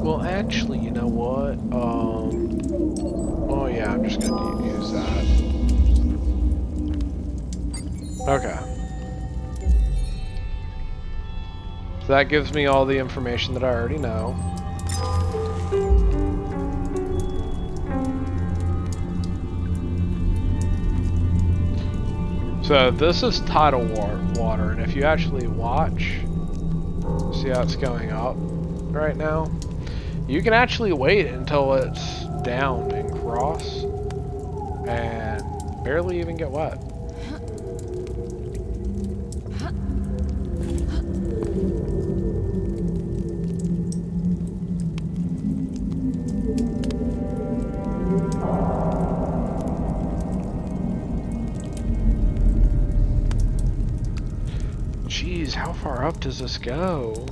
Well, actually, you know what? Oh yeah, I'm just gonna use that. Okay. So that gives me all the information that I already know. So this is tidal water, and if you actually watch, see how it's going up right now? You can actually wait until it's down and cross, and barely even get wet. Jeez, how far up does this go?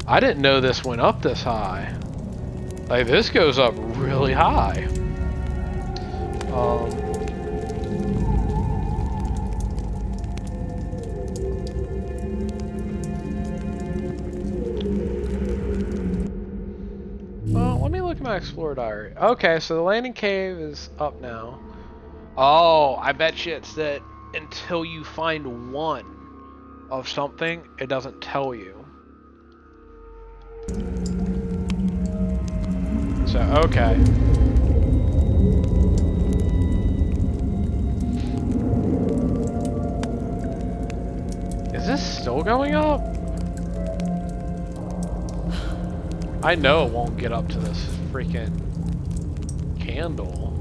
I didn't know this went up this high. Like, this goes up really high. Well, let me look at my Explorer diary. Okay, so the landing cave is up now. Oh, I bet you it's that until you find one of something, it doesn't tell you. So, okay. Is this still going up? I know it won't get up to this freaking candle.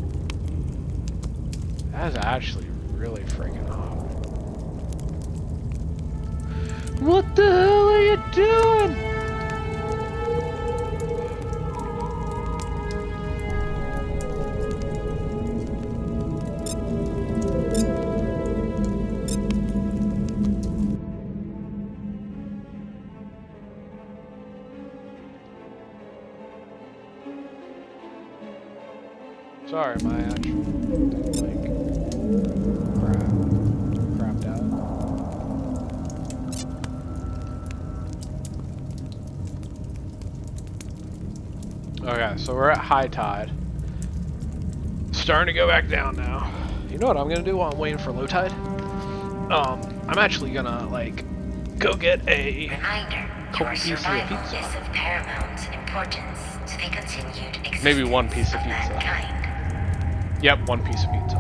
That is actually really freaking hot. What the hell are you doing? Sorry, my actual, like, crapped out. Okay, so we're at high tide. Starting to go back down now. You know what I'm gonna do while I'm waiting for low tide? I'm actually gonna, like, go get a couple pieces of pizza. Is of paramount importance to the continued existence Maybe one piece of pizza. mankind. Yep, one piece of pizza.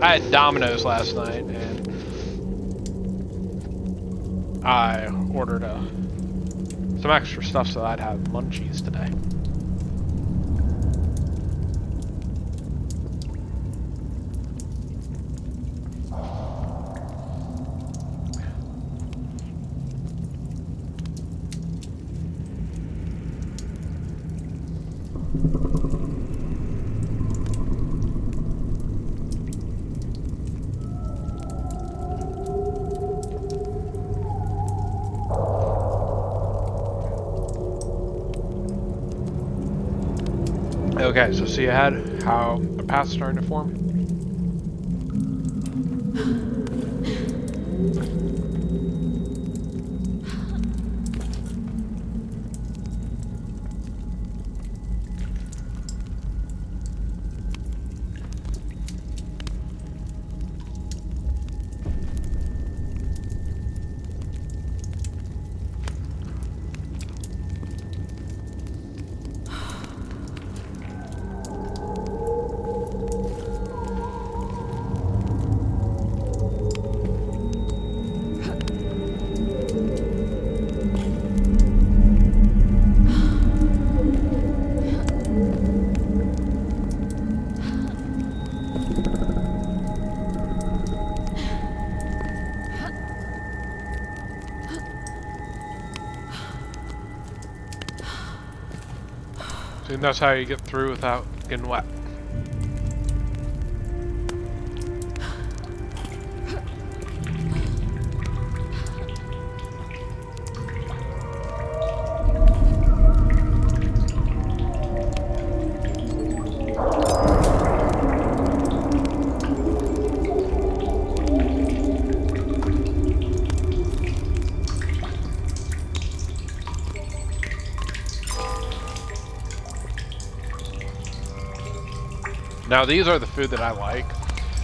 I had Domino's last night, and I ordered some extra stuff so I'd have munchies today. Okay, so see ahead how a path's starting to form? See, that's how you get through without getting wet. Now these are the food that I like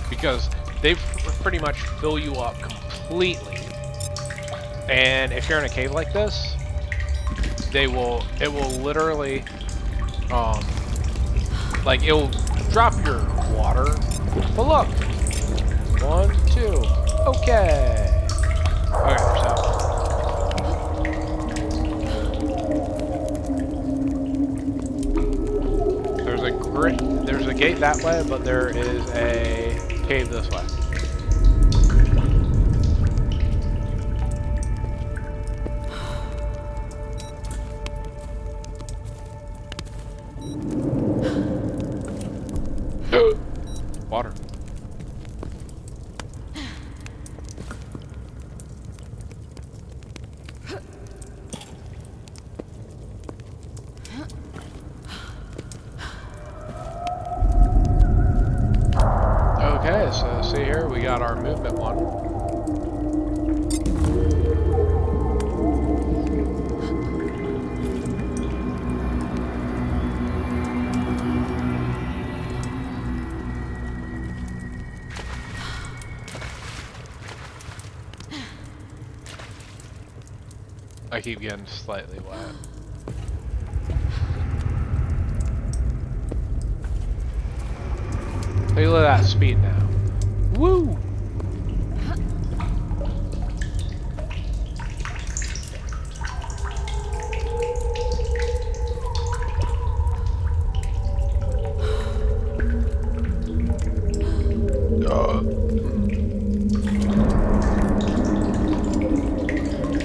because they pretty much fill you up completely. And if you're in a cave like this, it will literally, like it'll drop your water. But look, 1, 2, okay. Okay, so. There's a gate that way, but there is a cave this way. Water. Okay, so see here, we got our movement one. I keep getting slightly wet. Take a look at that speed now. Woo!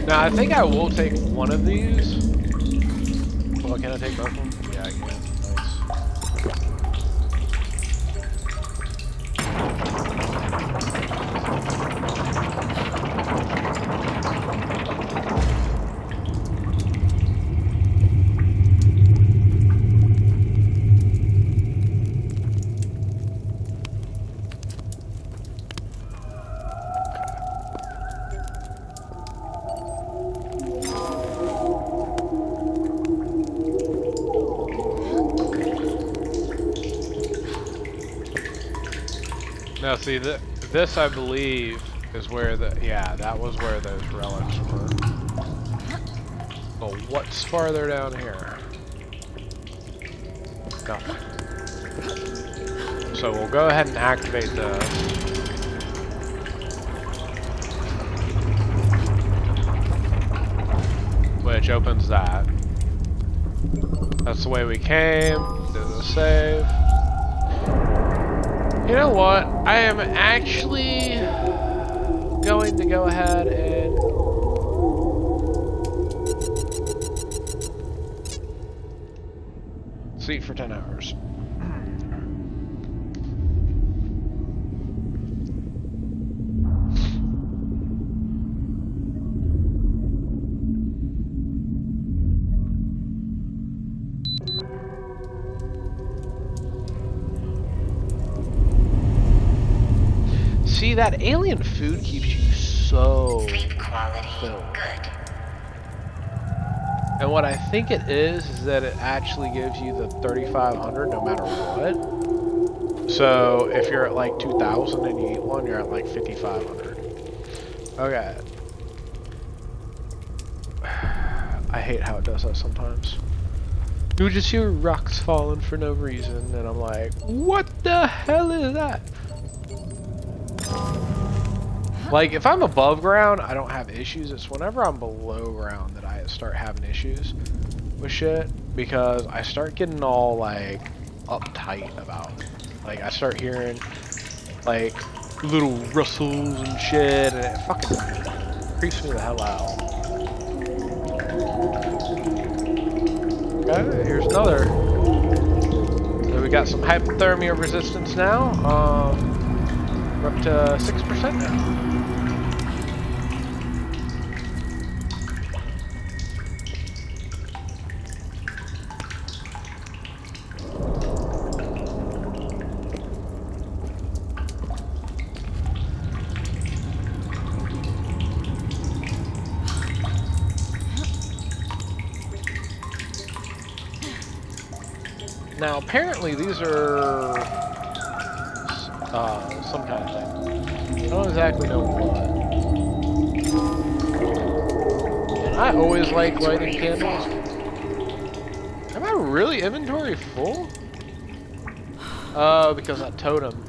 Now I think I will take one of these. Well, can I take both of them? Yeah, I can. Nice. Now see, this I believe is where that was where those relics were. But what's farther down here? Nothing. So we'll go ahead and activate this. which opens that. That's the way we came. Do the save. You know what? I am actually going to go ahead and sleep for 10 hours. See, that alien food keeps you so Sleep quality filled. good. And what I think it is that it actually gives you the 3,500 no matter what. So if you're at like 2,000 and you eat one, you're at like 5,500. Okay. I hate how it does that sometimes. You just hear rocks falling for no reason, and I'm like, what the hell is that? Like, if I'm above ground, I don't have issues. It's whenever I'm below ground that I start having issues with shit, because I start getting all, like, uptight about it. Like, I start hearing, like, little rustles and shit, and it fucking creeps me the hell out. Okay, here's another. So we got some hypothermia resistance now. We're up to 6% now. Now, apparently these are some kind of thing. I don't exactly know what. And I always like lighting candles. Am I really inventory full? Oh, because that totem.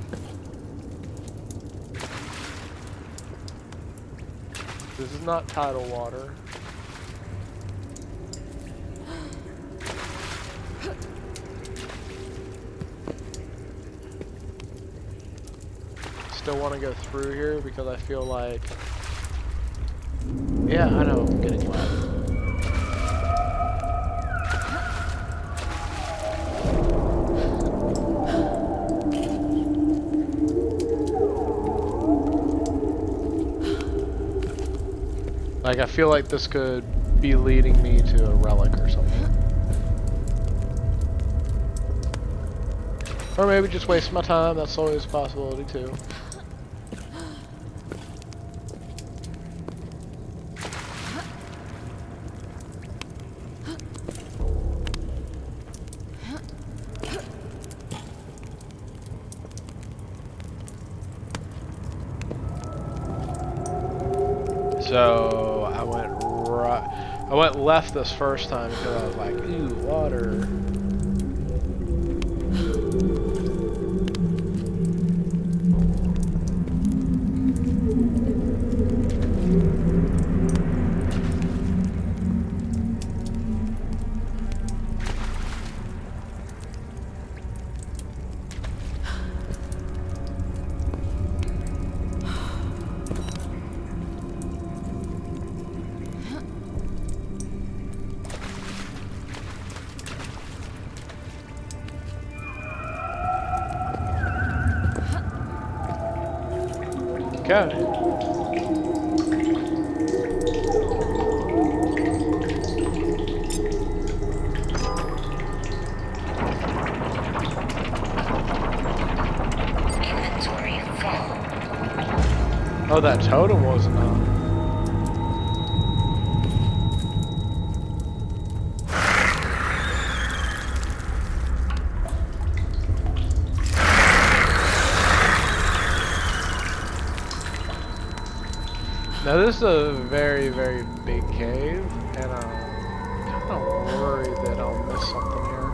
This is not tidal water. Still want to go through here because I feel like, yeah, I know I'm getting wet. Like, I feel like this could be leading me to a relic or something. Or maybe just waste my time, that's always a possibility too. So I went left this first time because I was like, ooh, water. Okay. Inventory full. Oh, that totem wasn't on. Now this is a very, very big cave, and I'm kind of worried that I'll miss something here.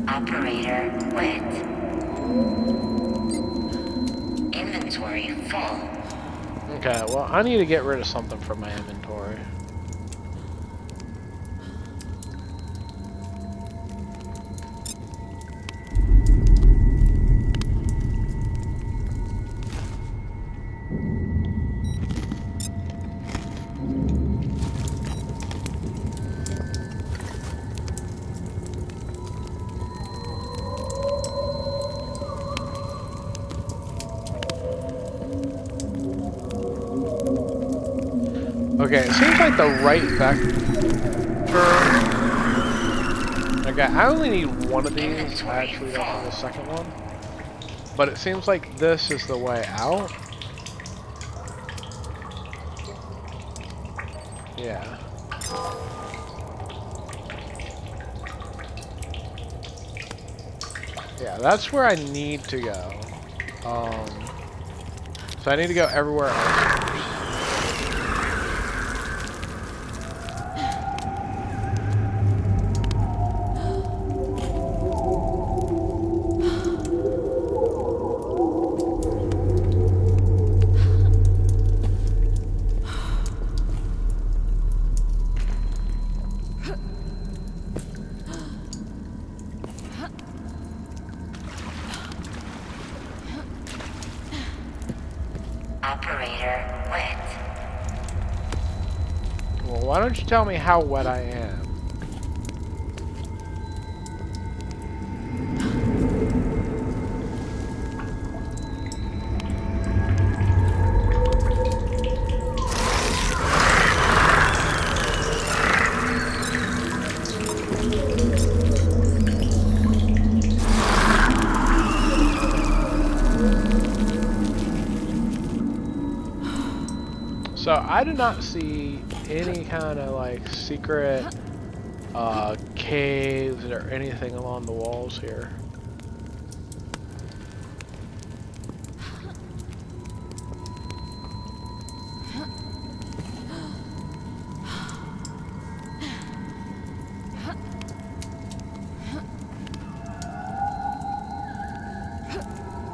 Operator wet. Inventory Okay, well, I need to get rid of something from my inventory. Okay, it seems like the right vector. Okay, I only need one of these. I actually don't need a second one. But it seems like this is the way out. Yeah. Yeah, that's where I need to go. So I need to go everywhere else. Operator wet. Well, why don't you tell me how wet I am? So I do not see any kind of like secret caves or anything along the walls here.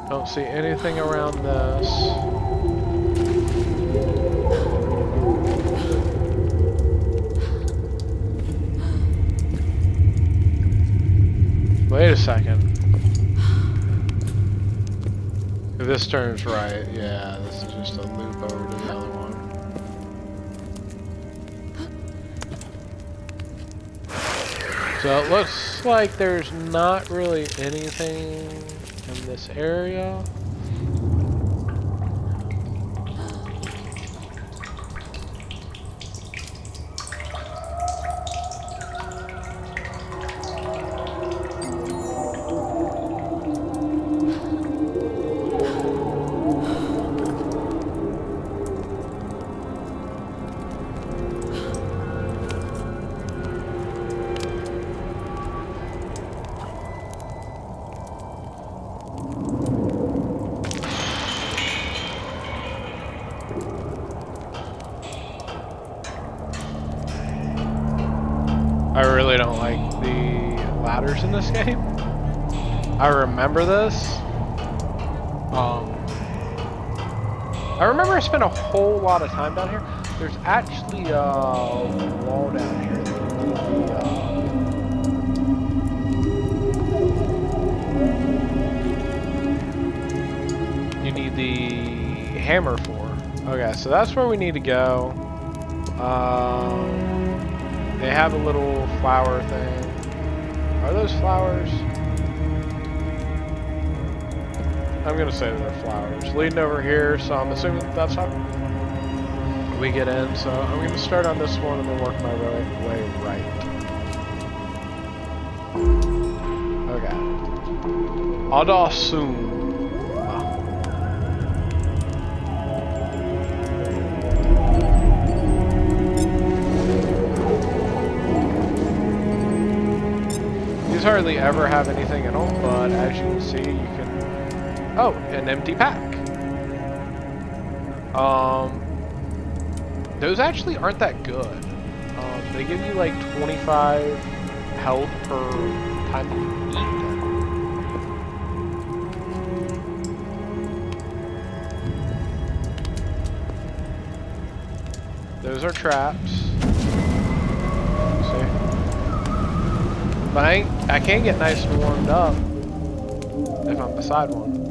Don't see anything around this. Wait a second. If this turns right, yeah, this is just a loop over to the other one. So it looks like there's not really anything in this area. I really don't like the ladders in this game. I remember this. I remember I spent a whole lot of time down here. There's actually a wall down here that you need the hammer for. Okay, so that's where we need to go. They have a little flower thing. Are those flowers? I'm gonna say they're flowers. Leading over here, so I'm assuming that's how we get in. So I'm gonna start on this one and then work my way right. Okay. Adasum. Hardly ever have anything in them, but as you can see, you can... Oh, an empty pack. Those actually aren't that good. They give you like 25 health per time that you eat. those are traps. See? But I can't get nice and warmed up if I'm beside one.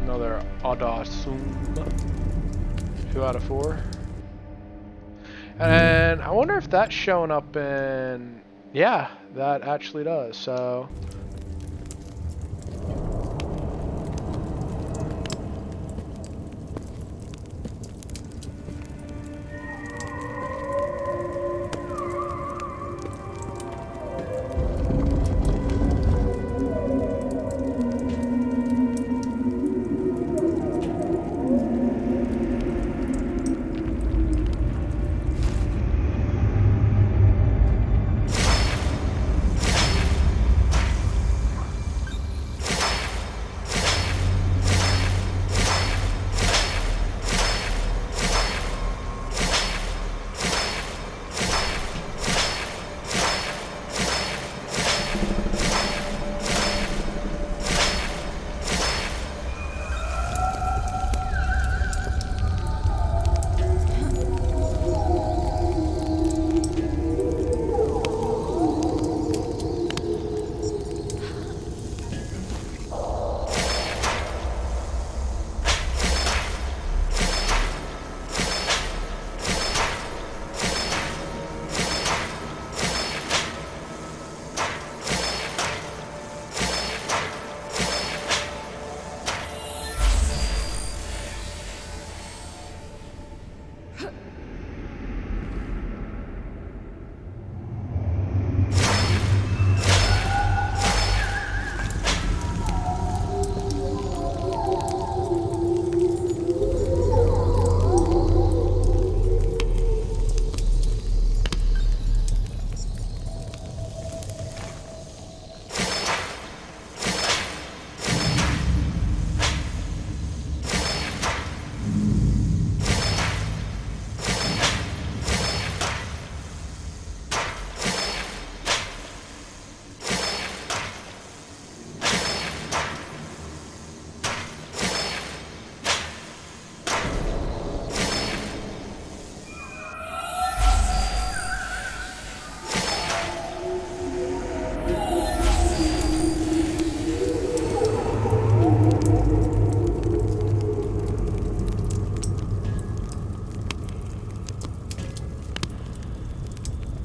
Another Audacium. 2 out of 4. And I wonder if that's showing up in... Yeah, that actually does, so...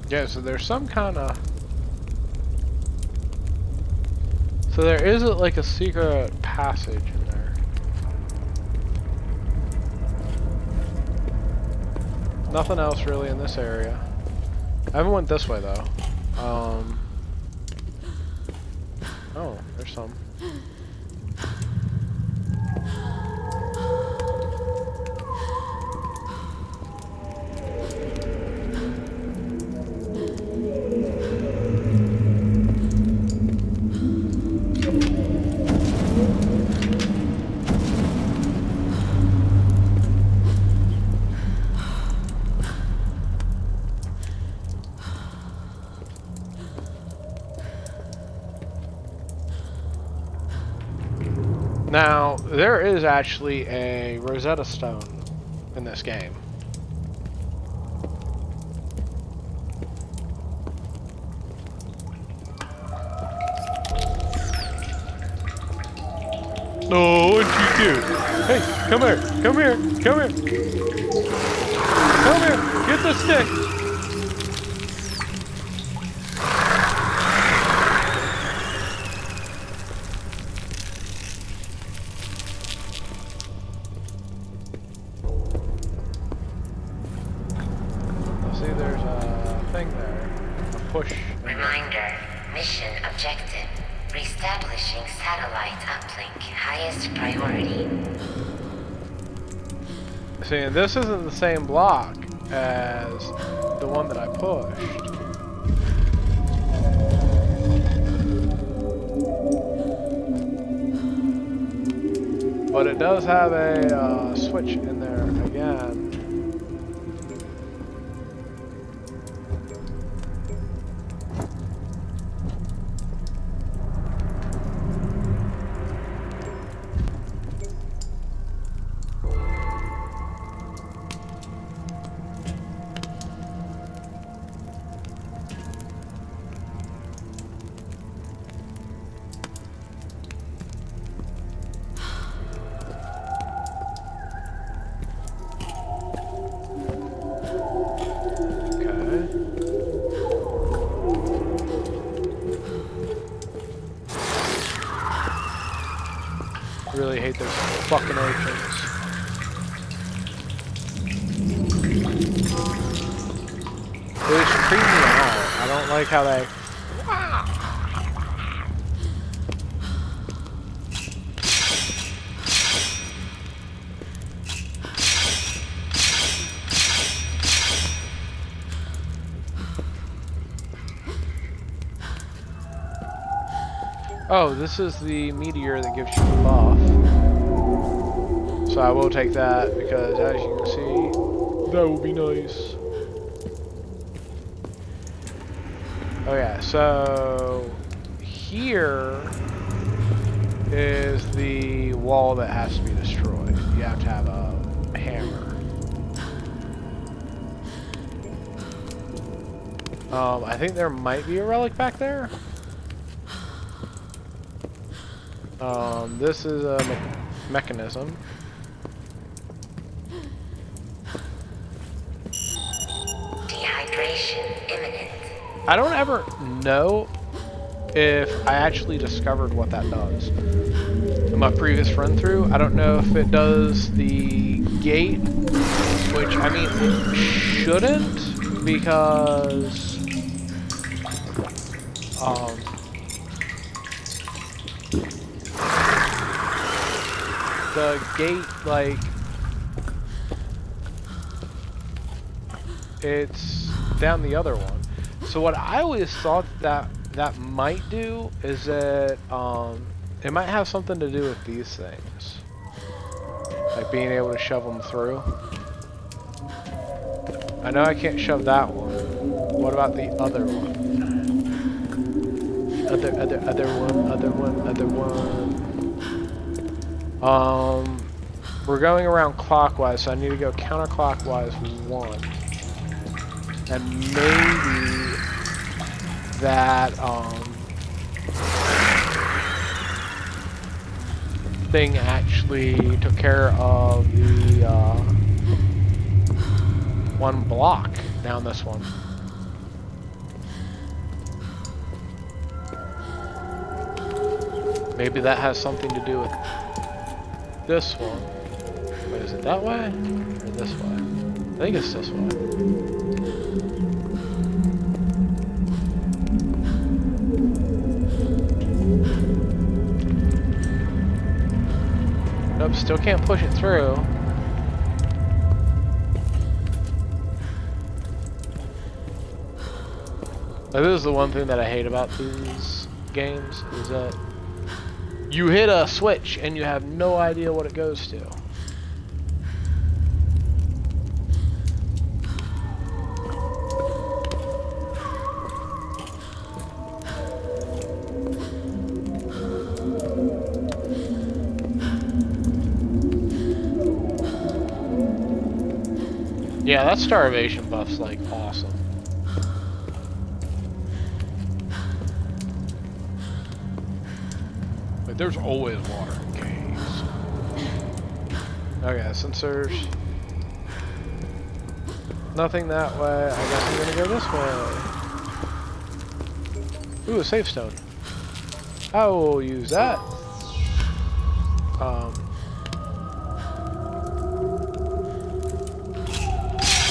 Yeah, so there's some kind of... So there isn't like a secret passage in there. Nothing else really in this area. I haven't went this way though. Oh, there's some. Now, there is actually a Rosetta Stone in this game. Oh, what'd you do? Hey, come here, come here, come here. Come here, get the stick. See, there's a thing there. A push. Reminder, mission objective. Reestablishing satellite uplink, highest priority. See, and this isn't the same block as the one that I pushed. But it does have a switch in there again. Really hate those fucking urchins. They just creep me out. I don't like how they... Oh, this is the meteor that gives you the buff. So I will take that because, as you can see, that will be nice. Okay, so here is the wall that has to be destroyed. You have to have a hammer. I think there might be a relic back there. This is a mechanism. Dehydration imminent. I don't ever know if I actually discovered what that does. In my previous run through, I don't know if it does the gate, which I mean it shouldn't, because the gate, like, it's down the other one. So what I always thought that might do is that it might have something to do with these things, like being able to shove them through. I know I can't shove that one. What about the other one? Other one. We're going around clockwise, so I need to go counterclockwise 1. And maybe that thing actually took care of the one block down this one. Maybe that has something to do with this one. Wait, is it that way? Or this way? I think it's this way. Nope, still can't push it through. Like, this is the one thing that I hate about these games, is that you hit a switch and you have no idea what it goes to. Yeah, that starvation buff's like awesome. But there's always water in caves. Okay, since there's nothing that way, I guess I'm gonna go this way. Ooh, a safe stone. I will use that.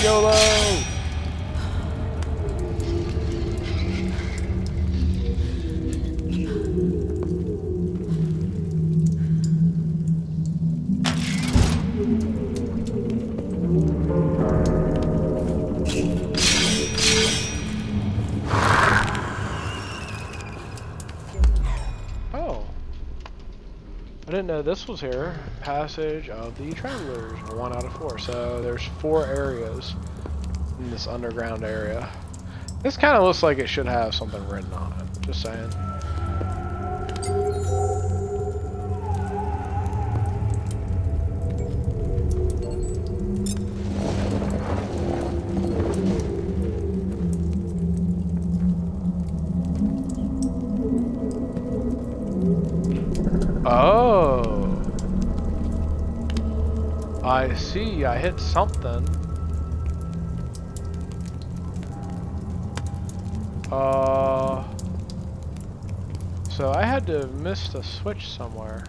YOLO! I didn't know this was here. Passage of the Travelers, 1 out of 4. So there's 4 areas in this underground area. This kind of looks like it should have something written on it. Just saying. Oh, I see. I hit something. So I had to have missed a switch somewhere.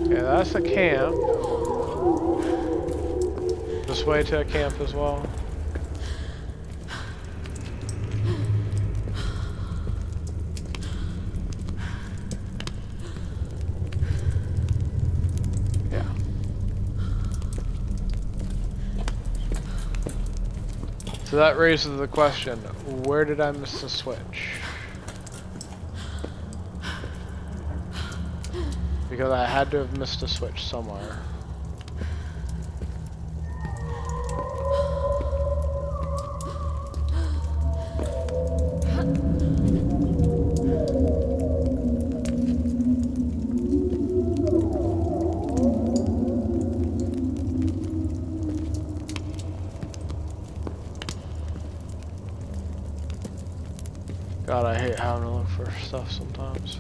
Okay, that's a camp. This way to a camp as well. Yeah. So that raises the question, where did I miss the switch? Because I had to have missed a switch somewhere. God, I hate having to look for stuff sometimes.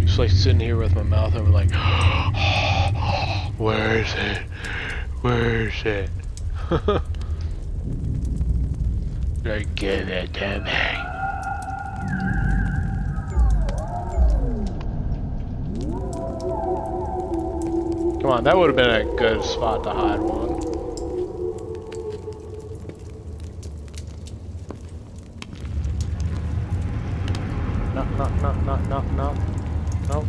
Just like sitting here with my mouth open like, where is it? Where is it? Like, give it to me. Come on, that would have been a good spot to hide one. No. Nope.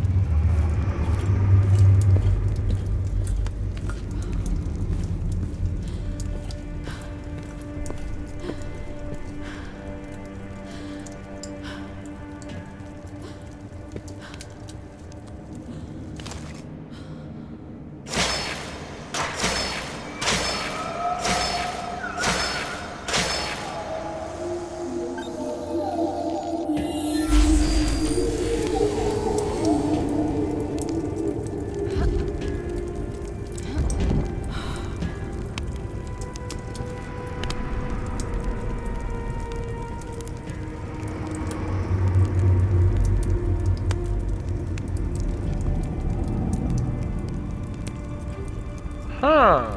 Huh.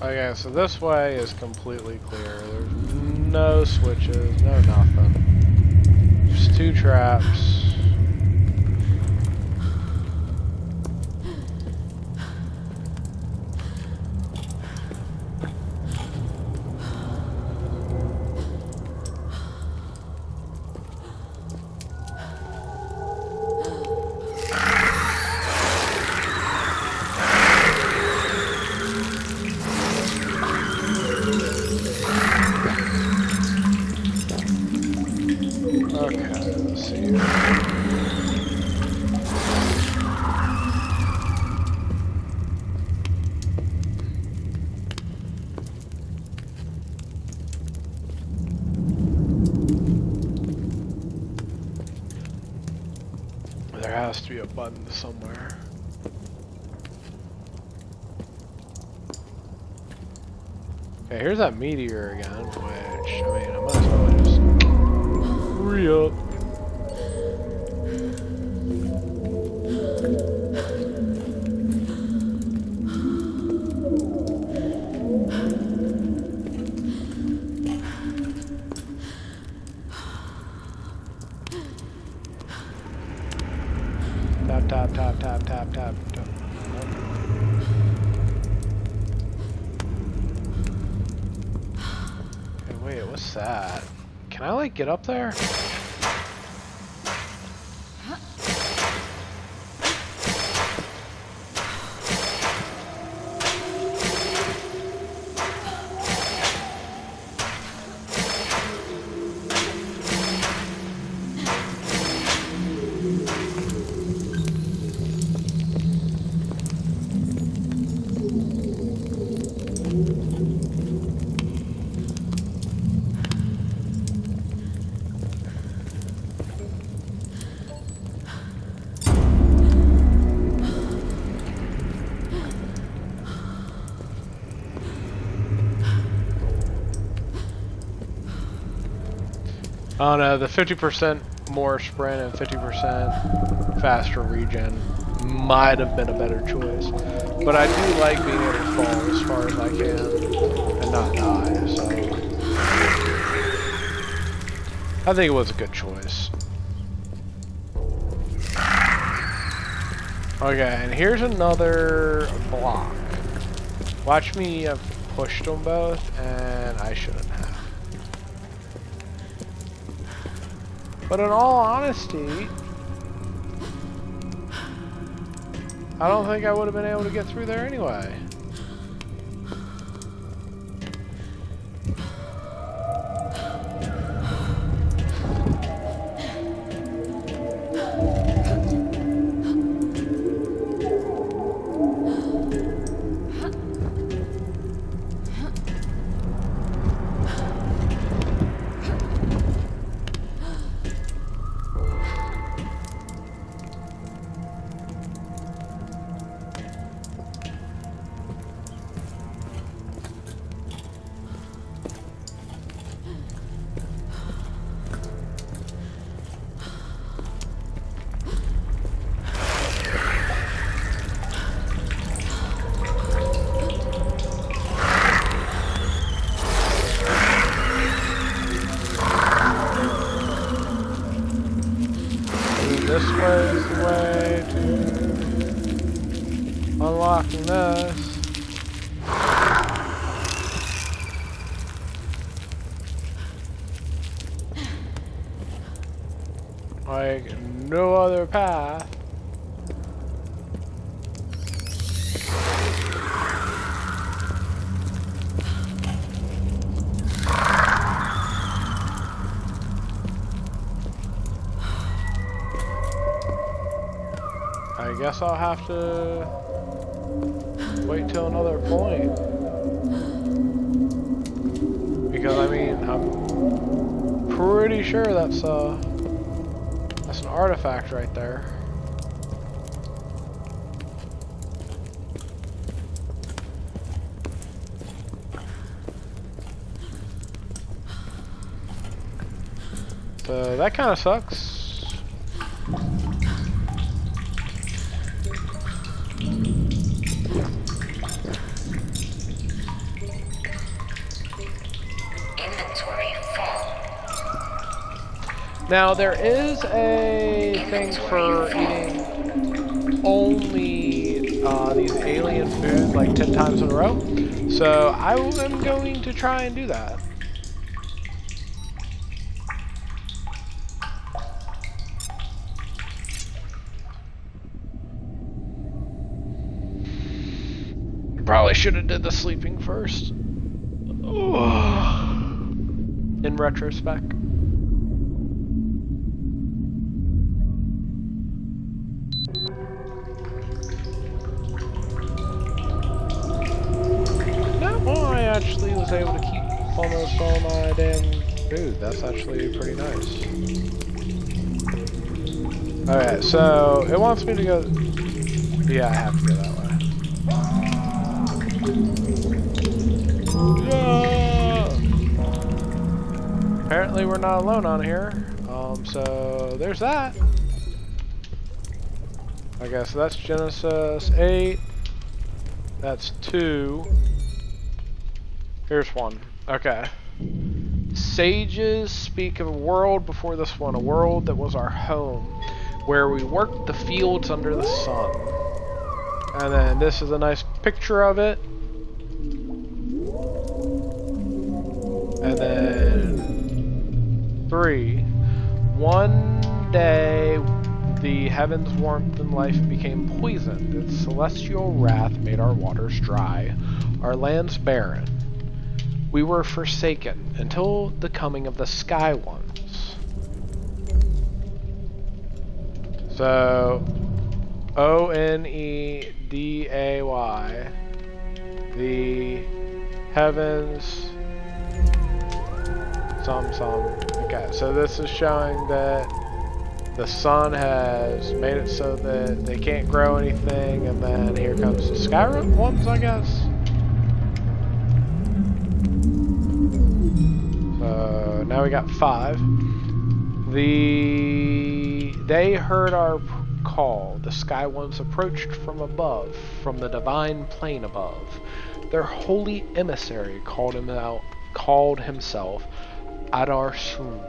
Okay, so this way is completely clear. There's no switches, no nothing. There's 2 traps. has to be a button somewhere. Okay, here's that meteor again, which, I mean, I might as well just hurry up. Tap, tap, tap, tap, tap, tap. Okay, wait, what's that? Can I, like, get up there? Oh no, the 50% more sprint and 50% faster regen might have been a better choice. But I do like being able to fall as far as I can and not die, so I think it was a good choice. Okay, and here's another block. Watch me have pushed them both, and I shouldn't have. But in all honesty, I don't think I would have been able to get through there anyway. This way is the way to unlocking this. Like, no other path. I guess I'll have to wait till another point. Because I mean, I'm pretty sure that's an artifact right there. So that kind of sucks. Now there is a thing for eating only these alien foods like 10 times in a row. So I am going to try and do that. Probably should have did the sleeping first. In retrospect. I actually was able to keep almost all my damn food. That's actually pretty nice. Okay, so it wants me to go. Yeah, I have to go that way. Yeah! Apparently, we're not alone on here. So there's that. Okay, so that's Genesis 8. That's 2. Here's 1. Okay. Sages speak of a world before this one, a world that was our home, where we worked the fields under the sun. And then this is a nice picture of it. And then 3. One day the heavens' warmth and life became poisoned. Its celestial wrath made our waters dry, our lands barren. We were forsaken until the coming of the Sky Ones. So, Oneday, the heavens, some. Okay, so this is showing that the sun has made it so that they can't grow anything, and then here comes the Sky Ones, I guess. So now we got 5. They heard our call. The Sky Ones approached from above, from the divine plane above. Their holy emissary called himself Adarsun.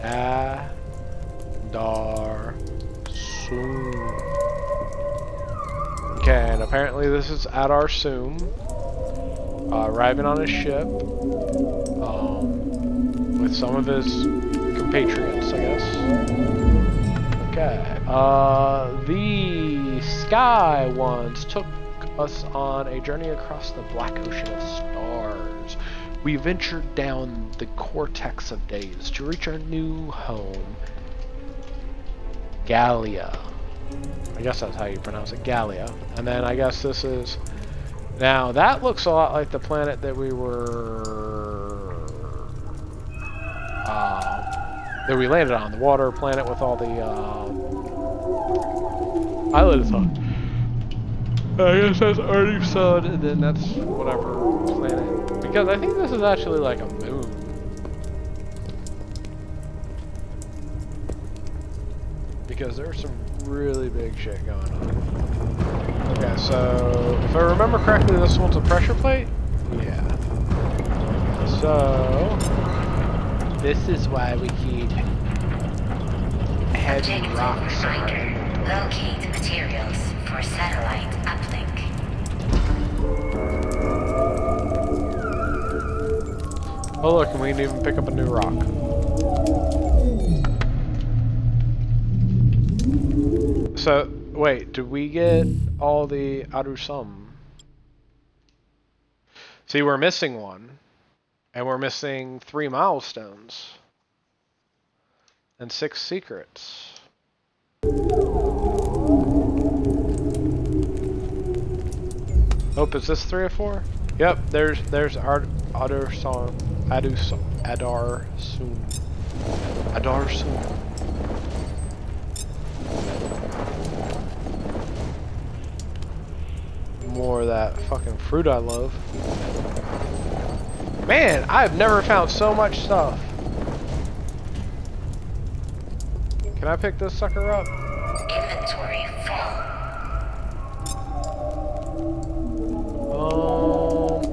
Adarsun. Okay, and apparently this is Adarsun arriving on his ship with some of his compatriots, I guess. Okay. The Sky Ones took us on a journey across the black ocean of stars. We ventured down the cortex of days to reach our new home, Gallia. I guess that's how you pronounce it, Gallia. And then I guess this is... Now, that looks a lot like the planet that we were... that we landed on, the water planet with all the islands on. I guess that's already sun, and then that's whatever planet. Because I think this is actually like a moon. Because there's some really big shit going on. Okay, so if I remember correctly, this one's a pressure plate? Yeah. So this is why we keep heavy Objective rocks. reminder. Locate materials for satellite uplink. Oh look, and we can even pick up a new rock. So, wait, did we get all the Arusum? See, we're missing one. And we're missing 3 milestones. And 6 secrets. Oh, is this 3 or 4? Yep, there's Adarsun. More of that fucking fruit I love. Man, I've never found so much stuff. Can I pick this sucker up? Inventory full.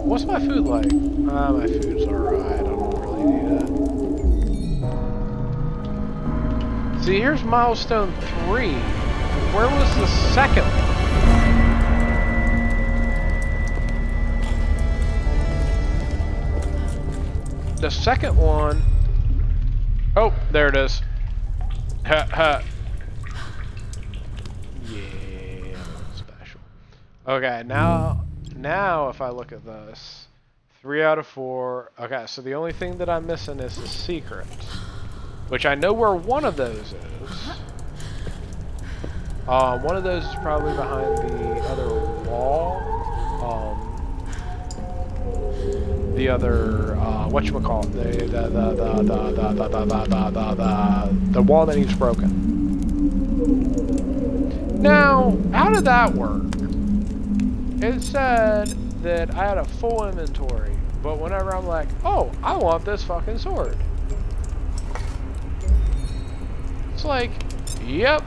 What's my food like? My food's alright. I don't really need it. See, here's milestone 3. Where was the second one? The second one... Oh, there it is. Ha ha. Yeah, special. Okay, now if I look at this, 3 out of 4. Okay, so the only thing that I'm missing is the secret, which I know where one of those is. One of those is probably behind the other wall. the other whatchamacallit, the wall that needs broken. Now, how did that work? It said that I had a full inventory, but whenever I'm like, oh, I want this fucking sword. It's like, yep.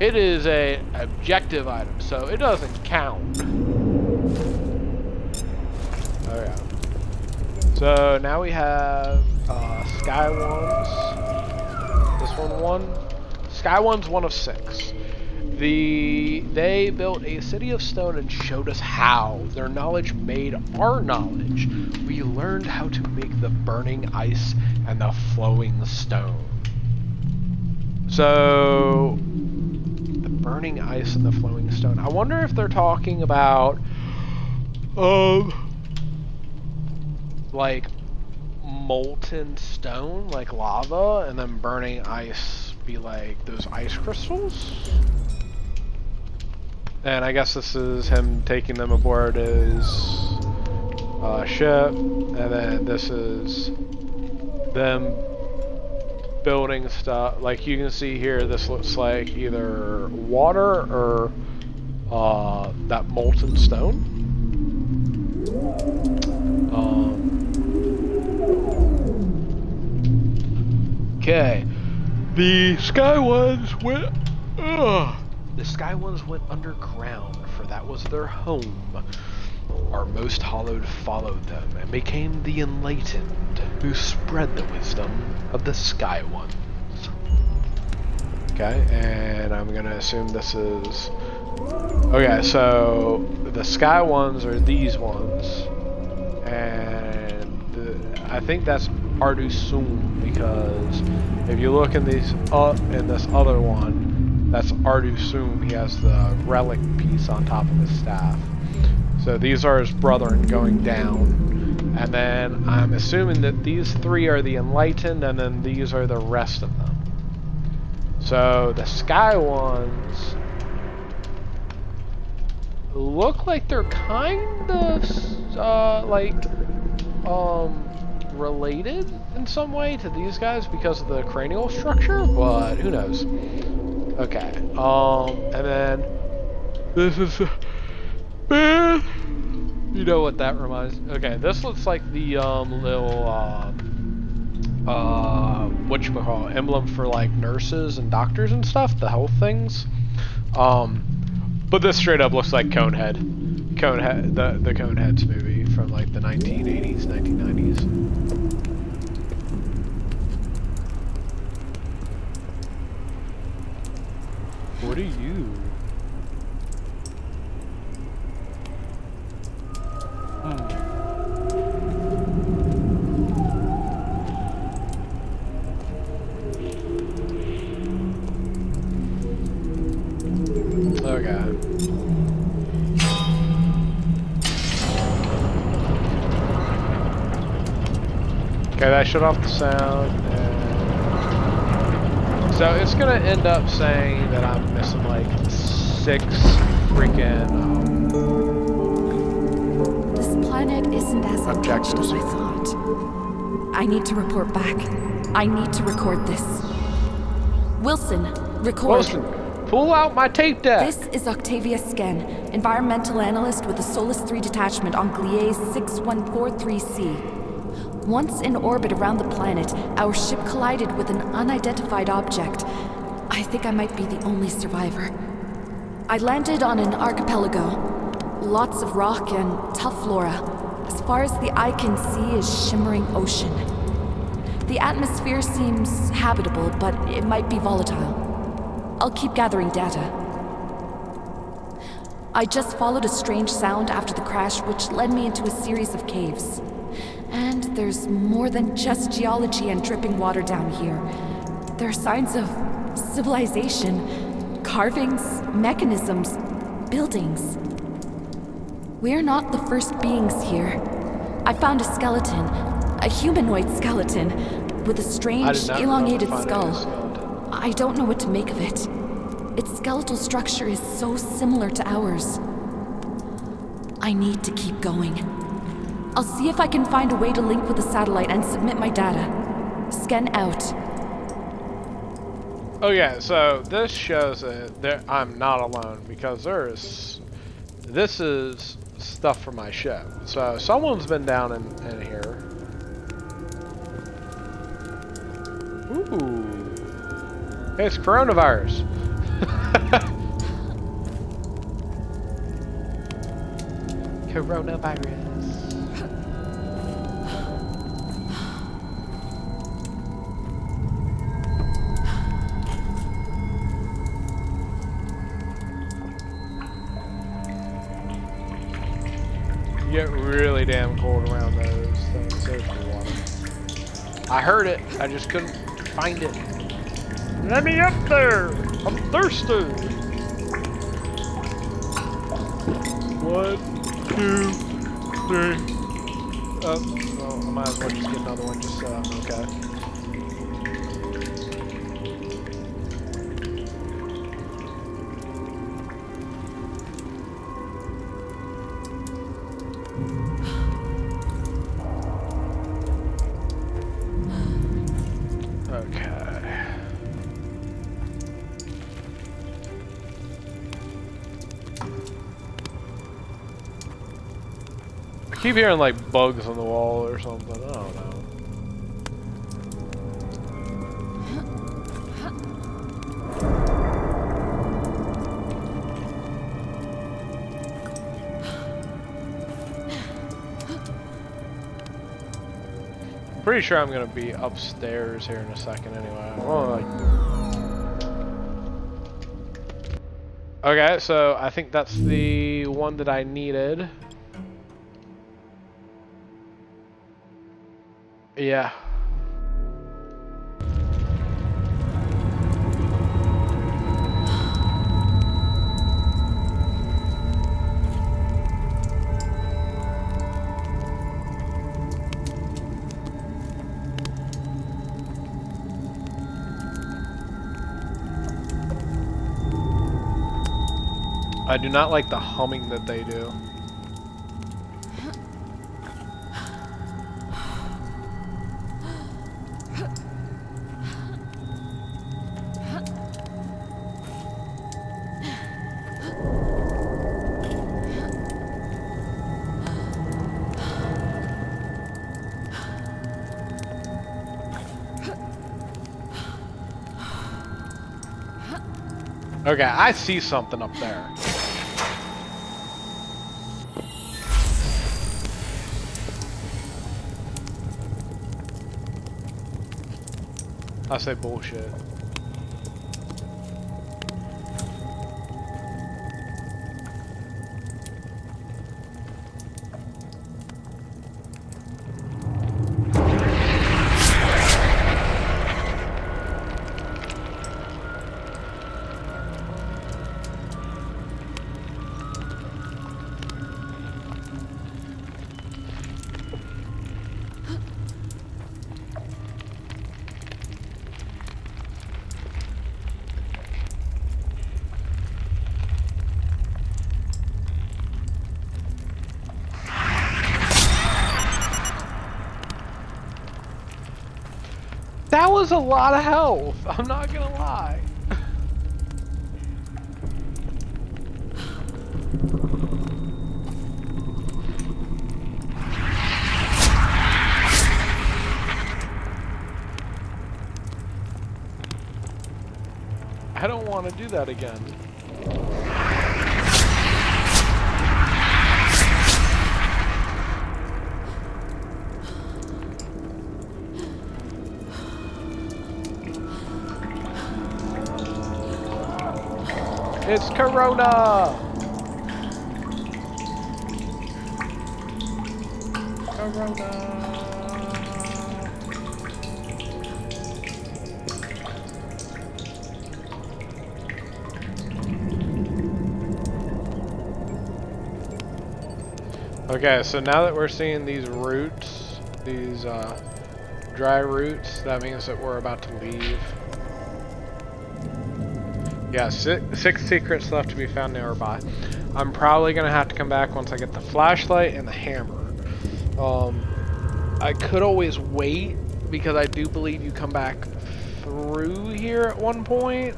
It is a objective item, so it doesn't count. Oh yeah. So now we have Sky Ones. This one. Sky One's 1 of 6. They built a city of stone and showed us how. Their knowledge made our knowledge. We learned how to make the burning ice and the flowing stone. So, the burning ice and the flowing stone. I wonder if they're talking about, like, molten stone, like lava, and then burning ice be like those ice crystals? And I guess this is him taking them aboard his ship, and then this is them building stuff. Like you can see here, this looks like either water or that molten stone. Okay, the Sky Ones went. The Sky Ones went underground, for that was their home. Our most hallowed followed them and became the enlightened, who spread the wisdom of the Sky Ones. Okay, and I'm gonna assume this is... Okay, so the Sky Ones are these ones, and I think that's Ardusum, because if you look in these in this other one, that's Ardusum. He has the relic piece on top of his staff. So these are his brethren going down. And then I'm assuming that these 3 are the enlightened, and then these are the rest of them. So the Sky Ones look like they're kind of related in some way to these guys because of the cranial structure, but who knows. Okay, and then this is, you know what that reminds me. Okay, this looks like the little whatchamacallit, emblem for like nurses and doctors and stuff, the health things. But this straight up looks like Conehead, the Coneheads movie from like the 1980s, 1990s. What are you? Okay. Okay, that shut off the sound. So it's gonna end up saying that I'm missing like 6 freaking This planet isn't as untouched as I thought. I need to report back. I need to record this. Wilson, record. Wilson, pull out my tape deck. This is Octavia Sken, environmental analyst with the Solus 3 detachment on Gliese 6143C. Once in orbit around the planet, our ship collided with an unidentified object. I think I might be the only survivor. I landed on an archipelago. Lots of rock and tough flora. As far as the eye can see is shimmering ocean. The atmosphere seems habitable, but it might be volatile. I'll keep gathering data. I just followed a strange sound after the crash, which led me into a series of caves. And there's more than just geology and dripping water down here. There are signs of civilization, carvings, mechanisms, buildings. We're not the first beings here. I found a skeleton, a humanoid skeleton, with a strange, elongated skull. I don't know what to make of it. Its skeletal structure is so similar to ours. I need to keep going. I'll see if I can find a way to link with the satellite and submit my data. Scan out. Okay, so this shows that I'm not alone because this is stuff for my ship. So someone's been down in here. Ooh. Hey, it's coronavirus. Coronavirus. You get really damn cold around those things. There's the water. I heard it. I just couldn't find it. Let me up there. I'm thirsty. 1, 2, 3. Oh, well, I might as well just get another one just so I'm okay. I keep hearing like bugs on the wall or something. I don't know. Pretty sure I'm gonna be upstairs here in a second anyway. Okay, so I think that's the one that I needed. Yeah. I do not like the humming that they do. Okay, I see something up there. I say bullshit. That was a lot of health, I'm not gonna lie. I don't want to do that again. It's Corona! Corona! Okay, so now that we're seeing these roots, these dry roots, that means that we're about to leave. Yeah, 6 secrets left to be found nearby. I'm probably going to have to come back once I get the flashlight and the hammer. I could always wait because I do believe you come back through here at one point.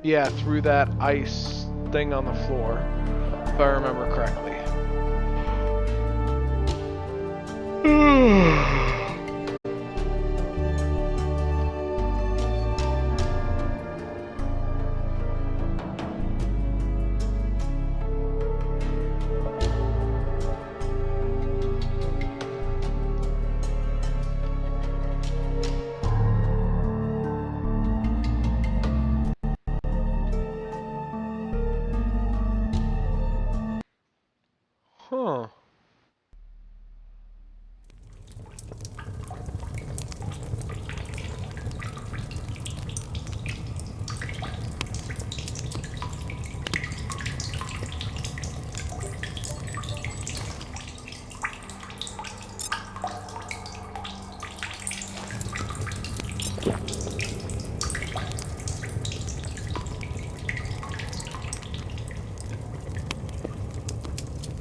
Yeah, through that ice thing on the floor, if I remember correctly. Huh.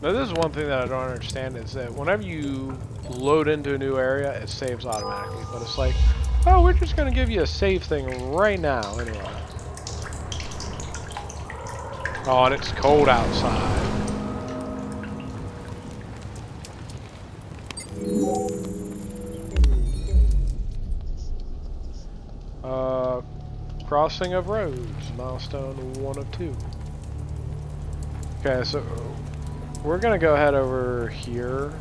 Now this is one thing that I don't understand is that whenever you load into a new area, it saves automatically. But it's like, oh, we're just gonna give you a save thing right now anyway. Oh, and it's cold outside. Crossing of roads, milestone 1 of 2. Okay, so we're gonna go ahead over here.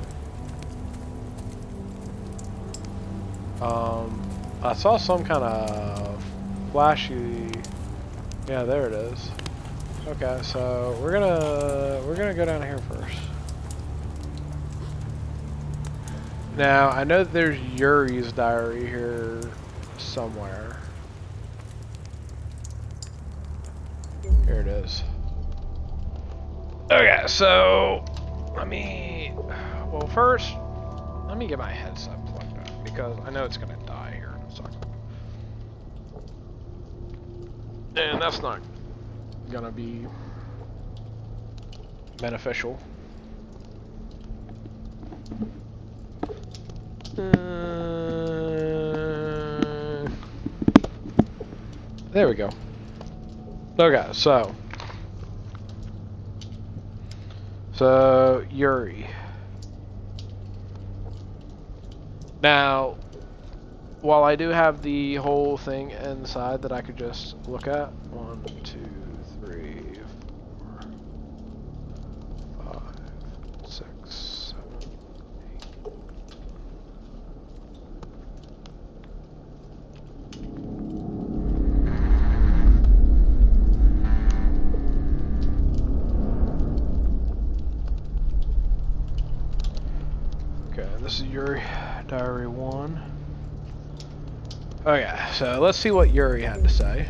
I saw some kind of flashy. Yeah, there it is. Okay, so we're gonna go down here first. Now I know that there's Yuri's diary here somewhere. Here it is. Okay, so well first, let me get my headset plugged up because I know it's gonna die here in a second. And that's not gonna be beneficial. There we go. Okay, so Yuri. Now, while I do have the whole thing inside that I could just look at, 1, 2, 3, 4, 5, 6, 7, 8. Okay, this is Yuri Diary 1. Okay, so let's see what Yuri had to say.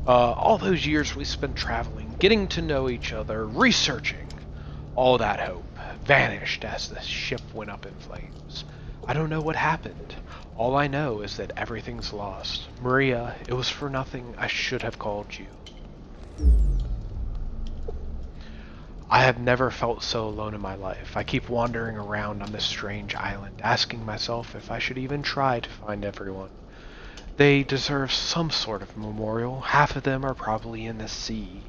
All those years we spent traveling, getting to know each other, researching, all that hope vanished as the ship went up in flames. I don't know what happened. All I know is that everything's lost. Maria, it was for nothing I should have called you. I have never felt so alone in my life. I keep wandering around on this strange island, asking myself if I should even try to find everyone. They deserve some sort of memorial. Half of them are probably in the sea.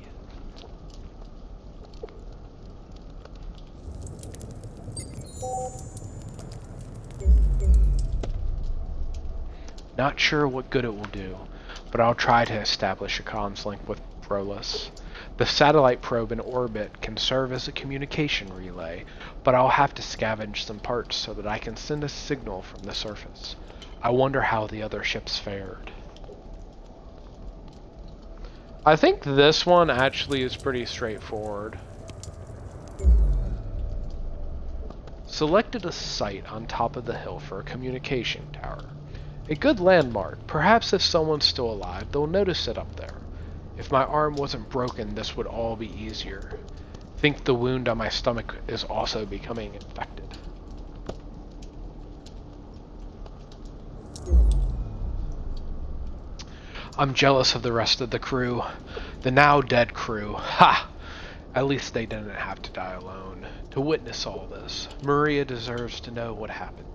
Not sure what good it will do, but I'll try to establish a comms link with Solus. The satellite probe in orbit can serve as a communication relay, but I'll have to scavenge some parts so that I can send a signal from the surface. I wonder how the other ships fared. I think this one actually is pretty straightforward. Selected a site on top of the hill for a communication tower. A good landmark. Perhaps if someone's still alive, they'll notice it up there. If my arm wasn't broken, this would all be easier. Think the wound on my stomach is also becoming infected. I'm jealous of the rest of the crew. The now dead crew. Ha! At least they didn't have to die alone. To witness all this, Maria deserves to know what happened.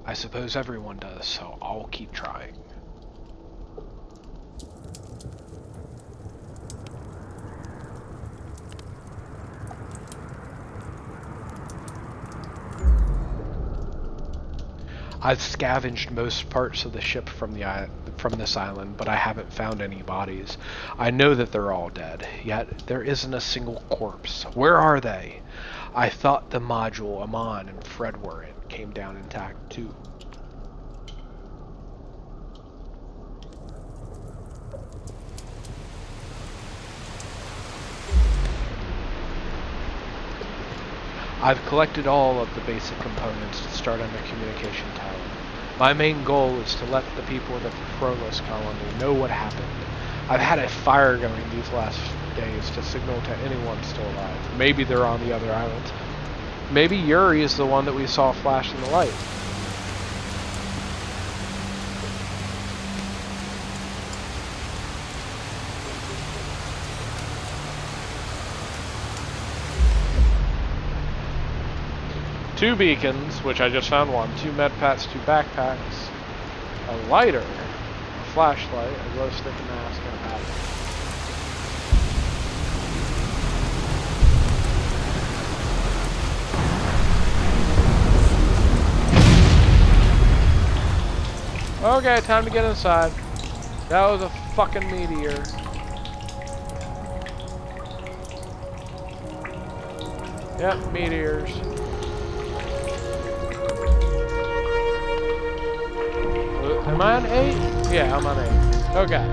I suppose everyone does, so I'll keep trying. I've scavenged most parts of the ship from this island, but I haven't found any bodies. I know that they're all dead, yet there isn't a single corpse. Where are they? I thought the module Amon and Fred were in came down intact too. I've collected all of the basic components to start on the communication tower. My main goal is to let the people of the Solus colony know what happened. I've had a fire going these last days to signal to anyone still alive. Maybe they're on the other islands. Maybe Yuri is the one that we saw flashing the light. Two beacons, which I just found one, 2 med packs, 2 backpacks, a lighter, a flashlight, a glow stick, a mask, and a battery. Okay, time to get inside. That was a fucking meteor. Yep, meteors. Am I on 8? Yeah, I'm on 8. Okay.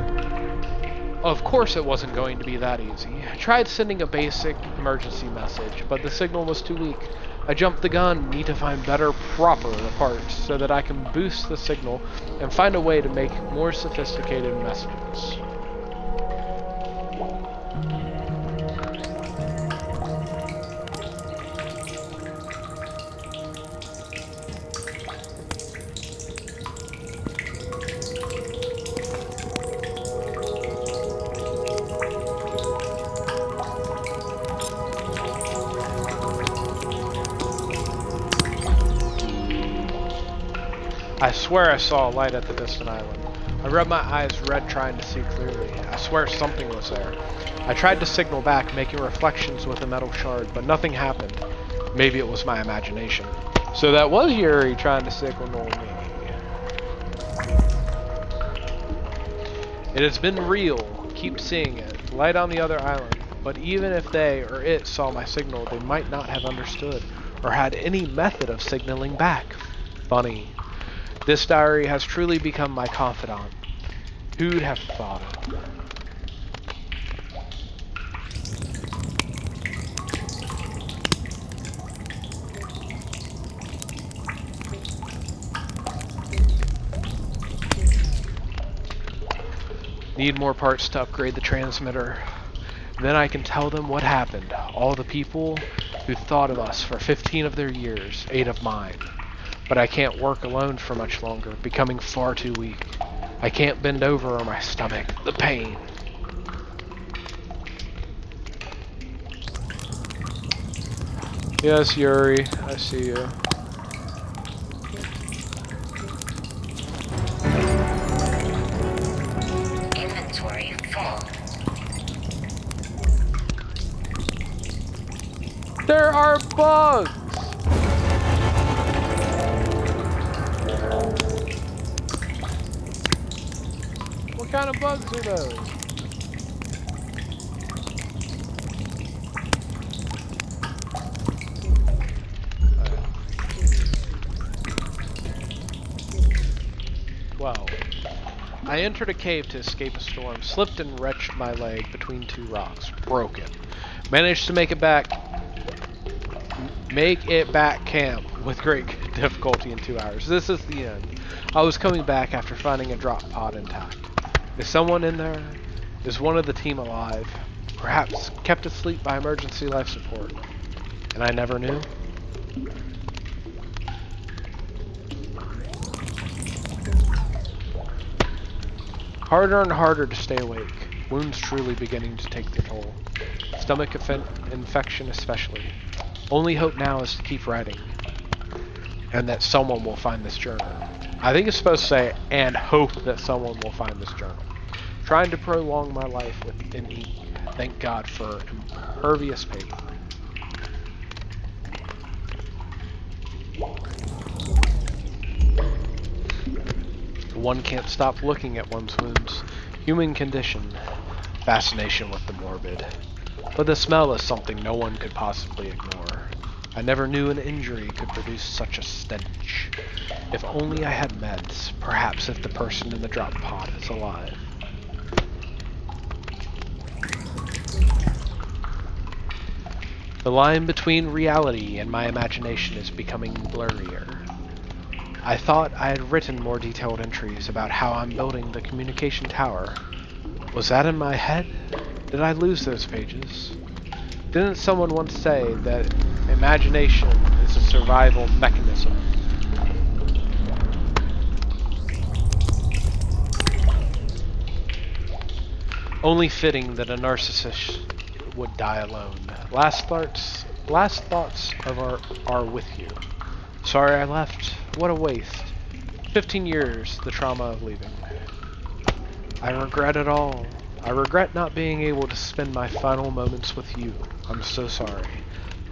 Of course it wasn't going to be that easy. I tried sending a basic emergency message, but the signal was too weak. I jumped the gun, need to find better, proper parts so that I can boost the signal and find a way to make more sophisticated messages. I swear I saw a light at the distant island. I rubbed my eyes red trying to see clearly. I swear something was there. I tried to signal back, making reflections with a metal shard, but nothing happened. Maybe it was my imagination. So that was Yuri trying to signal me. It has been real. Keep seeing it. Light on the other island. But even if they or it saw my signal, they might not have understood or had any method of signaling back. Funny. This diary has truly become my confidant. Who'd have thought it? Need more parts to upgrade the transmitter. Then I can tell them what happened. All the people who thought of us for 15 of their years, 8 of mine. But I can't work alone for much longer, becoming far too weak. I can't bend over on my stomach. The pain. Yes, Yuri, I see you. Inventory full. There are bugs! What kind of bugs are those? Well, I entered a cave to escape a storm, slipped and wrenched my leg between 2 rocks, broken. Managed to make it back camp with great difficulty in 2 hours. This is the end. I was coming back after finding a drop pod intact. Is someone in there? Is one of the team alive? Perhaps kept asleep by emergency life support. And I never knew? Harder and harder to stay awake. Wounds truly beginning to take their toll. Stomach infection especially. Only hope now is to keep writing. And that someone will find this journal. I think it's supposed to say, and hope that someone will find this journal. Trying to prolong my life with ink. Thank God for impervious paper. One can't stop looking at one's wounds. Human condition. Fascination with the morbid. But the smell is something no one could possibly ignore. I never knew an injury could produce such a stench. If only I had meds. Perhaps if the person in the drop pod is alive. The line between reality and my imagination is becoming blurrier. I thought I had written more detailed entries about how I'm building the communication tower. Was that in my head? Did I lose those pages? Didn't someone once say that imagination is a survival mechanism? Only fitting that a narcissist would die alone. Last thoughts are with you. Sorry I left. What a waste. 15 years, the trauma of leaving. I regret it all. I regret not being able to spend my final moments with you. I'm so sorry.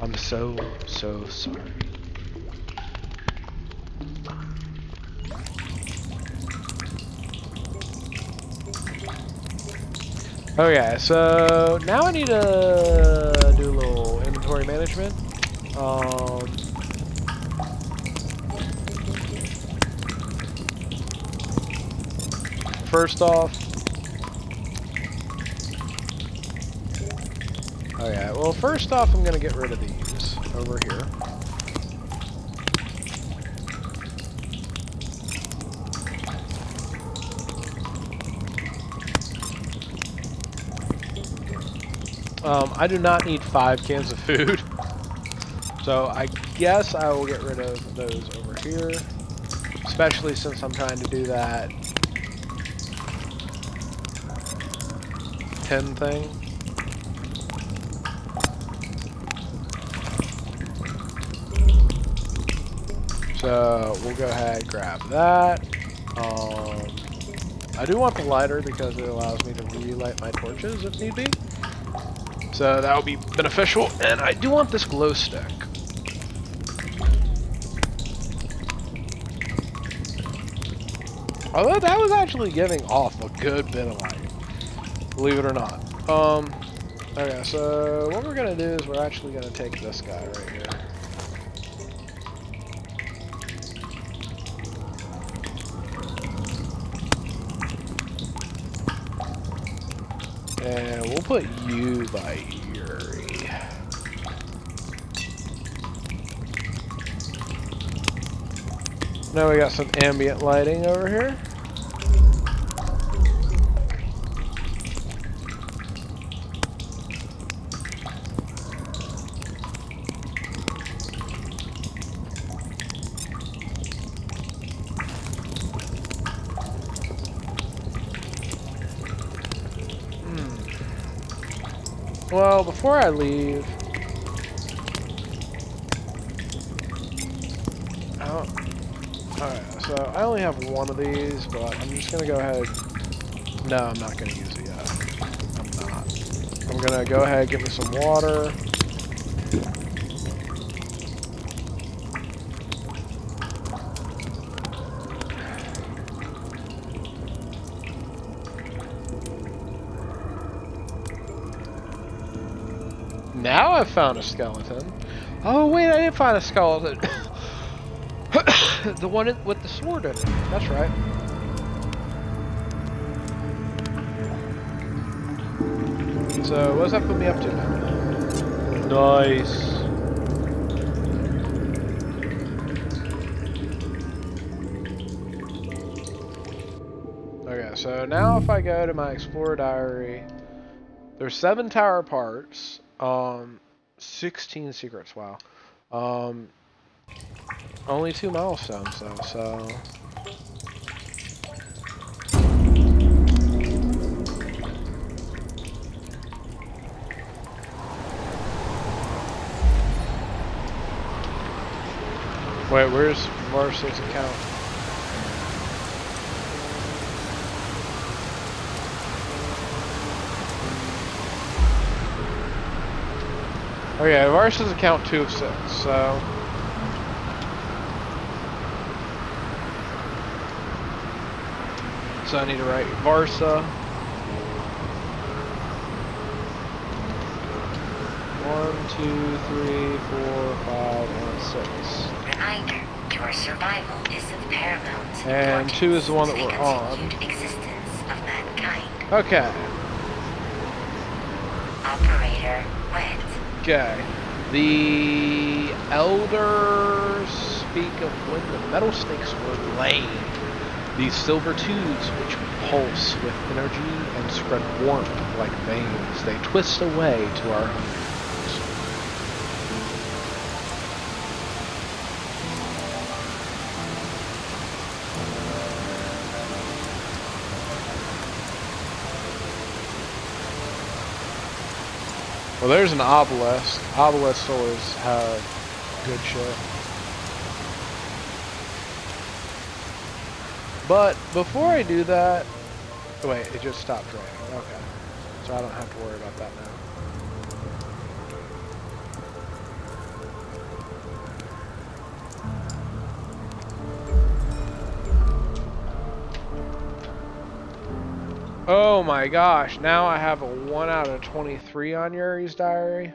I'm so sorry. Okay, so now I need to do a little inventory management. First off, okay, well first off I'm gonna get rid of these over here. I do not need 5 cans of food, so I guess I will get rid of those over here, especially since I'm trying to do that 10 thing. So we'll go ahead and grab that. I do want the lighter because it allows me to relight my torches if need be. So that will be beneficial. And I do want this glow stick. Although that was actually giving off a good bit of light. Believe it or not. Okay, so what we're gonna do is we're actually gonna take this guy right here. And we'll put you by Yuri. Now we got some ambient lighting over here. Well, before I leave, alright, so I only have one of these, but I'm just gonna go ahead. No, I'm not gonna use it yet. I'm not. I'm gonna go ahead and get me some water. Now I've found a skeleton. Oh wait, I did find a skeleton. The one with the sword in it. That's right. So what does that put me up to now? Nice. Okay, so now if I go to my Explorer Diary, there's 7 tower parts. 16 secrets, wow. Only 2 milestones though, so Wait, where's Marcy's account? Okay, Varsa's account 2 of 6, so... So I need to write Varsa. 1, 2, 3, 4, 5, and 6. Reminder, your survival is of paramount And 2 is the one that to the we're on. continued existence of mankind. Okay. Operator wet. Okay. The elders speak of when the metal snakes were laid. These silver tubes which pulse with energy and spread warmth like veins, they twist away to our homes. Well, there's an obelisk. Obelisks always have good shit. But before I do that, wait, it just stopped raining. Okay, so I don't have to worry about that now. Oh my gosh, now I have a 1 out of 23 on Yuri's diary.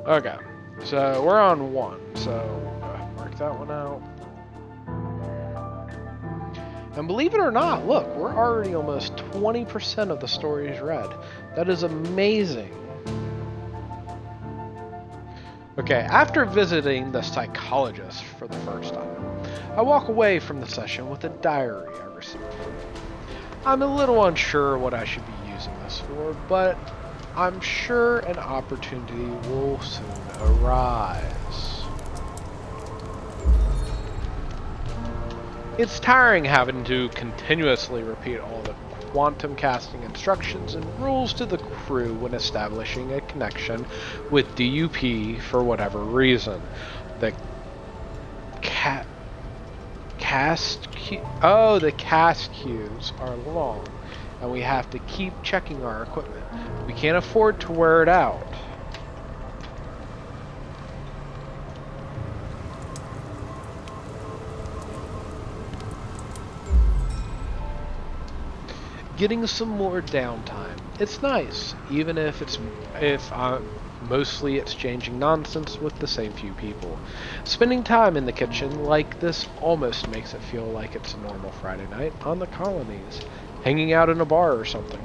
Okay, so we're on 1, so mark that one out. And believe it or not, look, we're already almost 20% of the stories read. That is amazing. Okay, after visiting the psychologist for the first time, I walk away from the session with a diary I received. I'm a little unsure what I should be using this for, but I'm sure an opportunity will soon arise. It's tiring having to continuously repeat all the quantum casting instructions and rules to the crew when establishing a connection with DUP for whatever reason. The cast queues are long, and we have to keep checking our equipment. We can't afford to wear it out. Getting some more downtime. It's nice, even if I'm mostly exchanging nonsense with the same few people. Spending time in the kitchen like this almost makes it feel like it's a normal Friday night on the colonies, hanging out in a bar or something.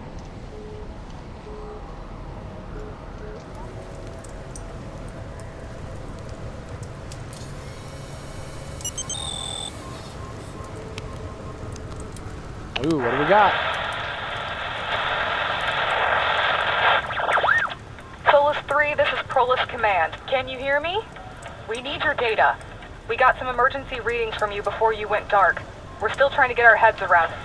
Ooh, what do we got? Solus 3, this is Solus Command. Can you hear me? We need your data. We got some emergency readings from you before you went dark. We're still trying to get our heads around it.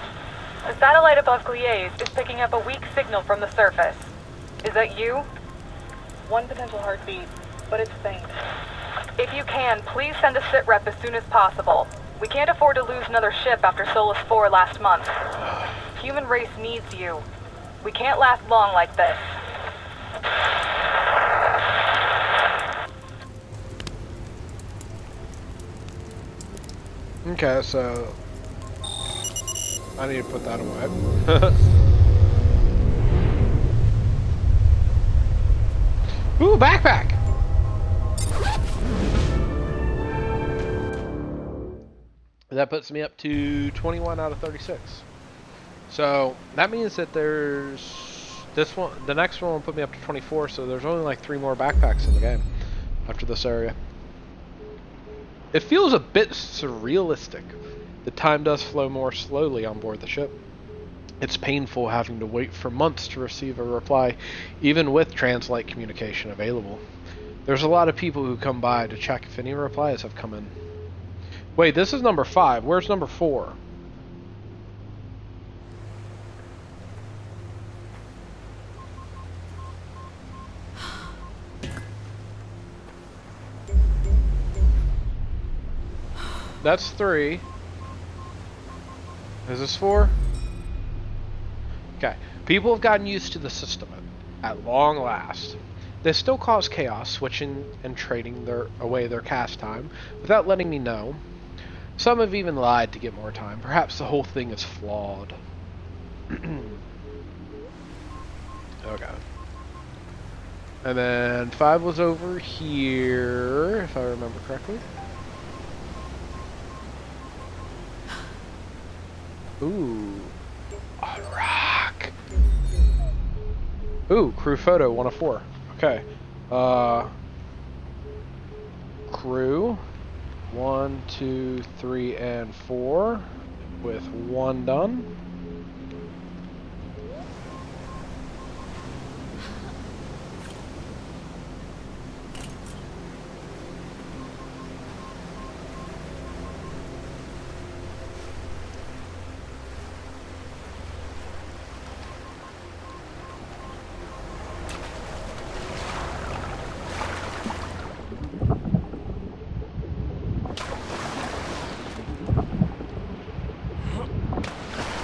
The satellite above Gliese is picking up a weak signal from the surface. Is that you? One potential heartbeat, but it's faint. If you can, please send a sitrep as soon as possible. We can't afford to lose another ship after Solus 4 last month. Human race needs you. We can't last long like this. Okay, so I need to put that away. Ooh, backpack! That puts me up to 21 out of 36. So that means that there's this one, the next one will put me up to 24, so there's only like 3 more backpacks in the game after this area. It feels a bit surrealistic. The time does flow more slowly on board the ship. It's painful having to wait for months to receive a reply, even with translate communication available. There's a lot of people who come by to check if any replies have come in. Wait, this is number 5. Where's number 4? That's 3. Is this 4? Okay. People have gotten used to the system at long last. They still cause chaos, switching and trading away their cast time without letting me know. Some have even lied to get more time. Perhaps the whole thing is flawed. Okay. And then 5 was over here, if I remember correctly. Ooh. A rock. Ooh, crew photo 1 of 4. Okay. Crew 1, 2, 3, and 4 with 1 done.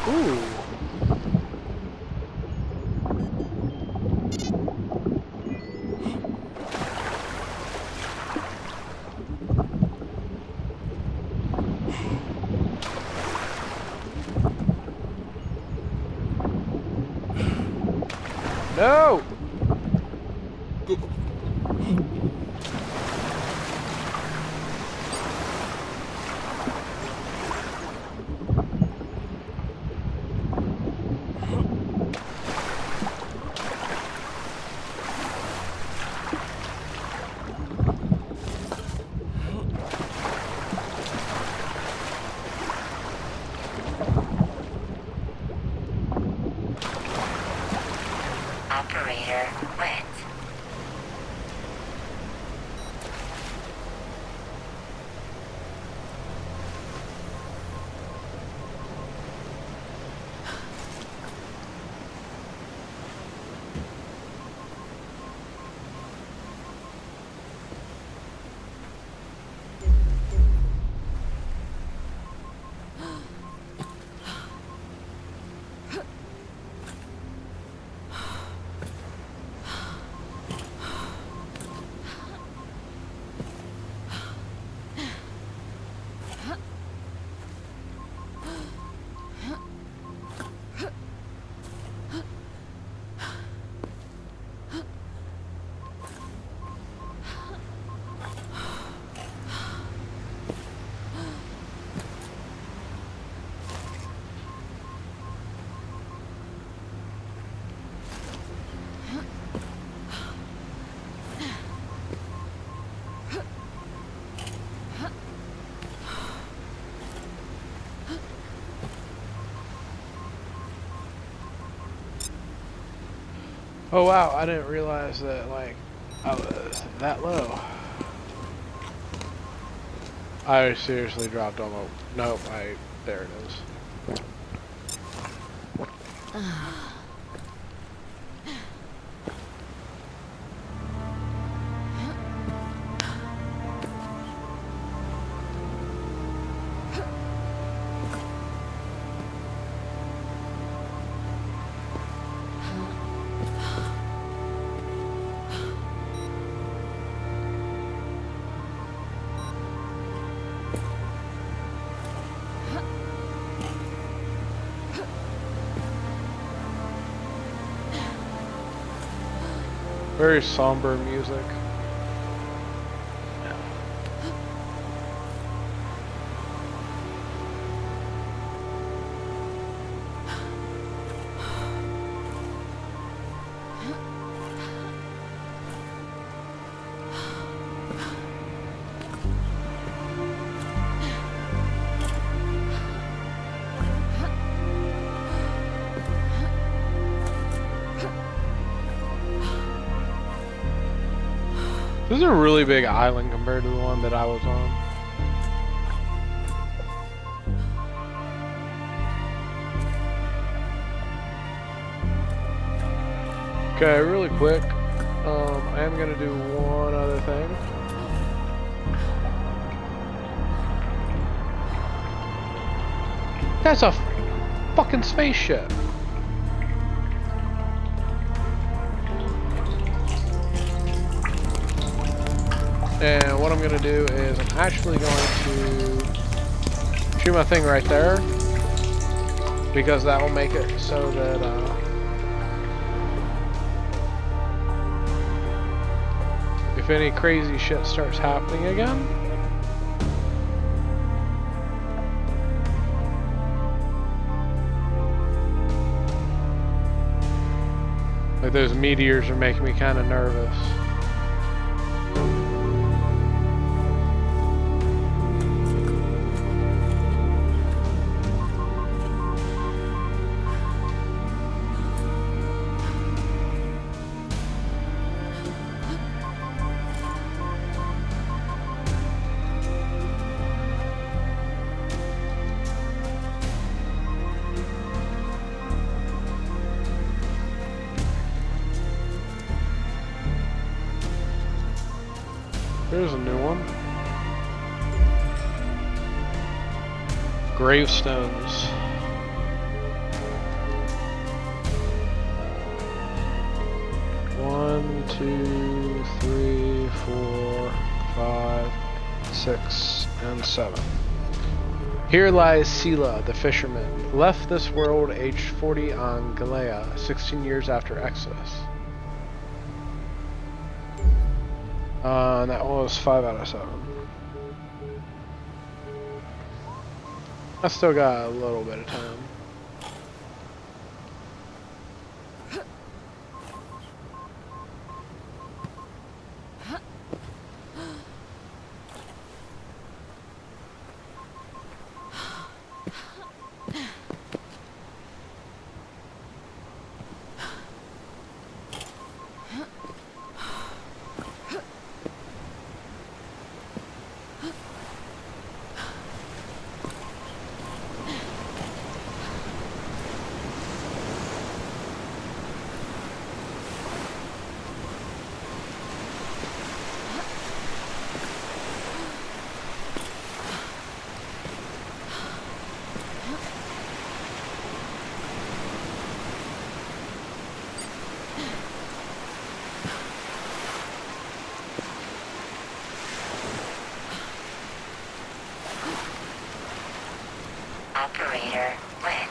Ooh. No! Operator wet. Oh wow, I didn't realize that, like, I was that low. I seriously dropped on the... Nope, there it is. Very somber music. This is a really big island compared to the one that I was on. Okay, really quick. I am gonna do one other thing. That's a fucking spaceship. And what I'm going to do is I'm actually going to shoot my thing right there, because that will make it so that if any crazy shit starts happening again, like those meteors are making me kind of nervous. Here's a new one. Gravestones. One, two, three, 4, 5, 6, and 7. Here lies Sela, the fisherman, left this world aged 40 on Galea, 16 years after Exodus. And that was 5 out of 7. I still got a little bit of time. Operator lit.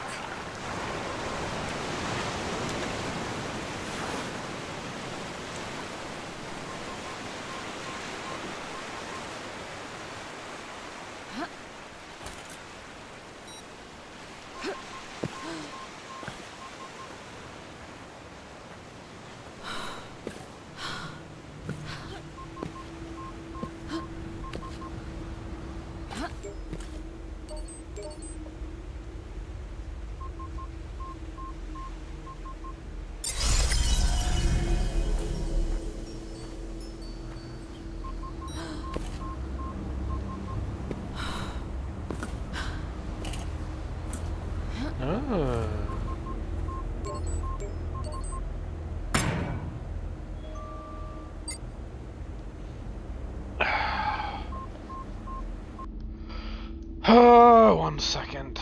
Oh, 1 second.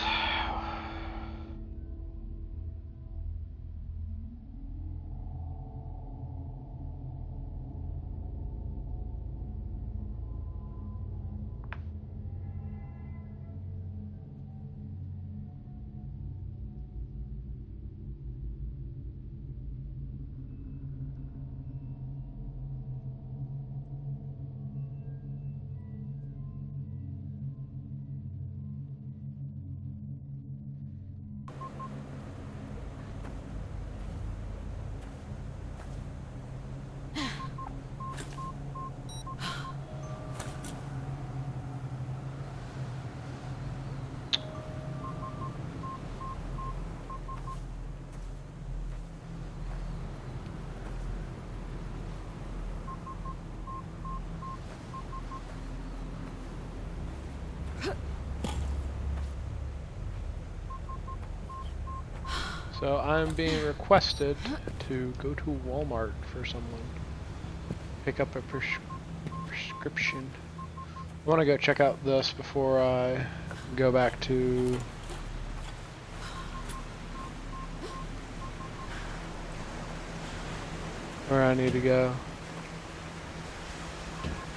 So I'm being requested to go to Walmart for someone. Pick up a prescription. I want to go check out this before I go back to... where I need to go.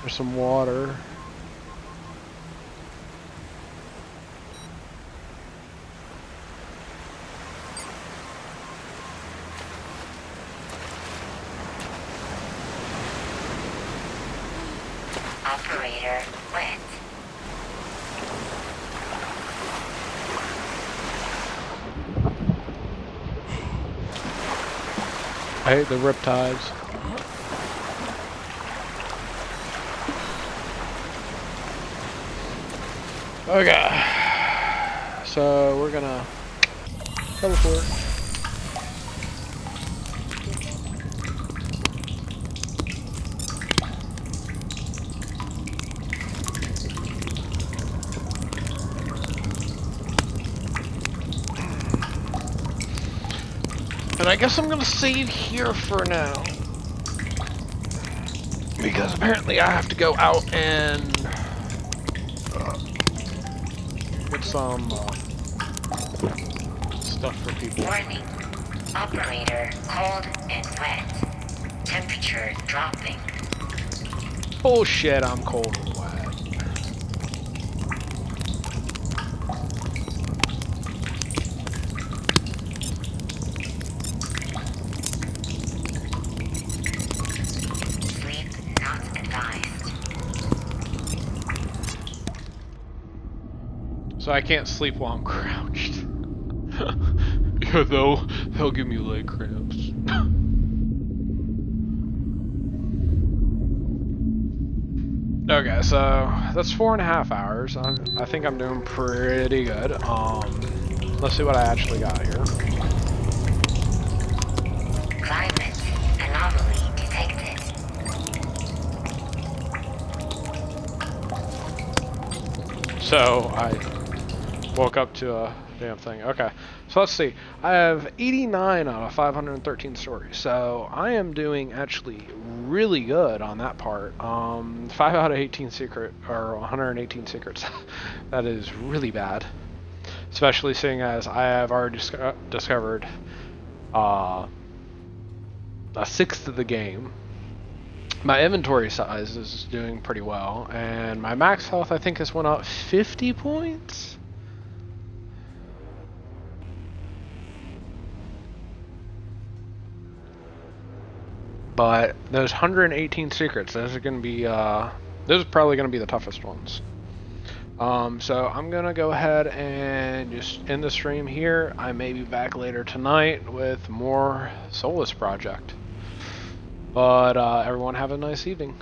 There's some water. Operator wet. I hate the riptides. Okay. So we're gonna teleport. And I guess I'm gonna save here for now. Because apparently I have to go out and get some stuff for people. Warning. Operator cold and wet. Temperature dropping. Bullshit, I'm cold and wet. Sleep not advised. So I can't sleep while I'm crouched. Yeah, they'll give me leg cramps. Okay, so that's 4.5 hours. I think I'm doing pretty good. Let's see what I actually got here. Climate anomaly detected. So I woke up to a damn thing. Okay, so let's see. I have 89 out of 513 stories. So I am doing actually really good on that part. 5 out of 18 secret, or 118 secrets. That is really bad. Especially seeing as I have already discovered a sixth of the game. My inventory size is doing pretty well, and my max health I think has went up 50 points. But those 118 secrets, those are going to be, those are probably going to be the toughest ones. So I'm going to go ahead and just end the stream here. I may be back later tonight with more Solus project. But everyone have a nice evening.